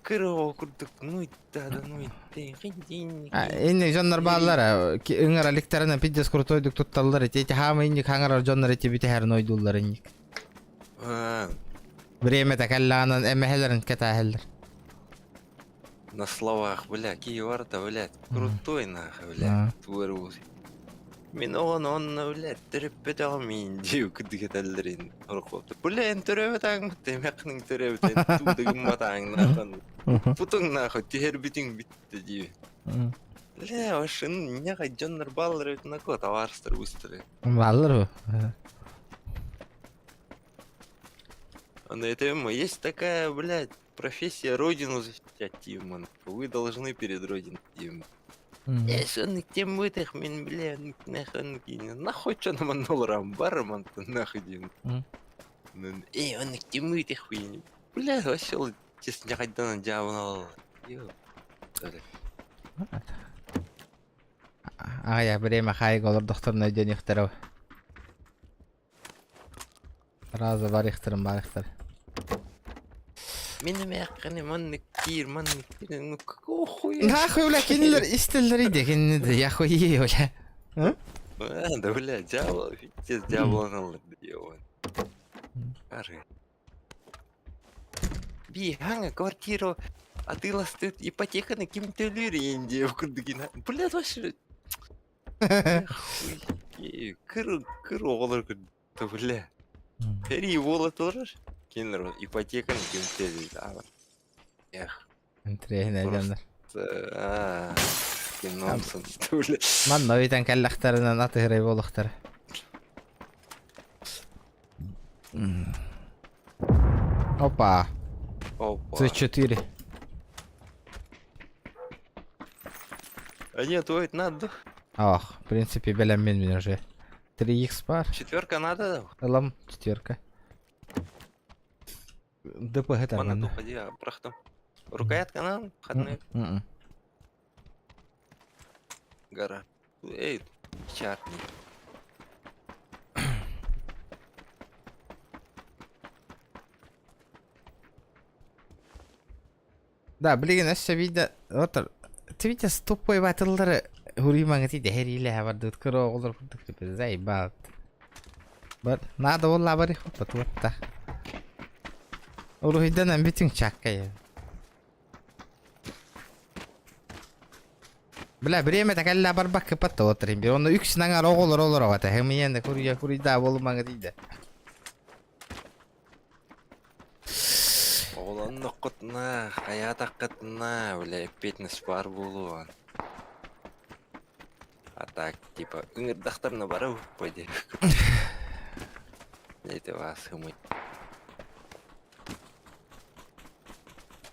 Кыроо күрдік, ну да, ну день. инник жоннор баалар ыңара ликтеринен пиджес крутойдук тутталлар эти хама инник хаңарар жоннор эти битехерин ойдуллар инник время такалланан эмехелерин кетахеллер На словах, бля, Киеварда, блядь, крутой нахуй, блядь, туэрус. Мен он, блядь, төрөппөтөгө мен жеу күдүгетелерин оркопту. Бля, төрөпөтөң темекнин төрөпөтөн туудугун матаң нахуй. Путуң нахуй, тихер битиң битти жеу. Бля, ошын няга жоннор баллар өтүнө ко товарстар устары. баллар На этом есть такая, блядь, профессия родину защищать, Тимон. Вы должны перед родиной, Тимон. Он тем вытах, мен, бля, нахуй что на манолрам барман, нахуй, Тимон. Он тем вытах, хуйни. Бля, вообще, честно, я хоть на дьявола. я время хайг olur doktoruna ödön yıktırı razı var yıktırım Benim yakını manlık kir, ну какого хуя? Нахуй, бля, кинилер истеллер иде, кинилер, я хуй, бля. Да, бля, дьявол, пиздец, дьявол налог, дьявол. Ары. Би, ханга, квартиру, а ты ластыт ипотека на кем-то люренде в Курдыгина. Бля, вообще... Хуй, кыру олар кырды, бля. Ри, вола тоже? Кинер, ипотека на кем-то люренде. Эх. Entreyine canlar. Nonsens, bля. Man noytan kellaktarından atı hırayı bolaktarı. Опа. Опа. С4. А нет, ой, надо. Ах, в принципе, белям мен уже. 3х бар. 4 надо, да? Ылам 4. ДПГ там. Мана тупо диа, прахтым. Рукоятка на входной гора. Эй, чарни. Да, блин, я видя. Вот. Ты видишь, тупой батлдары. Хуриман эти дехерили хавардут кро олар курдук деп заебат. Бар, надо олла барих патуатта. Урухидан амбитин чаккай. Бля, время такалла барбак патуатрим. Бир оны 3 наңар оголор ата. Хемиен курия курида болмаңа дейди. Оғылан ноққытына, хаят аққытына, бля, фитнес бар болуан. А так, типа, үңірдақтарына барау, пойде. Нейті вас хымый.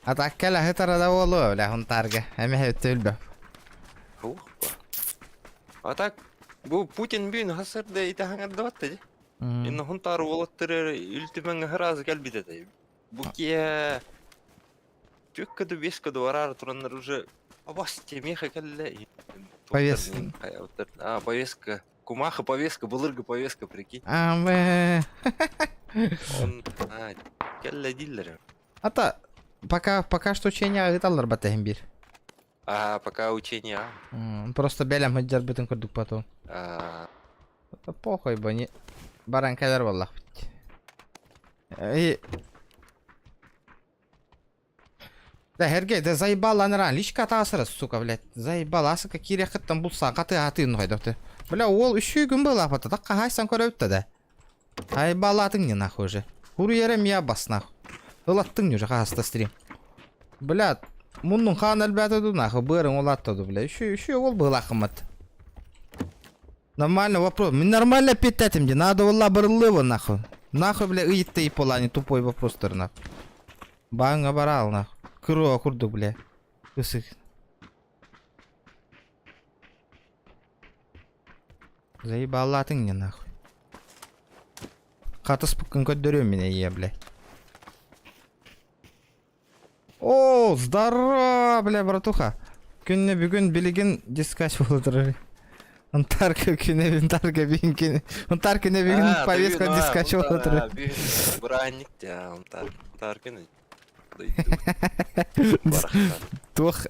Атаккала хытарада болу, бля, хунтарга. Эми хеттүлбө. Хух, ба. А так, бұл Путин бүйін хасырды иті хаңарды батты, де. Инна хунтары болаттыры үлтімен хыразы кәлбидеді. Букия тюккаду бескаду арар тураннар уже абасте меха калле. Повестка. А, повестка. Кумаха повестка, булырга повестка, прикинь. Амбе. Он, калле диллер. Ата, пока что учения агыталар батахим бир. А, пока учение. Просто белям хаджар битин курдук потом. А, Это похуй, бо не баран кадар валлах бит. И да херге да заебаланыран лишка тасыры, сука, блядь. Заебаласы какие рехаттан булса каты атын хайдықты. Бля, ол 3 күн была пата, так хайсан көрөптө да. Айбалатың не нахуй же. Хуру ерем я бас нахуй. Улаттың уже хаста стрим. Бля, мунун хан албаты ду нахуй, бырын улаттыды, бля. Еще ол была қымат. Нормально вопрос. Мен нормально питатим, где надо валла бырлыва нахуй. Нахуй, бля, ыйытты и пола, не тупой вопрос төр нахуй. Банга барал нахуй. Кыро курду, бля. Кысык. Заебалатың не нахуй. Катыс бүкін көддөрөм мене е, бля. О, здорово, бля, братуха. Күнне бүгін билеген дискач болдырыр. Онтарка күнне бүгін повестка дискач болдырыр. браник, да, онтар күні. Тух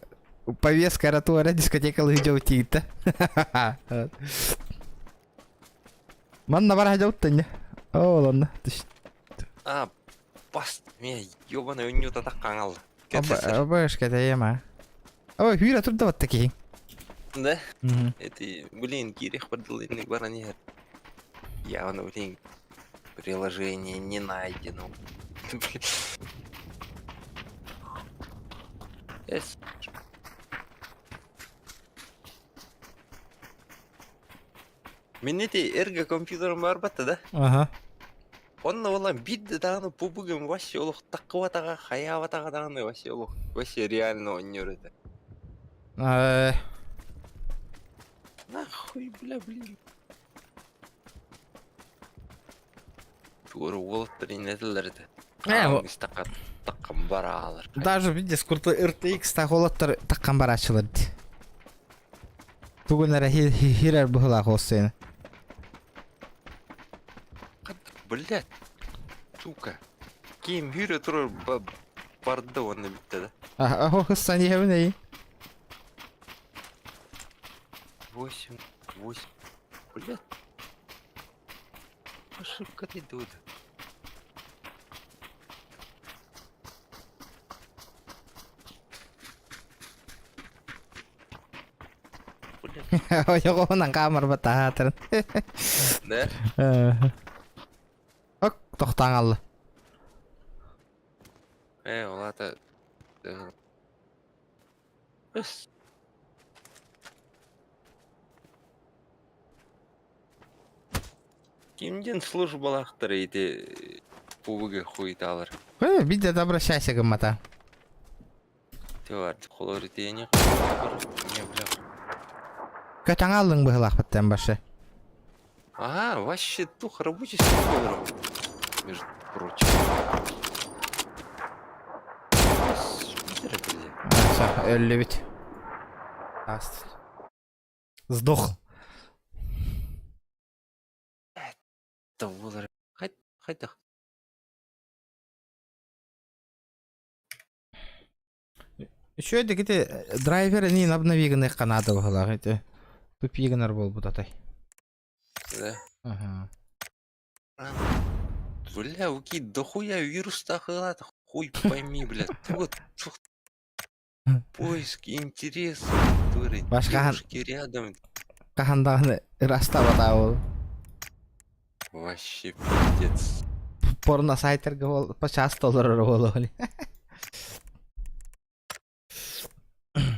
повестка ратуара дискотекалы жау тийтті. Манна бара жауттан не? О, ладно. А, баст, мен ёбаный үннюта таққан алды. Обашка да ема. Ой, хүйра тұрды батты кейін. Да? Это, блин, кирих поддалынный баранер. Явно, блин, приложение не найдено. Yes. Менете эрго компьютером бар батты, да? Ага. Онна валла бидді дағаны пубугым вообще олық таққыватаға, хаяватаға дағаны вообще олық. Вообще реально он не өреді. Нахуй, бля, блин. Туғыры олықтырын әділерді. Таққан бара алыр. Даже видишь, крутой RTX тағолаттар таққан бар ашылырды. Тугунара хирар бұғылақ осыйны. Блядь, сука. Кем хюре тұрыр барды оны бітті, да? Ахо, хыстан ехавын әйін. 8. Блядь. Ошибка идут. Yok onun kamar batahatan. Да? Ok, toxtan aldı. Олата... Өс. Кимден службалақтыр еді пубыға қойды алыр. Видео обращайся, гамата. Ты вард, холорите не. Не, бля. Көтің алдың бұғылақ біттен башы. Ага, вообще тух рабочий стол. Между прочим. Питер, бля. Все, өлі бит. Сдох. Да волар. Хайда. Еще это где драйвер не обновиганы канада бұғылақ. Это тупигінер бол бұдатай. Да. Ага. Бля, уки, дохуя вирус тахалат. Хуй пойми, бля. Вот. Поиск, интерес. Башка Девушки рядом. қағандағыны растап ата ол. Вообще пиздец. Порно сайтерге ол по $100 ол.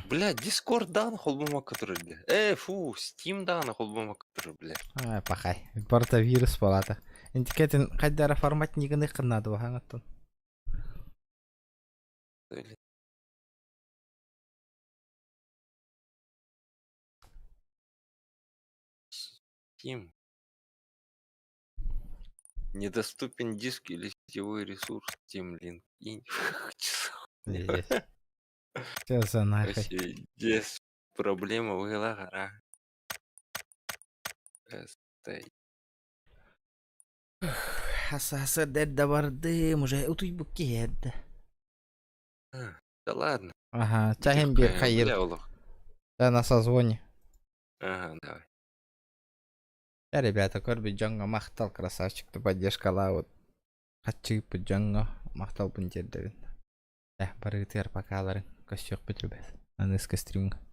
Бля, Discord дан холбома который, бля. Фу, Steam дан холбома который, бля. Ай, пахай. Порта вирус болады. Интикетін қайдара формат негіні қынады бағаңаттан. Steam. Недоступен диск или сетевой ресурс. Steam Link. Че за нахуй. Вообще, здесь проблема была гора. Хасасы дәдді барды, мұжай ұтуй бүкке еді. Да ладно. Ага, тягим бир қайыр. Бля, Олег. Да, на созвоне. Ага, давай. Да, ребята, көрбі жаңға мақтал красавчикті поддержкалауыт. Қатчығып бұ жаңға мақтал бұн жердігін. Барығы тер пакаларын көсек бітірбәді. Анысқа стримға.